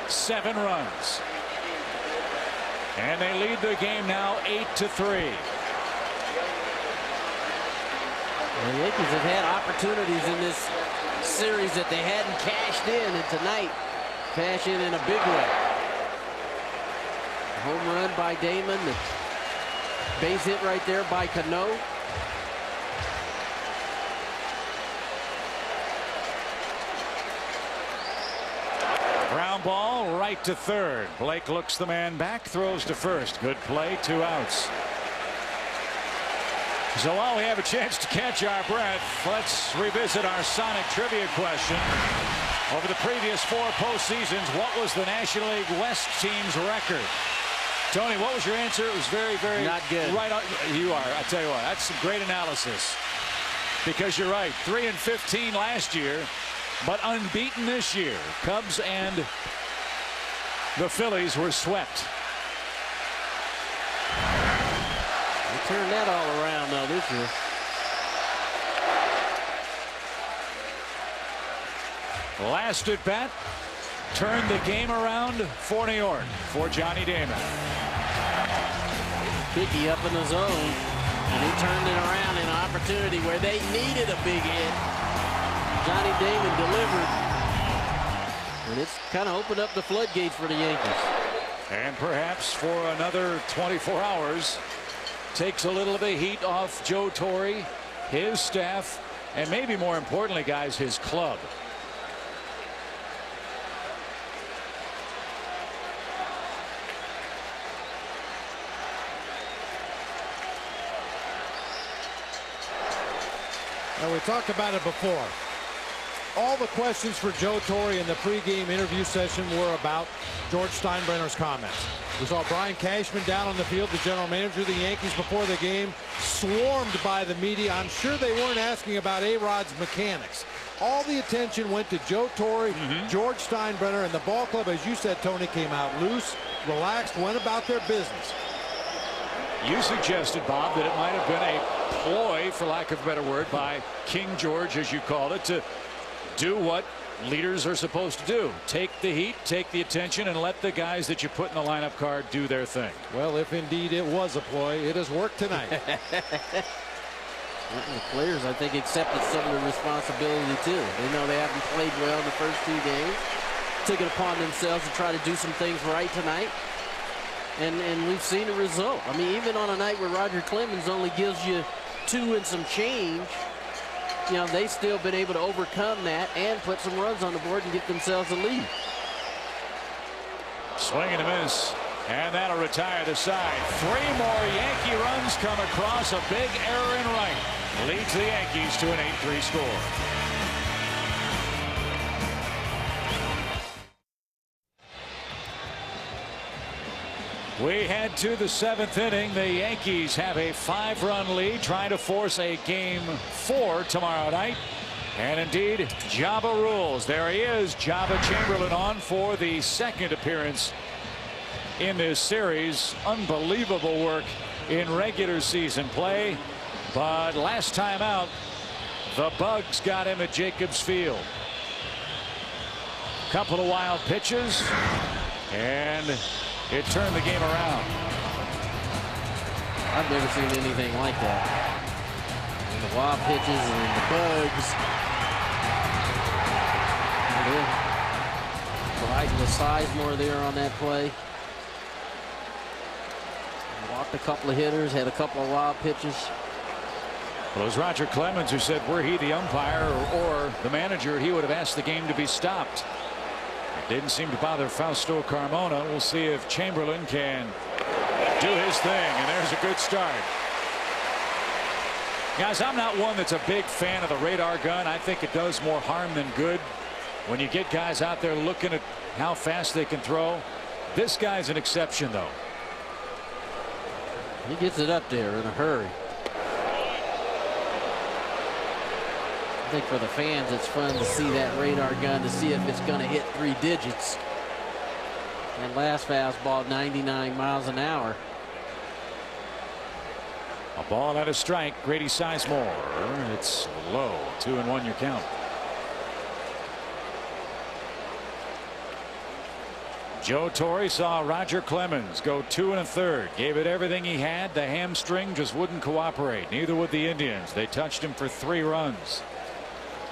7 runs. And they lead the game now 8-3. The Yankees have had opportunities in this series that they hadn't cashed in, and tonight cash in a big way. Home run by Damon. The base hit right there by Cano. Ground ball right to third. Blake looks the man back, throws to first. Good play, 2 outs. So while we have a chance to catch our breath, let's revisit our Sonic trivia question. Over the previous 4 postseasons, what was the National League West team's record? Tony, what was your answer? It was very, very not good. Right on. You are. I tell you what, that's some great analysis. Because you're right, 3-15 last year, but unbeaten this year. Cubs and the Phillies were swept. They turned that all around though this year. Last at bat turned the game around for New York for Johnny Damon. Hickey up in the zone, and he turned it around in an opportunity where they needed a big hit. Johnny Damon delivered, and it's kind of opened up the floodgates for the Yankees. And perhaps for another 24 hours takes a little bit of heat off Joe Torre, his staff, and maybe more importantly, guys, his club. Now, we talked about it before. All the questions for Joe Torre in the pregame interview session were about George Steinbrenner's comments. We saw Brian Cashman down on the field, the general manager of the Yankees, before the game, swarmed by the media. I'm sure they weren't asking about A-Rod's mechanics. All the attention went to Joe Torre, George Steinbrenner, and the ball club, as you said, Tony, came out loose, relaxed, went about their business. You suggested, Bob, that it might have been a ploy, for lack of a better word, by King George, as you called it, to do what leaders are supposed to do. Take the heat, take the attention, and let the guys that you put in the lineup card do their thing. Well, if indeed it was a ploy, it has worked tonight. And the players, I think, accepted some of the responsibility too. They know they haven't played well in the first 2 games. Took it upon themselves to try to do some things right tonight. And we've seen a result. I mean, even on a night where Roger Clemens only gives you 2 and some change, you know, they've still been able to overcome that and put some runs on the board and get themselves a lead. Swing and a miss. And that'll retire the side. 3 more Yankee runs come across. A big error in right leads the Yankees to an 8-3 score. We head to the 7th inning. The Yankees have a 5-run lead, trying to force a game 4 tomorrow night. And indeed, Jabba rules. There he is, Jabba Chamberlain, on for the 2nd appearance in this series. Unbelievable work in regular season play, but last time out, the Bugs got him at Jacobs Field. Couple of wild pitches, and it turned the game around. I've never seen anything like that. And the wild pitches and the Bugs. Providing the Sizemore there on that play. Walked a couple of hitters, had a couple of wild pitches. Well, it was Roger Clemens who said, were he the umpire or the manager, he would have asked the game to be stopped. It didn't seem to bother Fausto Carmona. We'll see if Chamberlain can do his thing, and there's a good start. Guys, I'm not one that's a big fan of the radar gun. I think it does more harm than good when you get guys out there looking at how fast they can throw. This guy's an exception, though. He gets it up there in a hurry. I think for the fans, it's fun to see that radar gun, to see if it's going to hit 3 digits. That last fastball, 99 miles an hour. A ball and a strike. Grady Sizemore. It's low. 2-1 your count. Joe Torre saw Roger Clemens go 2 1/3. Gave it everything he had. The hamstring just wouldn't cooperate. Neither would the Indians. They touched him for 3 runs.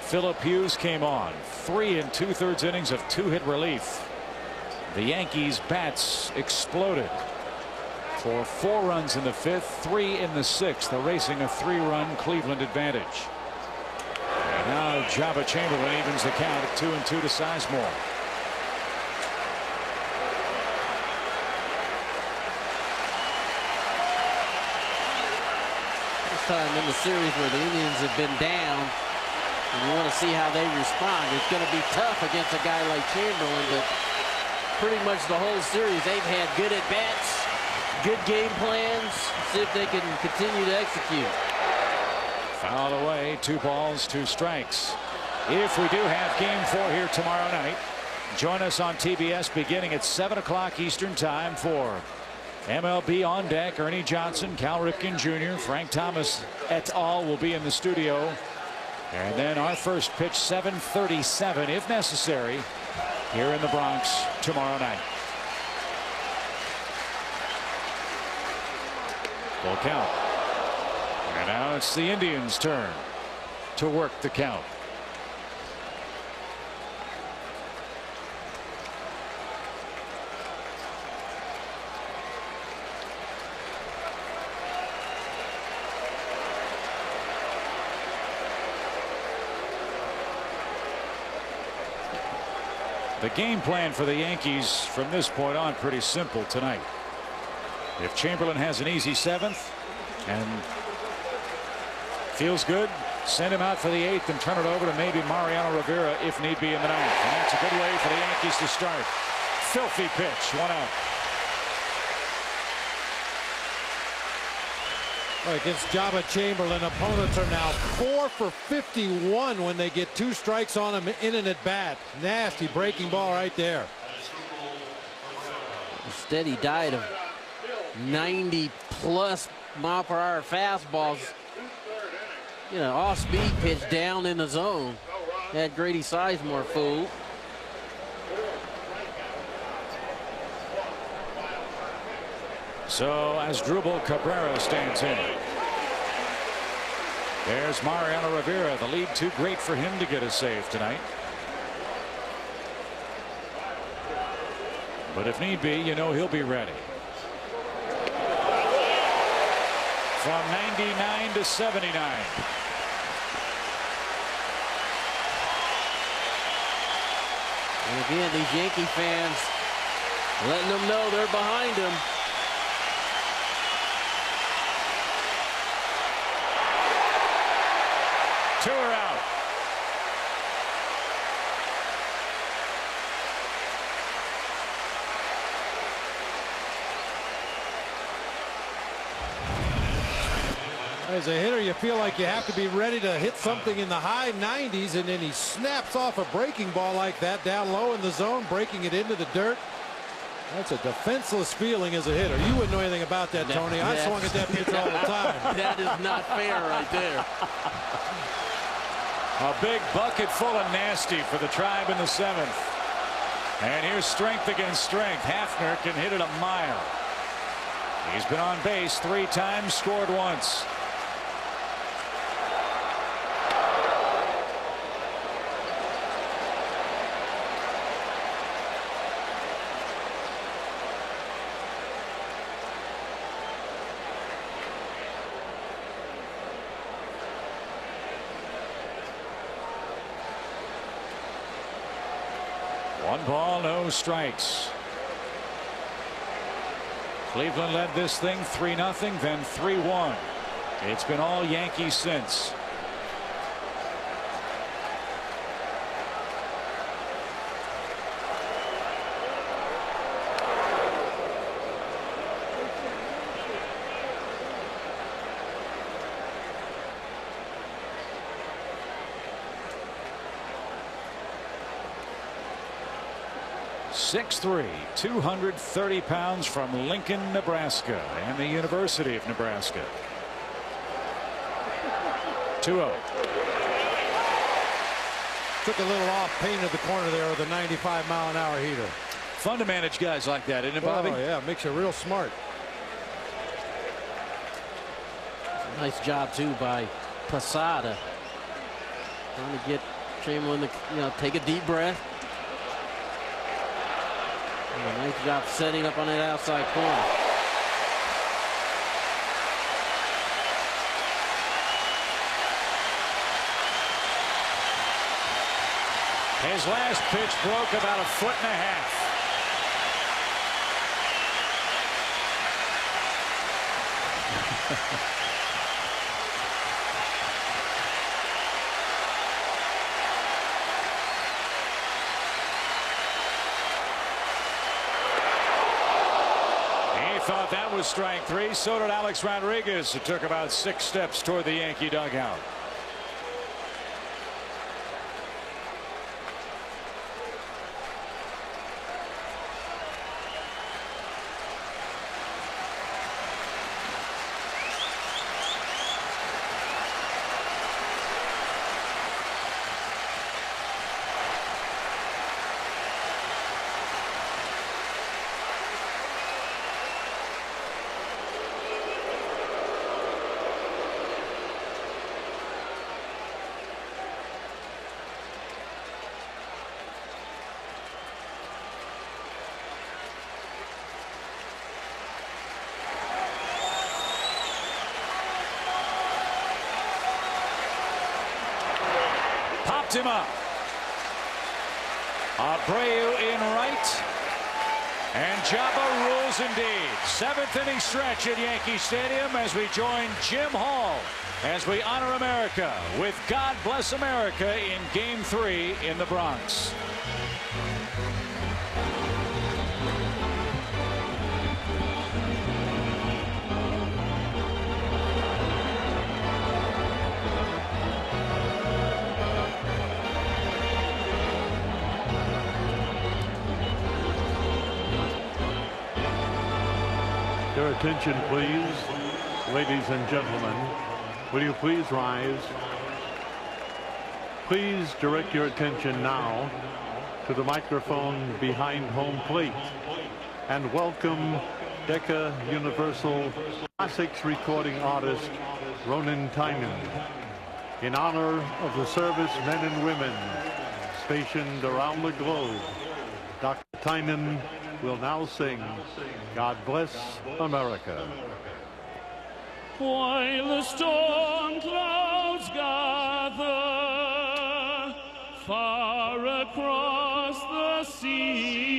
Philip Hughes came on. 3 2/3 innings of 2-hit relief. The Yankees bats exploded for 4 runs in the 5th, 3 in the 6th, erasing a 3-run Cleveland advantage. And now Jabba Chamberlain evens the count at 2-2 to Sizemore. Time in the series where the Indians have been down, and you want to see how they respond. It's going to be tough against a guy like Chamberlain, but pretty much the whole series they've had good at bats, good game plans. See if they can continue to execute. Fouled away. 2 balls, 2 strikes. If we do have game 4 here tomorrow night, join us on TBS beginning at 7 o'clock Eastern time for MLB On Deck. Ernie Johnson, Cal Ripken Jr., Frank Thomas et al. Will be in the studio. And then our first pitch, 7:37, if necessary, here in the Bronx tomorrow night. Full count. And now it's the Indians' turn to work the count. The game plan for the Yankees from this point on pretty simple tonight. If Chamberlain has an easy 7th and feels good, send him out for the 8th and turn it over to maybe Mariano Rivera if need be in the 9th. And that's a good way for the Yankees to start. Filthy pitch, 1 out. Against Jabba Chamberlain, opponents are now 4 for 51 when they get 2 strikes on him in an at-bat. Nasty breaking ball right there. A steady diet of 90+ mile-per-hour fastballs. You know, off-speed pitch down in the zone. Had Grady Sizemore fooled. So as Drupal Cabrera stands in. There's Mariano Rivera. The lead too great for him to get a save tonight. But if need be, you know he'll be ready. From 99 to 79. And again, these Yankee fans letting them know they're behind him. Two are out. As a hitter, you feel like you have to be ready to hit something in the high 90s, and then he snaps off a breaking ball like that down low in the zone, breaking it into the dirt. That's a defenseless feeling as a hitter. You wouldn't know anything about that, Tony. I swung at that pitch all the time. That is not fair right there. A big bucket full of nasty for the Tribe in the 7th. And here's strength against strength. Hafner can hit it a mile. He's been on base 3 times, scored once. One ball, no strikes. Cleveland led this thing 3-0, then 3-1. It's been all Yankees since. .6'3", 230 pounds from Lincoln, Nebraska, and the University of Nebraska. 2-0. Took a little off, painted the corner there with a 95-mile-an-hour heater. Fun to manage guys like that, isn't it, Bobby? Oh, yeah, makes you real smart. Nice job too by Posada, trying to get Chamberlain to take a deep breath. Nice job setting up on that outside corner. His last pitch broke about 1.5 feet. Thought that was strike 3. So did Alex Rodriguez. It took about 6 steps toward the Yankee dugout. Him up. Abreu in right, and Jabba rules indeed. 7th inning stretch at Yankee Stadium as we join Jim Hall as we honor America with God Bless America in Game 3 in the Bronx. Your attention, please, ladies and gentlemen. Will you please rise? Please direct your attention now to the microphone behind home plate and welcome Decca Universal Classics recording artist Ronan Tynan. in honor of the servicemen and women stationed around the globe. Dr. Tynan will now sing God Bless America. While the storm clouds gather far across the sea,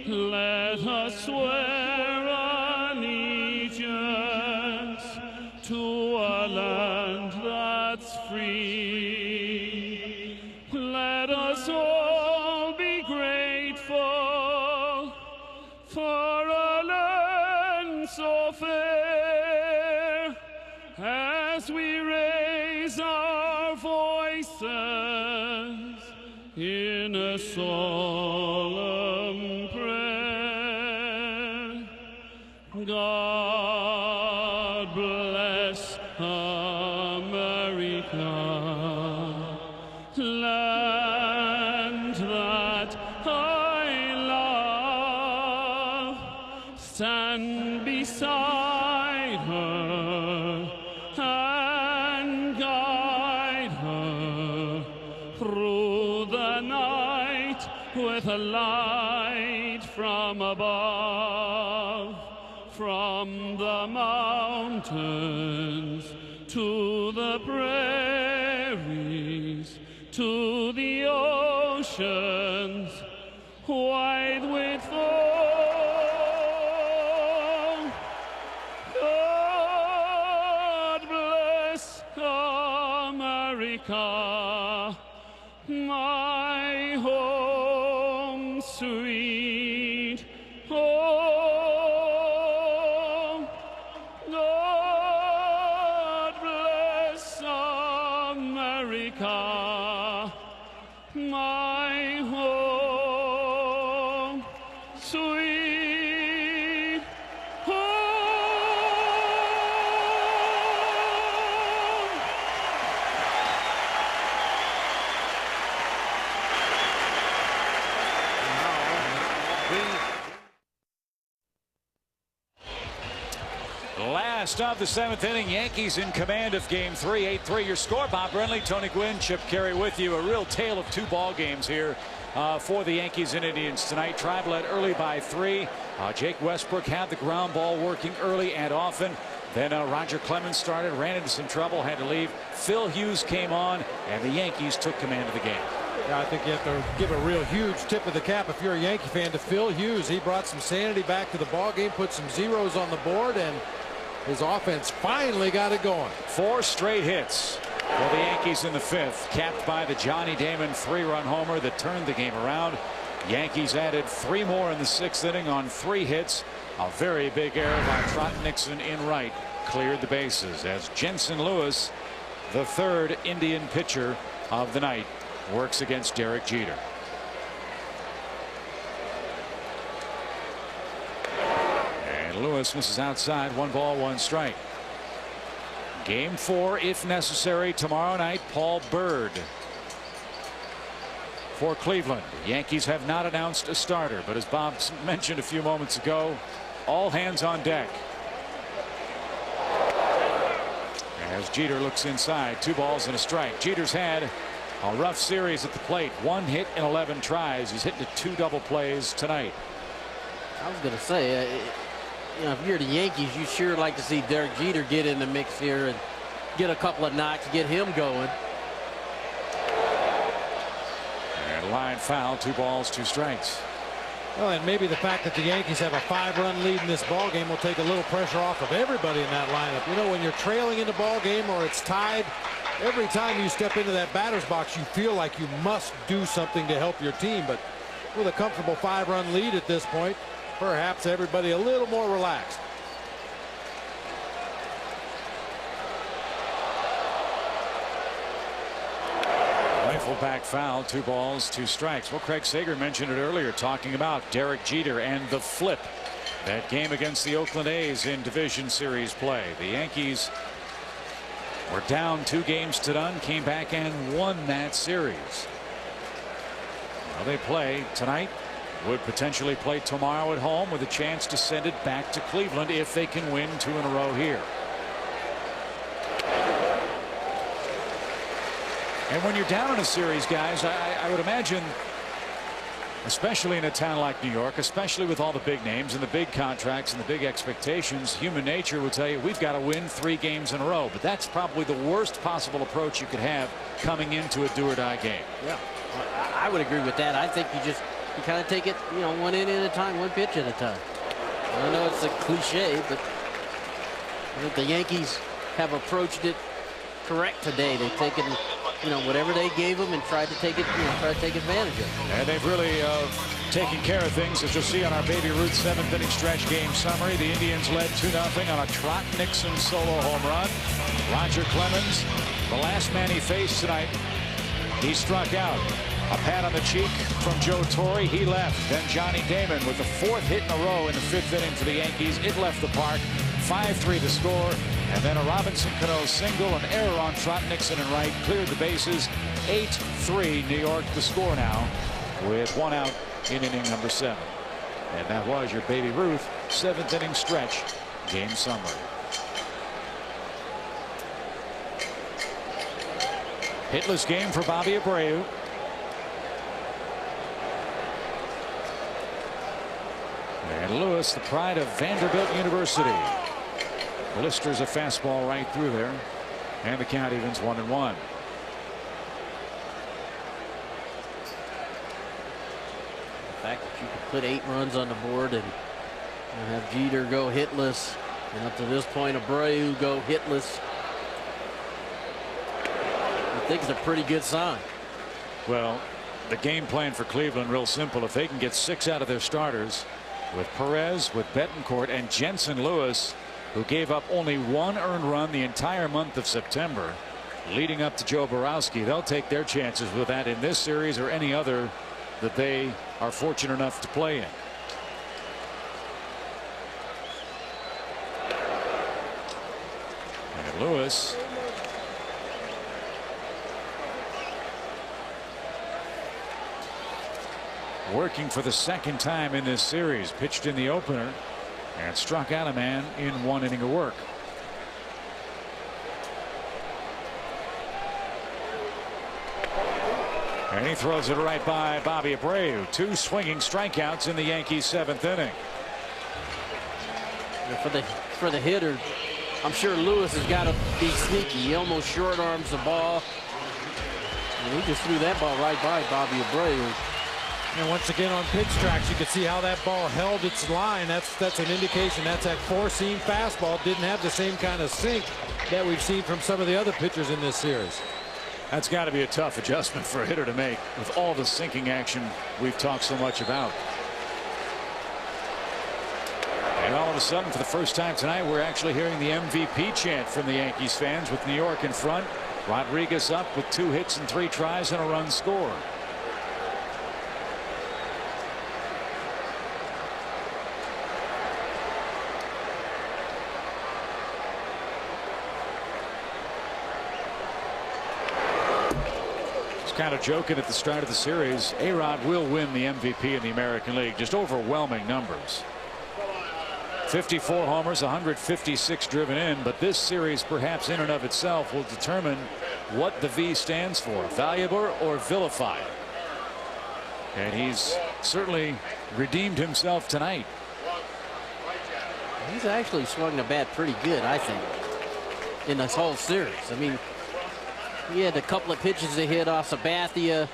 let us swear allegiance to a land that's free. Let us all be grateful for a land so fair, as we raise our voices in a solemn prayer. God bless America, land that I love. Stand beside her and guide her through the night with a light from above. From the mountains to the prairies to the oceans wide with foam. God bless America, my home sweet home. God bless America, my home sweet home. Last of the 7th inning, Yankees in command of game 3, 8-3 your score. Bob Brenly, Tony Gwynn, Chip Carey with you. A real tale of 2 ball games here for the Yankees and Indians tonight. Tribe led early by 3. Jake Westbrook had the ground ball working early and often. Then Roger Clemens started, ran into some trouble, had to leave. Phil Hughes came on, and the Yankees took command of the game. Yeah, I think you have to give a real huge tip of the cap if you're a Yankee fan to Phil Hughes. He brought some sanity back to the ball game, put some zeros on the board, and his offense finally got it going. 4 straight hits for the Yankees in the 5th, capped by the Johnny Damon 3-run homer that turned the game around. Yankees added 3 more in the 6th inning on 3 hits. A very big error by Trot Nixon in right cleared the bases as Jensen Lewis, the 3rd Indian pitcher of the night, works against Derek Jeter. Lewis misses outside. 1 ball, 1 strike. Game 4, if necessary, tomorrow night. Paul Byrd for Cleveland. Yankees have not announced a starter, but as Bob mentioned a few moments ago, all hands on deck. As Jeter looks inside, 2 balls and a strike. Jeter's had a rough series at the plate. 1 hit in 11 tries. He's hitting 2 double plays tonight. I was going to say, you know, if you're the Yankees, you sure like to see Derek Jeter get in the mix here and get a couple of knocks, get him going. And line foul, 2 balls, 2 strikes. Well, and maybe the fact that the Yankees have a 5-run lead in this ball game will take a little pressure off of everybody in that lineup. You know, when you're trailing in the ball game or it's tied, every time you step into that batter's box, you feel like you must do something to help your team. But with a comfortable 5-run lead at this point, perhaps everybody a little more relaxed. Rifle back foul, 2 balls, 2 strikes. Well, Craig Sager mentioned it earlier, talking about Derek Jeter and the flip. That game against the Oakland A's in Division Series play. The Yankees were down 2 games to none, came back and won that series. Well, they play tonight. Would potentially play tomorrow at home with a chance to send it back to Cleveland if they can win 2 in a row here. And when you're down in a series, guys, I would imagine, especially in a town like New York, especially with all the big names and the big contracts and the big expectations, human nature would tell you we've got to win 3 games in a row. But that's probably the worst possible approach you could have coming into a do-or-die game. Yeah, I would agree with that. I think you kind of take it, you know, 1 inning at a time, 1 pitch at a time. I know it's a cliche, but I think the Yankees have approached it correct today. They've taken, you know, whatever they gave them and tried to take it, you know, try to take advantage of it. And they've really taken care of things, as you'll see on our Baby Ruth 7th inning stretch game summary. The Indians led 2-0 on a Trot Nixon solo home run. Roger Clemens, the last man he faced tonight, he struck out. A pat on the cheek from Joe Torre. He left. Then Johnny Damon with the 4th hit in a row in the 5th inning for the Yankees. It left the park. 5-3 to score. And then a Robinson Cano single, an error on Trot Nixon and right, cleared the bases. 8-3 New York the score now with 1 out in inning number 7. And that was your Baby Ruth 7th inning stretch game summary. Hitless game for Bobby Abreu. And Lewis, the pride of Vanderbilt University, blisters a fastball right through there, and the count evens 1-1. The fact that you could put 8 runs on the board and have Jeter go hitless, and up to this point Abreu go hitless, I think it's a pretty good sign. Well, the game plan for Cleveland real simple. If they can get 6 out of their starters, with Perez, with Betancourt, and Jensen Lewis, who gave up only 1 earned run the entire month of September, leading up to Joe Borowski, they'll take their chances with that in this series or any other that they are fortunate enough to play in. And Lewis, working for the 2nd time in this series, pitched in the opener and struck out a man in 1 inning of work. And he throws it right by Bobby Abreu. 2 swinging strikeouts in the Yankees 7th inning. For the hitter, I'm sure Lewis has got to be sneaky. He almost short arms the ball, and he just threw that ball right by Bobby Abreu. And once again on pitch tracks, you can see how that ball held its line. That's an indication that's that 4-seam fastball. Didn't have the same kind of sink that we've seen from some of the other pitchers in this series. That's got to be a tough adjustment for a hitter to make with all the sinking action we've talked so much about. And all of a sudden, for the first time tonight, we're actually hearing the MVP chant from the Yankees fans with New York in front. Rodriguez up with 2 hits and 3 tries and a run scored. Kind of joking at the start of the series, A-Rod will win the MVP in the American League. Just overwhelming numbers. 54 homers, 156 driven in, but this series perhaps in and of itself will determine what the V stands for, valuable or vilified. And he's certainly redeemed himself tonight. He's actually swung the bat pretty good, I think, in this whole series. I mean, he had a couple of pitches to hit off Sabathia.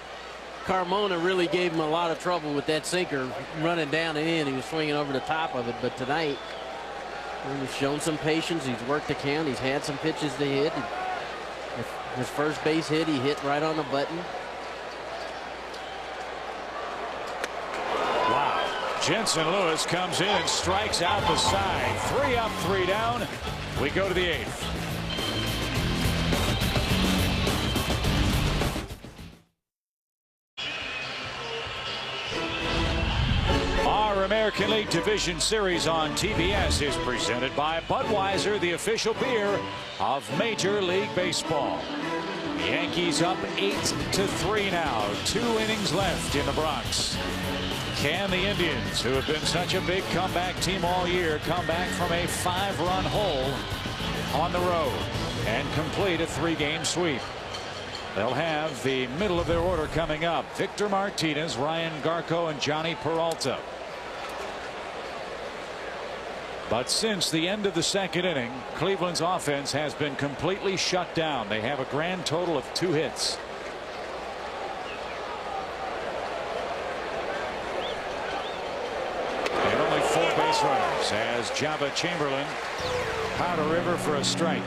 Carmona really gave him a lot of trouble with that sinker running down and in. He was swinging over the top of it, but tonight he's shown some patience. He's worked the count. He's had some pitches to hit. His first base hit, he hit right on the button. Wow. Jensen Lewis comes in and strikes out the side. 3 up, 3 down. We go to the 8th. American League Division Series on TBS is presented by Budweiser, the official beer of Major League Baseball. Yankees up 8-3 now. 2 innings left in the Bronx. Can the Indians, who have been such a big comeback team all year, come back from a 5-run hole on the road and complete a 3-game sweep? They'll have the middle of their order coming up. Victor Martinez, Ryan Garko, and Johnny Peralta. But since the end of the second inning, Cleveland's offense has been completely shut down. They have a grand total of 2 hits. And only 4 base runners as Jabba Chamberlain Powder River for a strike.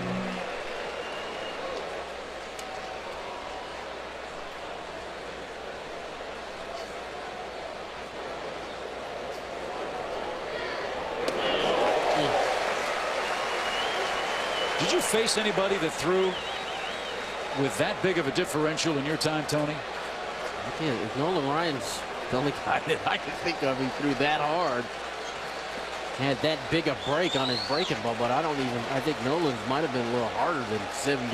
Did you face anybody that threw with that big of a differential in your time, Tony? I can't. Nolan Ryan's the only guy that I can think of who threw that hard. Had that big a break on his breaking ball, but I think Nolan's might have been a little harder than 70,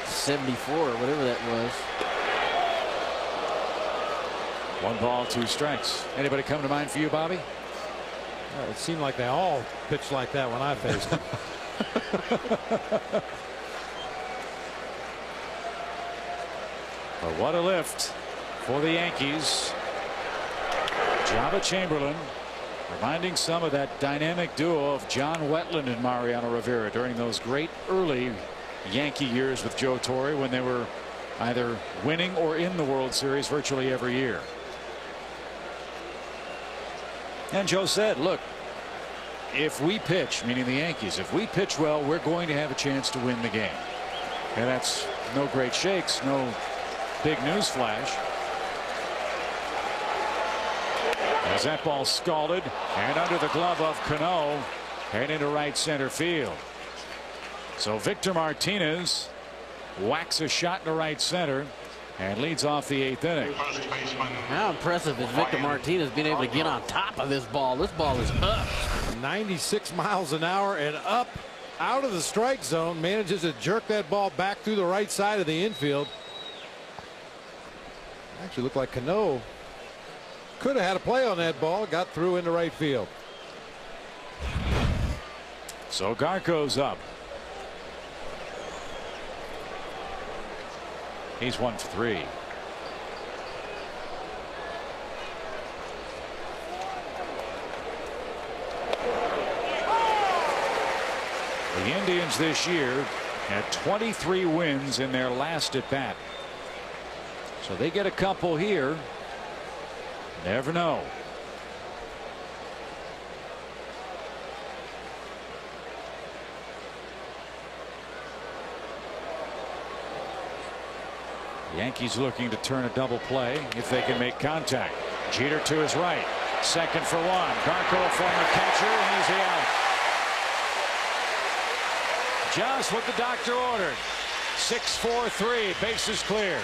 74 or whatever that was. 1 ball, 2 strikes. Anybody come to mind for you, Bobby? Well, it seemed like they all pitched like that when I faced them. But what a lift for the Yankees. Jabba Chamberlain reminding some of that dynamic duo of John Wetland and Mariano Rivera during those great early Yankee years with Joe Torre, when they were either winning or in the World Series virtually every year. And Joe said, look, if we pitch, meaning the Yankees, if we pitch well, we're going to have a chance to win the game. And that's no great shakes, no big news flash. As that ball scalded and under the glove of Cano and into right center field. So Victor Martinez whacks a shot to right center and leads off the 8th inning. How impressive is Victor Martinez being able to get on top of this ball? This ball is up. 96 miles an hour and up out of the strike zone. Manages to jerk that ball back through the right side of the infield. Actually looked like Cano could have had a play on that ball. Got through into right field. So Garko's up. He's 1 for 3. The Indians this year had 23 wins in their last at bat. So they get a couple here. Never know. Yankees looking to turn a double play if they can make contact. Jeter to his right. Second for 1. Garko, a former catcher, and he's out. Just what the doctor ordered. 6-4-3. Bases clear.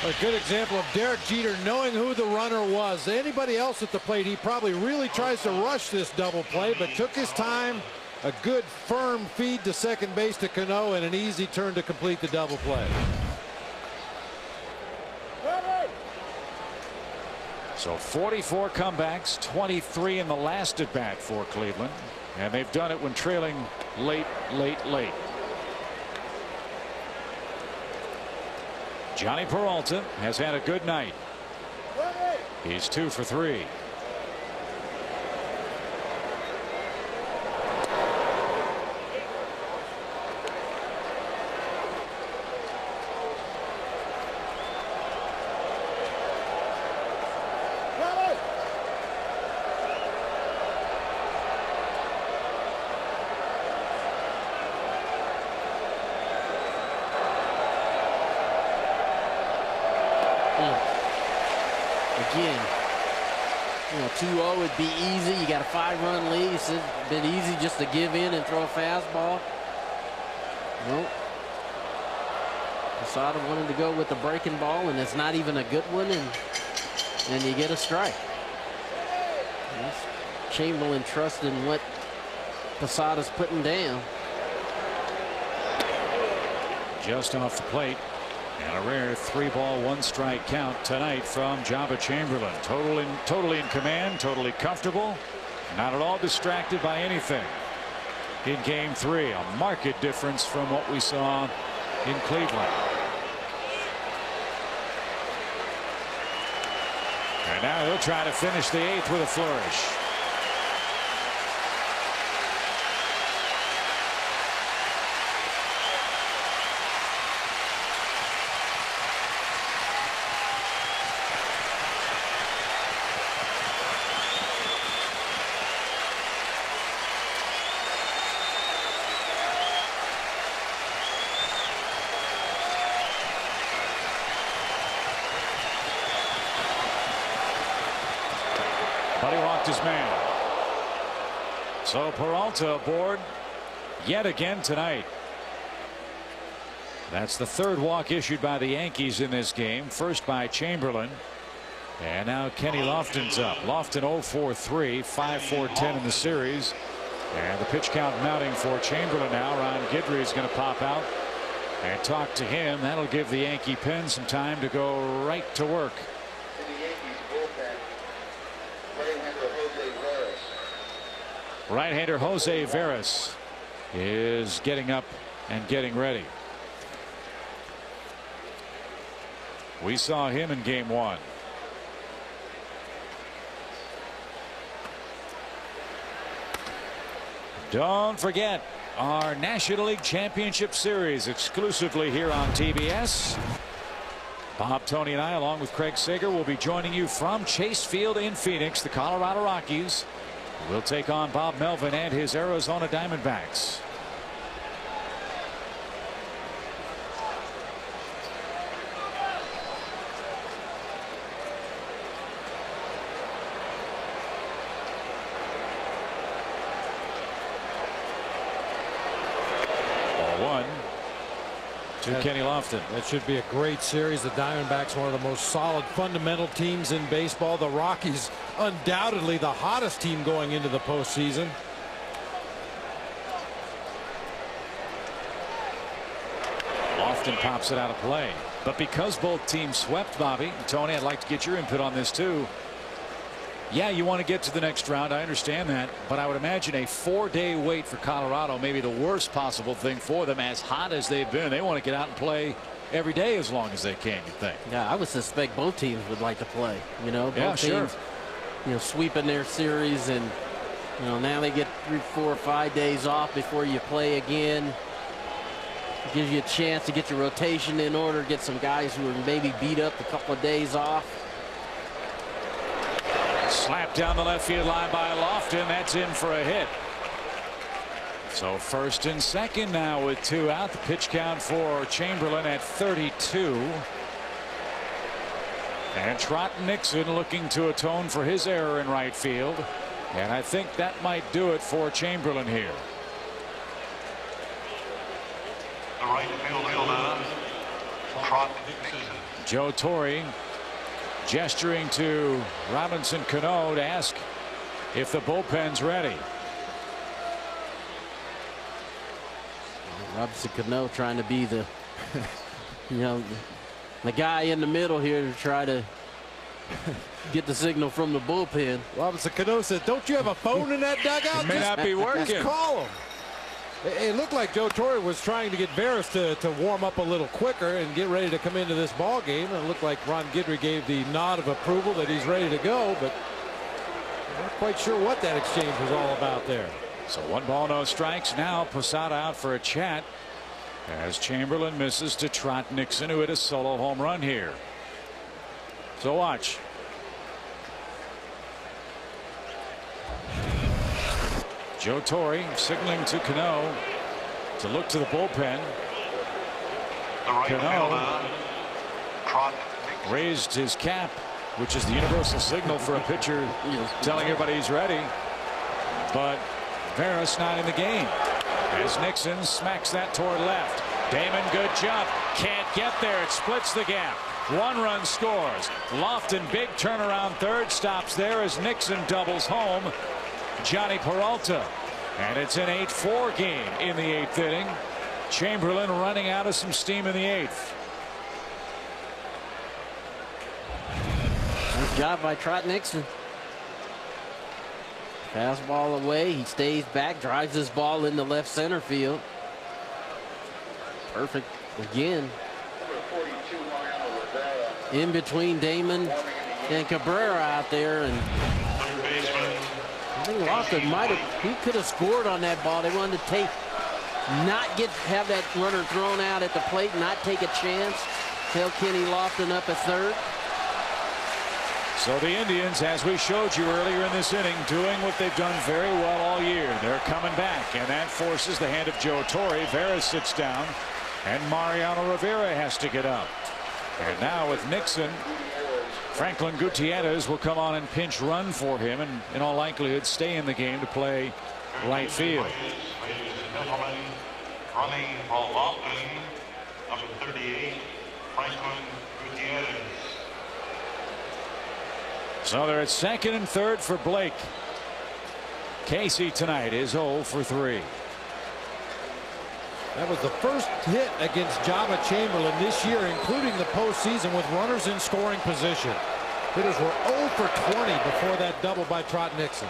A good example of Derek Jeter knowing who the runner was. Anybody else at the plate, he probably really tries to rush this double play, but took his time. A good firm feed to second base to Cano and an easy turn to complete the double play. So 44 comebacks, 23 in the last at bat for Cleveland, and they've done it when trailing late. Johnny Peralta has had a good night. He's 2 for 3. Again, 2-0 would be easy. You got a 5-run lead. It's been easy just to give in and throw a fastball. Nope. Posada wanted to go with the breaking ball, and it's not even a good one, and you get a strike. Chamberlain trusting what Posada's putting down. Just off the plate. And a rare 3-ball 1-strike count tonight from Jabba Chamberlain. Totally in command, totally comfortable, not at all distracted by anything. in Game 3. A marked difference from what we saw in Cleveland. And now he'll try to finish the 8th with a flourish. But he walked his man. So Peralta aboard yet again tonight. That's the 3rd walk issued by the Yankees in this game. First by Chamberlain. And now Kenny Lofton's up. Lofton 0-for-3, 5-for-10 in the series. And the pitch count mounting for Chamberlain now. Ron Guidry is going to pop out and talk to him. That'll give the Yankee pen some time to go right to work. Right-hander Jose Veras is getting up and getting ready. We saw him in Game 1. Don't forget our National League Championship Series exclusively here on TBS. Bob, Tony, and I, along with Craig Sager, will be joining you from Chase Field in Phoenix. The Colorado Rockies will take on Bob Melvin and his Arizona Diamondbacks. Ball 1 to Kenny Lofton. That should be a great series. The Diamondbacks, one of the most solid fundamental teams in baseball. The Rockies, undoubtedly the hottest team going into the postseason. Lofton pops it out of play. But because both teams swept, Bobby and Tony, I'd like to get your input on this too. Yeah, you want to get to the next round. I understand that. But I would imagine a 4-day wait for Colorado may be the worst possible thing for them, as hot as they've been. They want to get out and play every day as long as they can, you think. Yeah, I would suspect both teams would like to play. You know, both sure. teams, you know, sweeping their series, and you know, now they get 3, 4, 5 days off before you play again. It gives you a chance to get your rotation in order, get some guys who are maybe beat up a couple of days off. Slapped down the left field line by Lofton. That's in for a hit. So first and second now with 2 out. The pitch count for Chamberlain at 32. And Trot Nixon looking to atone for his error in right field. And I think that might do it for Chamberlain here. The right fielder, Trot Nixon. Joe Torre gesturing to Robinson Cano to ask if the bullpen's ready. Robinson Cano trying to be the you know, the guy in the middle here to try to get the signal from the bullpen. Robinson Cano said, "Don't you have a phone in that dugout? It may not be working. Just call him." It looked like Joe Torre was trying to get Veras to warm up a little quicker and get ready to come into this ball game. And it looked like Ron Guidry gave the nod of approval that he's ready to go, but I'm not quite sure what that exchange was all about there. So 1 ball, no strikes. Now Posada out for a chat as Chamberlain misses to Trot Nixon, who hit a solo home run here. So watch. Joe Torre signaling to Cano to look to the bullpen. The right Cano fielder, Trot Nixon. raised his cap, which is the universal signal for a pitcher telling everybody he's ready. But Veras not in the game as Nixon smacks that toward left. Damon, good jump, can't get there. It splits the gap. 1 run scores. Lofton, big turnaround third, stops there as Nixon doubles home Johnny Peralta. And it's an 8-4 game in the 8th inning. Chamberlain running out of some steam in the 8th. Good job by Trot Nixon. Fastball away. He stays back, drives this ball into left center field. Perfect again. In between Damon and Cabrera out there, and I think Lofton he could have scored on that ball. They wanted to have that runner thrown out at the plate, not take a chance. Tell Kenny Lofton up at third. So the Indians, as we showed you earlier in this inning, doing what they've done very well all year. They're coming back, and that forces the hand of Joe Torre. Vera sits down, and Mariano Rivera has to get up. And now with Nixon, Franklin Gutierrez will come on and pinch run for him, and in all likelihood stay in the game to play right field. Ladies and gentlemen, running for Lofton, number 38, Franklin Gutierrez. So they're at second and third for Blake. Casey tonight is 0 for 3. That was the first hit against Java Chamberlain this year, including the postseason, with runners in scoring position. Hitters were 0 for 20 before that double by Trot Nixon.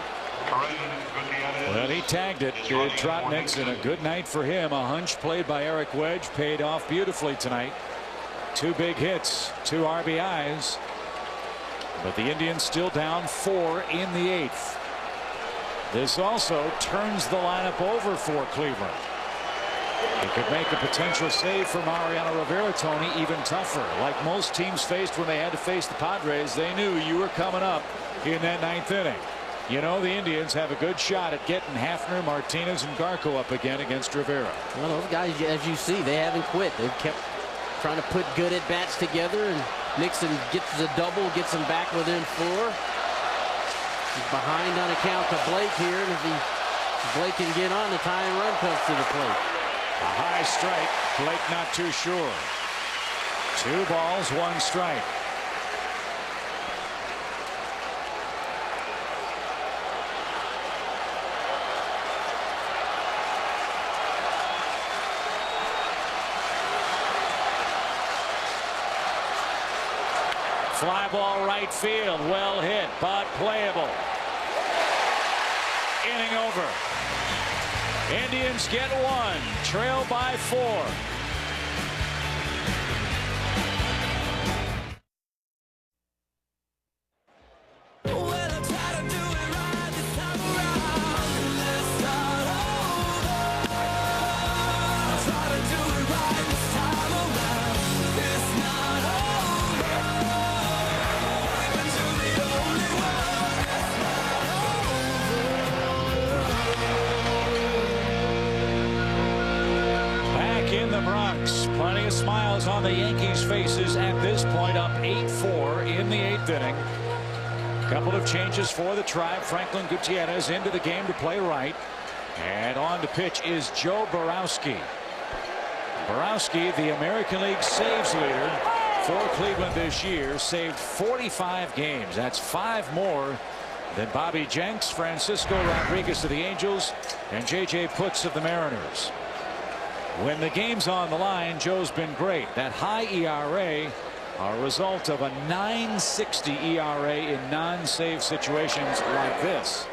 Well, he tagged it, did Trot Nixon. A good night for him. A hunch played by Eric Wedge paid off beautifully tonight. 2 big hits, 2 RBIs. But the Indians still down 4 in the 8th. This also turns the lineup over for Cleveland. It could make a potential save for Mariano Rivera, Tony, even tougher. Like most teams faced when they had to face the Padres, they knew you were coming up in that 9th inning. You know, the Indians have a good shot at getting Hafner, Martinez, and Garco up again against Rivera. Well, those guys, as you see, they haven't quit. They've kept trying to put good at bats together, and Nixon gets the double, gets them back within 4. He's behind on account to Blake here, and if Blake can get on, the tying run comes to the plate. A high strike. Blake not too sure. 2 balls, 1 strike. Fly ball right field. Well hit, but playable. Inning over. Indians get 1, trail by 4. Plenty of smiles on the Yankees' faces at this point, up 8-4 in the 8th inning. A couple of changes for the Tribe. Franklin Gutierrez into the game to play right, and on to pitch is Joe Borowski. Borowski, the American League saves leader for Cleveland this year, saved 45 games. That's 5 more than Bobby Jenks, Francisco Rodriguez of the Angels, and J.J. Putz of the Mariners. When the game's on the line, Joe's been great. That high ERA, a result of a 9.60 ERA in non-save situations like this.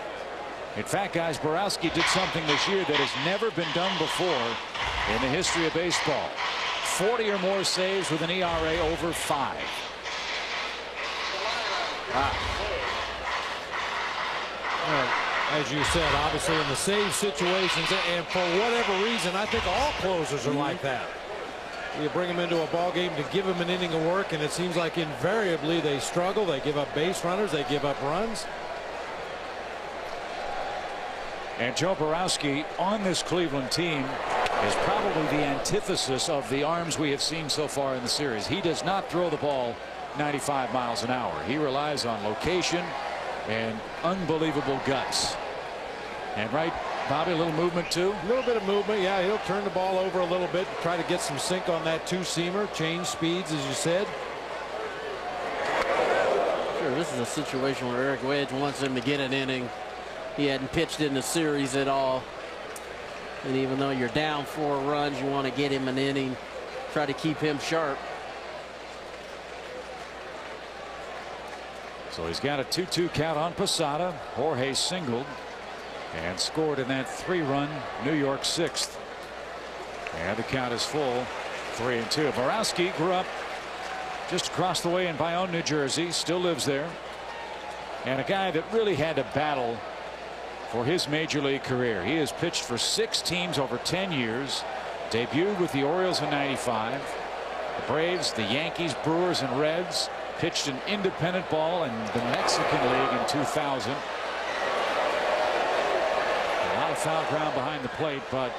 In fact, guys, Borowski did something this year that has never been done before in the history of baseball. 40 or more saves with an ERA over 5. Wow. As you said, obviously in the save situations, and for whatever reason, I think all closers are like that. You bring them into a ball game to give them an inning of work, and it seems like invariably they struggle. They give up base runners, they give up runs. And Joe Borowski on this Cleveland team is probably the antithesis of the arms we have seen so far in the series. He does not throw the ball 95 miles an hour. He relies on location and unbelievable guts. And right, Bobby, a little movement too? A little bit of movement, yeah. He'll turn the ball over a little bit, try to get some sink on that 2-seamer, change speeds, as you said. Sure, this is a situation where Eric Wedge wants him to get an inning. He hadn't pitched in the series at all. And even though you're down 4 runs, you want to get him an inning, try to keep him sharp. So he's got a 2-2 count on Posada. Jorge singled. and scored in that 3-run New York 6th. And the count is full, 3-2. Borowski grew up just across the way in Bayonne, New Jersey, still lives there, and a guy that really had to battle for his major league career. He has pitched for 6 teams over 10 years, debuted with the Orioles in '95, the Braves, the Yankees, Brewers, and Reds, pitched an independent ball in the Mexican League in 2000. A lot of foul ground behind the plate, but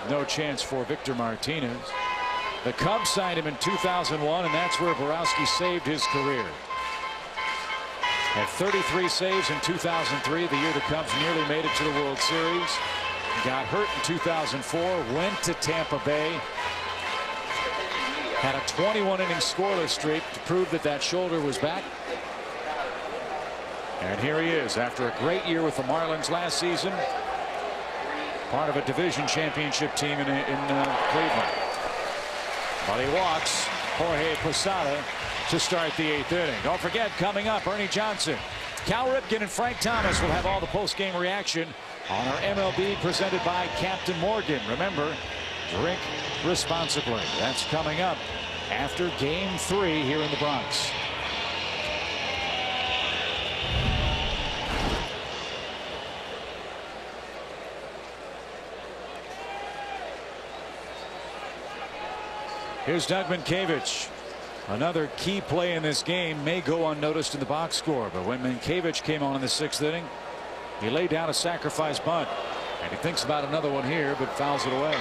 no chance for Victor Martinez. The Cubs signed him in 2001, and that's where Borowski saved his career. Had 33 saves in 2003, the year the Cubs nearly made it to the World Series. Got hurt in 2004, went to Tampa Bay. Had a 21-inning scoreless streak to prove that that shoulder was back. And here he is after a great year with the Marlins last season. Part of a division championship team in Cleveland. But he walks Jorge Posada to start the 8th inning. Don't forget, coming up, Ernie Johnson, Cal Ripken, and Frank Thomas will have all the post-game reaction on our MLB presented by Captain Morgan. Remember, drink responsibly. That's coming up after Game 3 here in the Bronx. Here's Doug Mankiewicz. Another key play in this game may go unnoticed in the box score, but when Mankiewicz came on in the 6th inning, he laid down a sacrifice bunt, and he thinks about another one here, but fouls it away.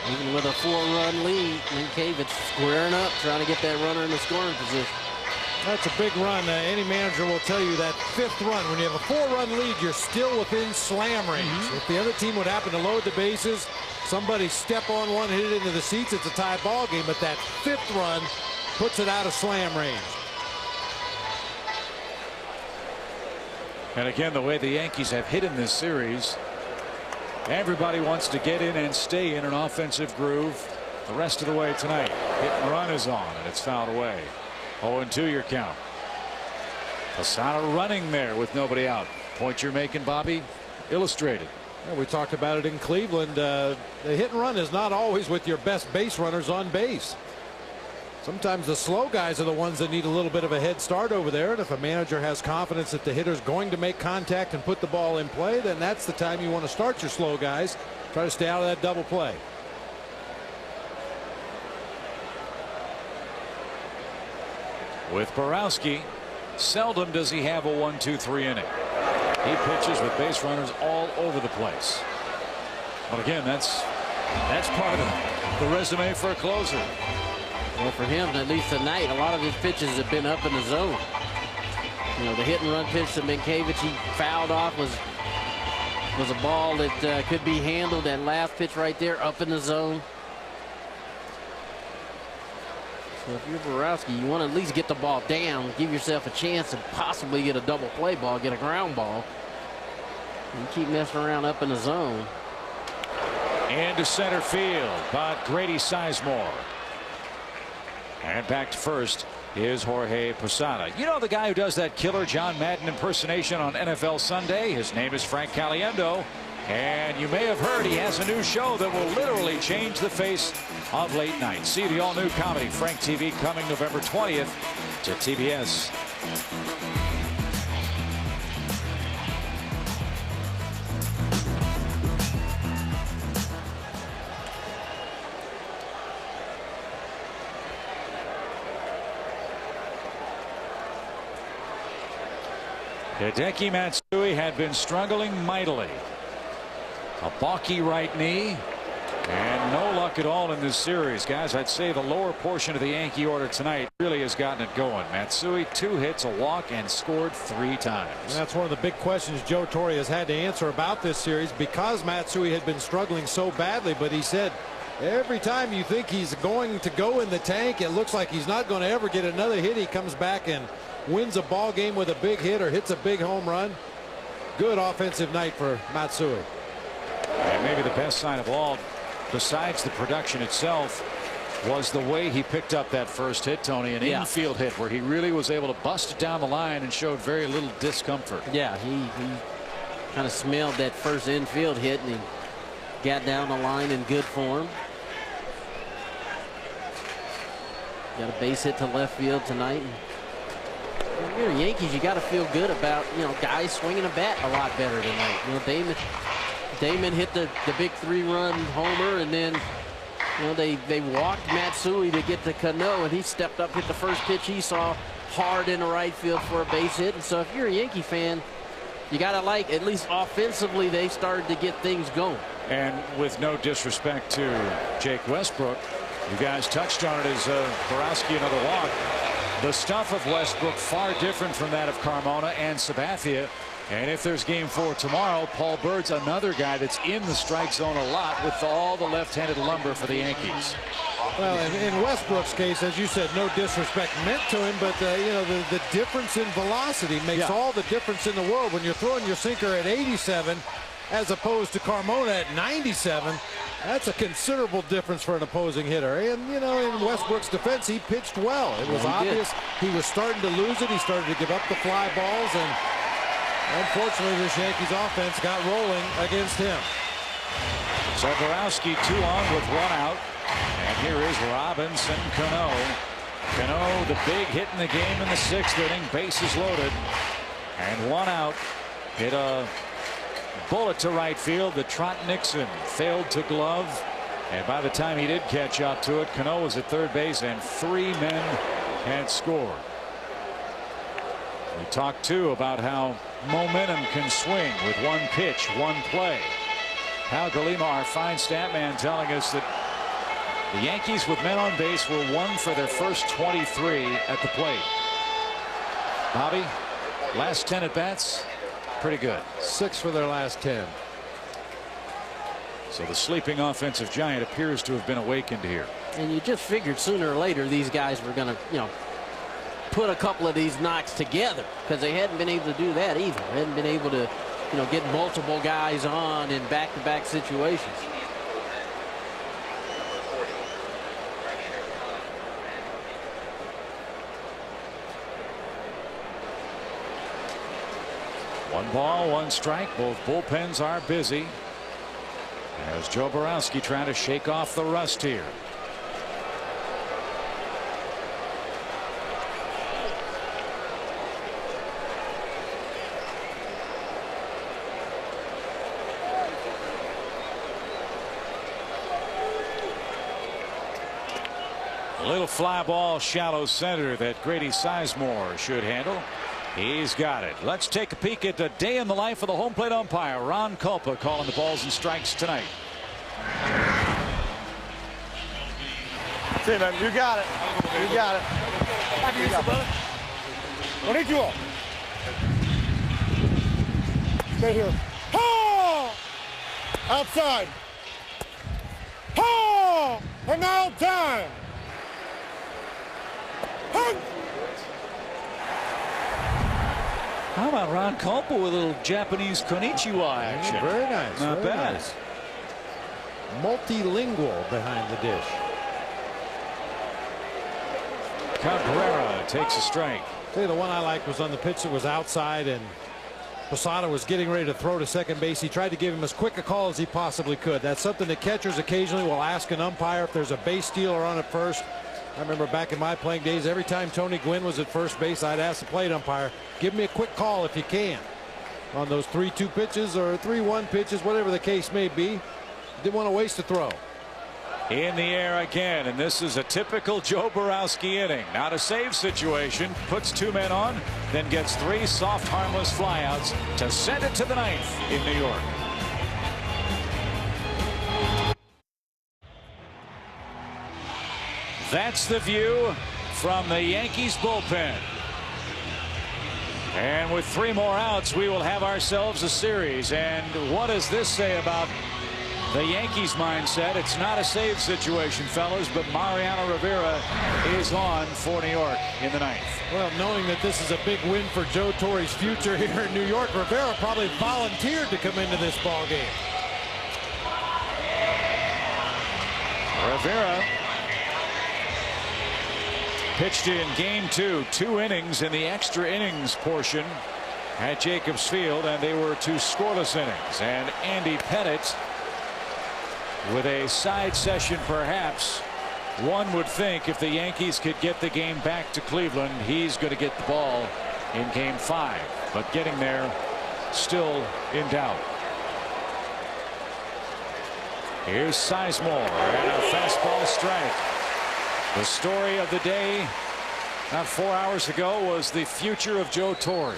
Even with a 4-run lead, Mankiewicz squaring up, trying to get that runner in the scoring position. That's a big run. Any manager will tell you that 5th run, when you have a 4-run lead, you're still within slam range. If the other team would happen to load the bases, somebody step on one, hit it into the seats, it's a tie ball game. But that 5th run puts it out of slam range. And again, the way the Yankees have hit in this series, everybody wants to get in and stay in an offensive groove the rest of the way tonight. Hit and run is on, and it's fouled away. 0-2 your count. Posada running there with nobody out. Point you're making, Bobby? Illustrated. Yeah, we talked about it in Cleveland. The hit and run is not always with your best base runners on base. Sometimes the slow guys are the ones that need a little bit of a head start over there. And if a manager has confidence that the hitter's going to make contact and put the ball in play, then that's the time you want to start your slow guys. Try to stay out of that double play. With Borowski, seldom does he have a 1-2-3 inning. He pitches with base runners all over the place. But again, that's part of the resume for a closer. Well, for him, at least tonight, a lot of his pitches have been up in the zone. You know, the hit and run pitch that Mankiewicz he fouled off was a ball that could be handled. That last pitch right there, up in the zone. So if you're Borowski, you want to at least get the ball down, give yourself a chance to possibly get a double play ball, get a ground ball. And keep messing around up in the zone. And to center field, but Grady Sizemore. And back to first is Jorge Posada. You know the guy who does that killer John Madden impersonation on NFL Sunday? His name is Frank Caliendo. And you may have heard he has a new show that will literally change the face of late night. See the all-new comedy Frank TV coming November 20th to TBS. Hideki Matsui had been struggling mightily. A balky right knee, and no luck at all in this series. Guys, I'd say the lower portion of the Yankee order tonight really has gotten it going. Matsui, 2 hits, a walk, and scored 3 times. And that's one of the big questions Joe Torre has had to answer about this series, because Matsui had been struggling so badly. But he said every time you think he's going to go in the tank, it looks like he's not going to ever get another hit. He comes back and wins a ball game with a big hit or hits a big home run. Good offensive night for Matsui. And maybe the best sign of all, besides the production itself, was the way he picked up that first hit, Tony, an infield hit where he really was able to bust it down the line and showed very little discomfort. Yeah, he kind of smelled that first infield hit, and he got down the line in good form. Got a base hit to left field tonight. And you're the Yankees, you got to feel good about, guys swinging a bat a lot better tonight. Damon hit the big 3-run homer, and then they walked Matsui to get to Cano, and he stepped up, hit the first pitch he saw hard in the right field for a base hit. And so if you're a Yankee fan, you got to like, at least offensively, they started to get things going. And with no disrespect to Jake Westbrook, you guys touched on it as Borowski another walk. The stuff of Westbrook far different from that of Carmona and Sabathia. And if there's game 4 tomorrow, Paul Bird's another guy that's in the strike zone a lot with all the left-handed lumber for the Yankees. Well, in Westbrook's case, as you said, no disrespect meant to him, but the difference in velocity makes all the difference in the world when you're throwing your sinker at 87 as opposed to Carmona at 97. That's a considerable difference for an opposing hitter. And, in Westbrook's defense, he pitched well. It was obvious he was starting to lose it. He started to give up the fly balls, and unfortunately, this Yankees offense got rolling against him. So Borowski 2 on with 1 out. And here is Robinson Cano. Cano, the big hit in the game in the 6th inning. Bases loaded. And 1 out. Hit a bullet to right field. The Trot Nixon failed to glove. And by the time he did catch up to it, Cano was at third base, and 3 men had scored. We talked too about how momentum can swing with 1 pitch, 1 play. Hal Galima, our fine stat man, telling us that the Yankees with men on base were 1 for their first 23 at the plate. Bobby, last 10 at bats, pretty good. 6 for their last 10. So the sleeping offensive giant appears to have been awakened here. And you just figured sooner or later these guys were going to, put a couple of these knocks together, because they hadn't been able to do that either. They hadn't been able to, get multiple guys on in back-to-back situations. One ball, 1 strike. Both bullpens are busy as Joe Borowski trying to shake off the rust here. A little fly ball shallow center that Grady Sizemore should handle. He's got it. Let's take a peek at the day in the life of the home plate umpire. Ron Culpa calling the balls and strikes tonight. See, man, you got it. You got it. You got it. Konnichiwa. Stay here. Ha! Outside. Ha! And now time. How about Ron Culpa with a little Japanese konnichiwa action? Very nice. Not very bad. Nice. Multilingual behind the dish. Cabrera takes a strike. The one I liked was on the pitch that was outside, and Posada was getting ready to throw to second base. He tried to give him as quick a call as he possibly could. That's something that catchers occasionally will ask an umpire if there's a base stealer on at first. I remember back in my playing days, every time Tony Gwynn was at first base, I'd ask the plate umpire, give me a quick call if you can on those 3-2 pitches or 3-1 pitches, whatever the case may be. Didn't want to waste a throw. In the air again, and this is a typical Joe Borowski inning. Not a save situation. Puts 2 men on, then gets 3 soft, harmless flyouts to send it to the 9th in New York. That's the view from the Yankees bullpen. And with 3 more outs, we will have ourselves a series. And what does this say about the Yankees mindset? It's not a save situation, fellas, but Mariano Rivera is on for New York in the 9th. Well, knowing that this is a big win for Joe Torre's future here in New York, Rivera probably volunteered to come into this ball game. Rivera Pitched in game 2, 2 innings in the extra innings portion at Jacobs Field, and they were 2 scoreless innings. And Andy Pettitte with a side session, perhaps. One would think if the Yankees could get the game back to Cleveland, he's going to get the ball in game 5. But getting there still in doubt. Here's Sizemore and a fastball strike. The story of the day not 4 hours ago was the future of Joe Torre.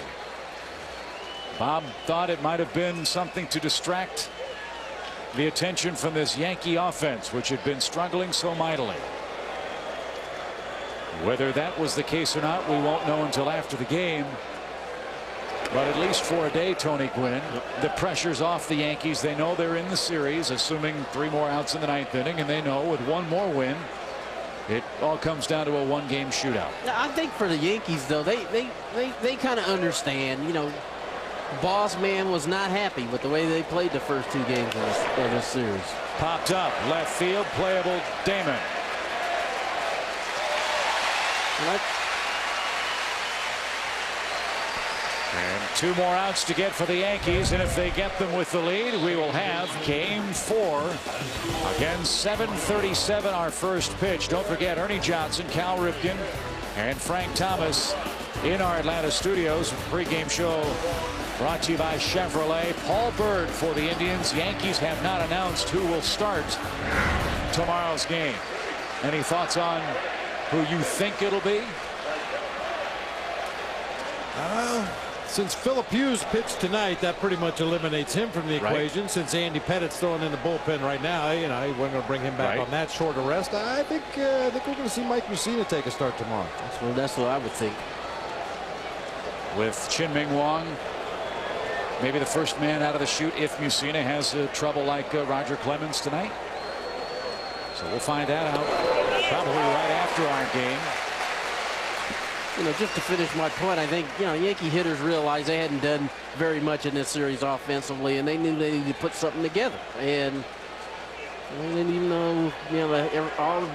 Bob thought it might have been something to distract the attention from this Yankee offense, which had been struggling so mightily. Whether that was the case or not, we won't know until after the game. But at least for a day, Tony Gwynn, the pressure's off the Yankees. They know they're in the series, assuming 3 more outs in the 9th inning, and they know with 1 more win, it all comes down to a 1-game shootout. I think for the Yankees, though, they kind of understand. You know, Boss Man was not happy with the way they played the first 2 games of this series. Popped up left field, playable. Damon. And 2 more outs to get for the Yankees, and if they get them with the lead, we will have game 4. Again, 7:37 our first pitch. Don't forget Ernie Johnson, Cal Ripken, and Frank Thomas in our Atlanta studios. Pre-game show brought to you by Chevrolet. Paul Bird for the Indians. Yankees have not announced who will start tomorrow's game. Any thoughts on who you think it'll be? Since Philip Hughes pitched tonight, that pretty much eliminates him from the equation. Right. Since Andy Pettitte's throwing in the bullpen right now, you know, we're going to bring him back on that shorter rest. I think we're going to see Mike Mussina take a start tomorrow. That's what I would think. With Chin-Ming Wong, maybe the first man out of the chute if Mussina has trouble like Roger Clemens tonight. So we'll find that out probably right after our game. You know, just to finish my point, I think, you know, Yankee hitters realized they hadn't done very much in this series offensively, and they knew they needed to put something together. And they didn't even know, you know,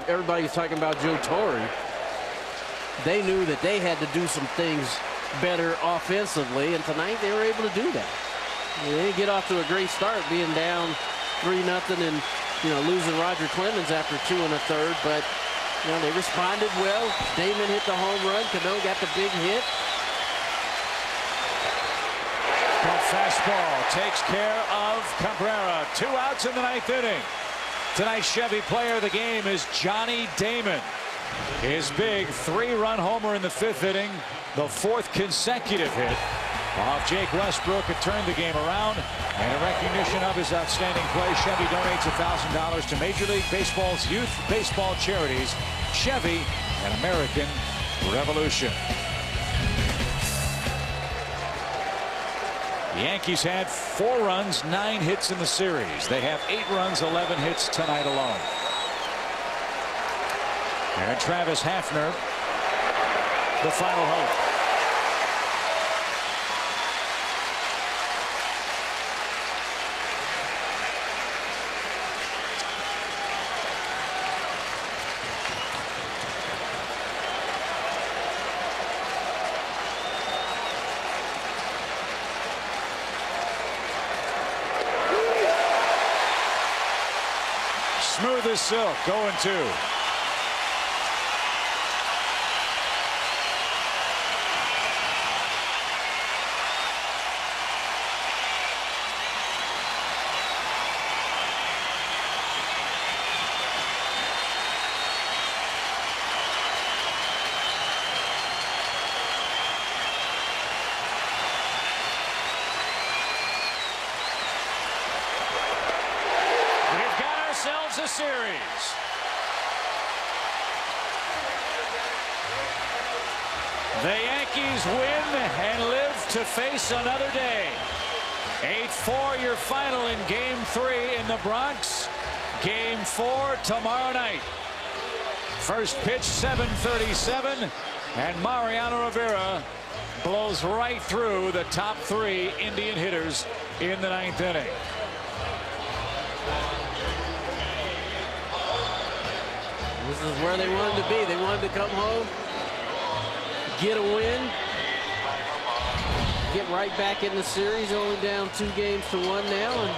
everybody was talking about Joe Torre. They knew that they had to do some things better offensively, and tonight they were able to do that. They didn't get off to a great start, being down 3-0 and, you know, losing Roger Clemens after 2 1/3, but you know, they responded well. Damon hit the home run. Cano got the big hit. That fastball takes care of Cabrera. 2 outs in the 9th inning. Tonight's Chevy player of the game is Johnny Damon. His big 3-run homer in the 5th inning. The 4th consecutive hit off Jake Westbrook. It turned the game around. And in recognition of his outstanding play, Chevy donates $1,000 to Major League Baseball's youth baseball charities, Chevy and American Revolution. The Yankees had 4 runs, 9 hits in the series. They have 8 runs, 11 hits tonight alone. And Travis Hafner, the final hope. Smooth as silk, 0-2. A series. The Yankees win and live to face another day. 8-4 your final in game 3 in the Bronx. Game 4 tomorrow night. First pitch 7:37, and Mariano Rivera blows right through the top 3 Indian hitters in the 9th inning. This is where they wanted to be. They wanted to come home get a win, get right back in the series, only down 2 games to 1 now, and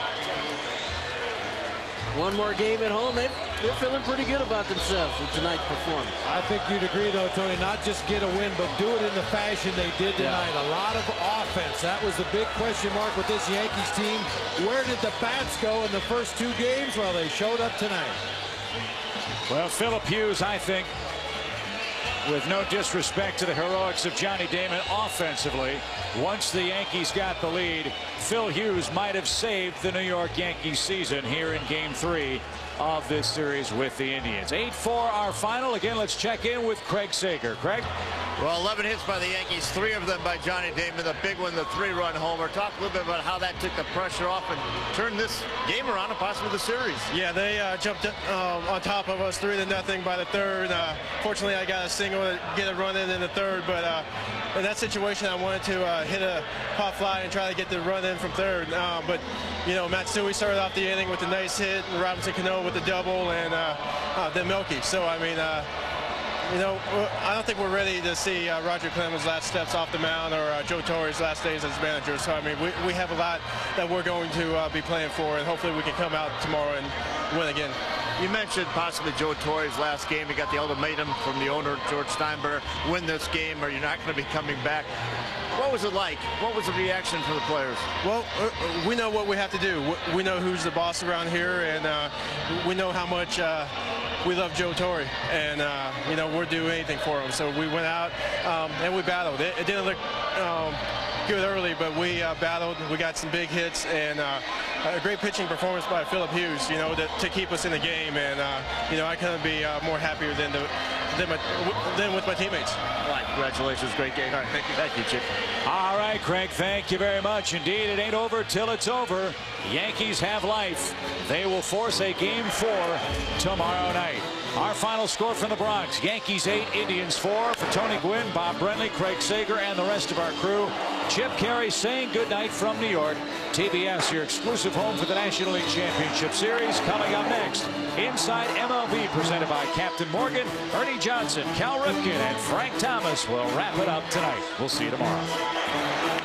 one more game at home. They're feeling pretty good about themselves with tonight's performance. I think you'd agree, though, Tony, not just get a win, but do it in the fashion they did tonight. A lot of offense. That was the big question mark with this Yankees team. Where did the bats go in the first 2 games? Well, they showed up tonight. Well, Philip Hughes, I think, with no disrespect to the heroics of Johnny Damon offensively, once the Yankees got the lead, Phil Hughes might have saved the New York Yankees season here in Game 3 of this series with the Indians. 8-4 our final. Again, let's check in with Craig Sager. Craig? Well, 11 hits by the Yankees, 3 of them by Johnny Damon. The big one, the 3-run homer. Talk a little bit about how that took the pressure off and turned this game around and possibly the series. Yeah, they jumped on top of us 3-0 by the 3rd. Fortunately, I got a single to get a run in the 3rd, but in that situation, I wanted to hit a pop fly and try to get the run in from 3rd. But, you know, Matsui started off the inning with a nice hit, and Robinson Cano with the double, and then Melky. So, I mean, you know, I don't think we're ready to see Roger Clemens' last steps off the mound or Joe Torre's last days as manager. So, I mean, we have a lot that we're going to be playing for, and hopefully we can come out tomorrow and win again. You mentioned possibly Joe Torre's last game. He got the ultimatum from the owner, George Steinbrenner, win this game or you're not going to be coming back. What was it like? What was the reaction from the players? Well, we know what we have to do. We know who's the boss around here, and we know how much we love Joe Torre, and you know, we'll do anything for him. So we went out and we battled. It didn't look good early, but we battled. We got some big hits and a great pitching performance by Philip Hughes, you know, to keep us in the game. And you know, I couldn't be more happier than with my teammates. All right, congratulations, great game. All right, thank you. Thank you, Chip. All right, Craig, thank you very much. Indeed, it ain't over till it's over. Yankees have life. They will force a Game 4 tomorrow night. Our final score from the Bronx: Yankees 8, Indians 4. For Tony Gwynn, Bob Brenly, Craig Sager, and the rest of our crew, Chip Carey saying goodnight from New York. TBS, your exclusive home for the National League Championship Series. Coming up next, Inside MLB, presented by Captain Morgan. Ernie Johnson, Cal Ripken, and Frank Thomas will wrap it up tonight. We'll see you tomorrow.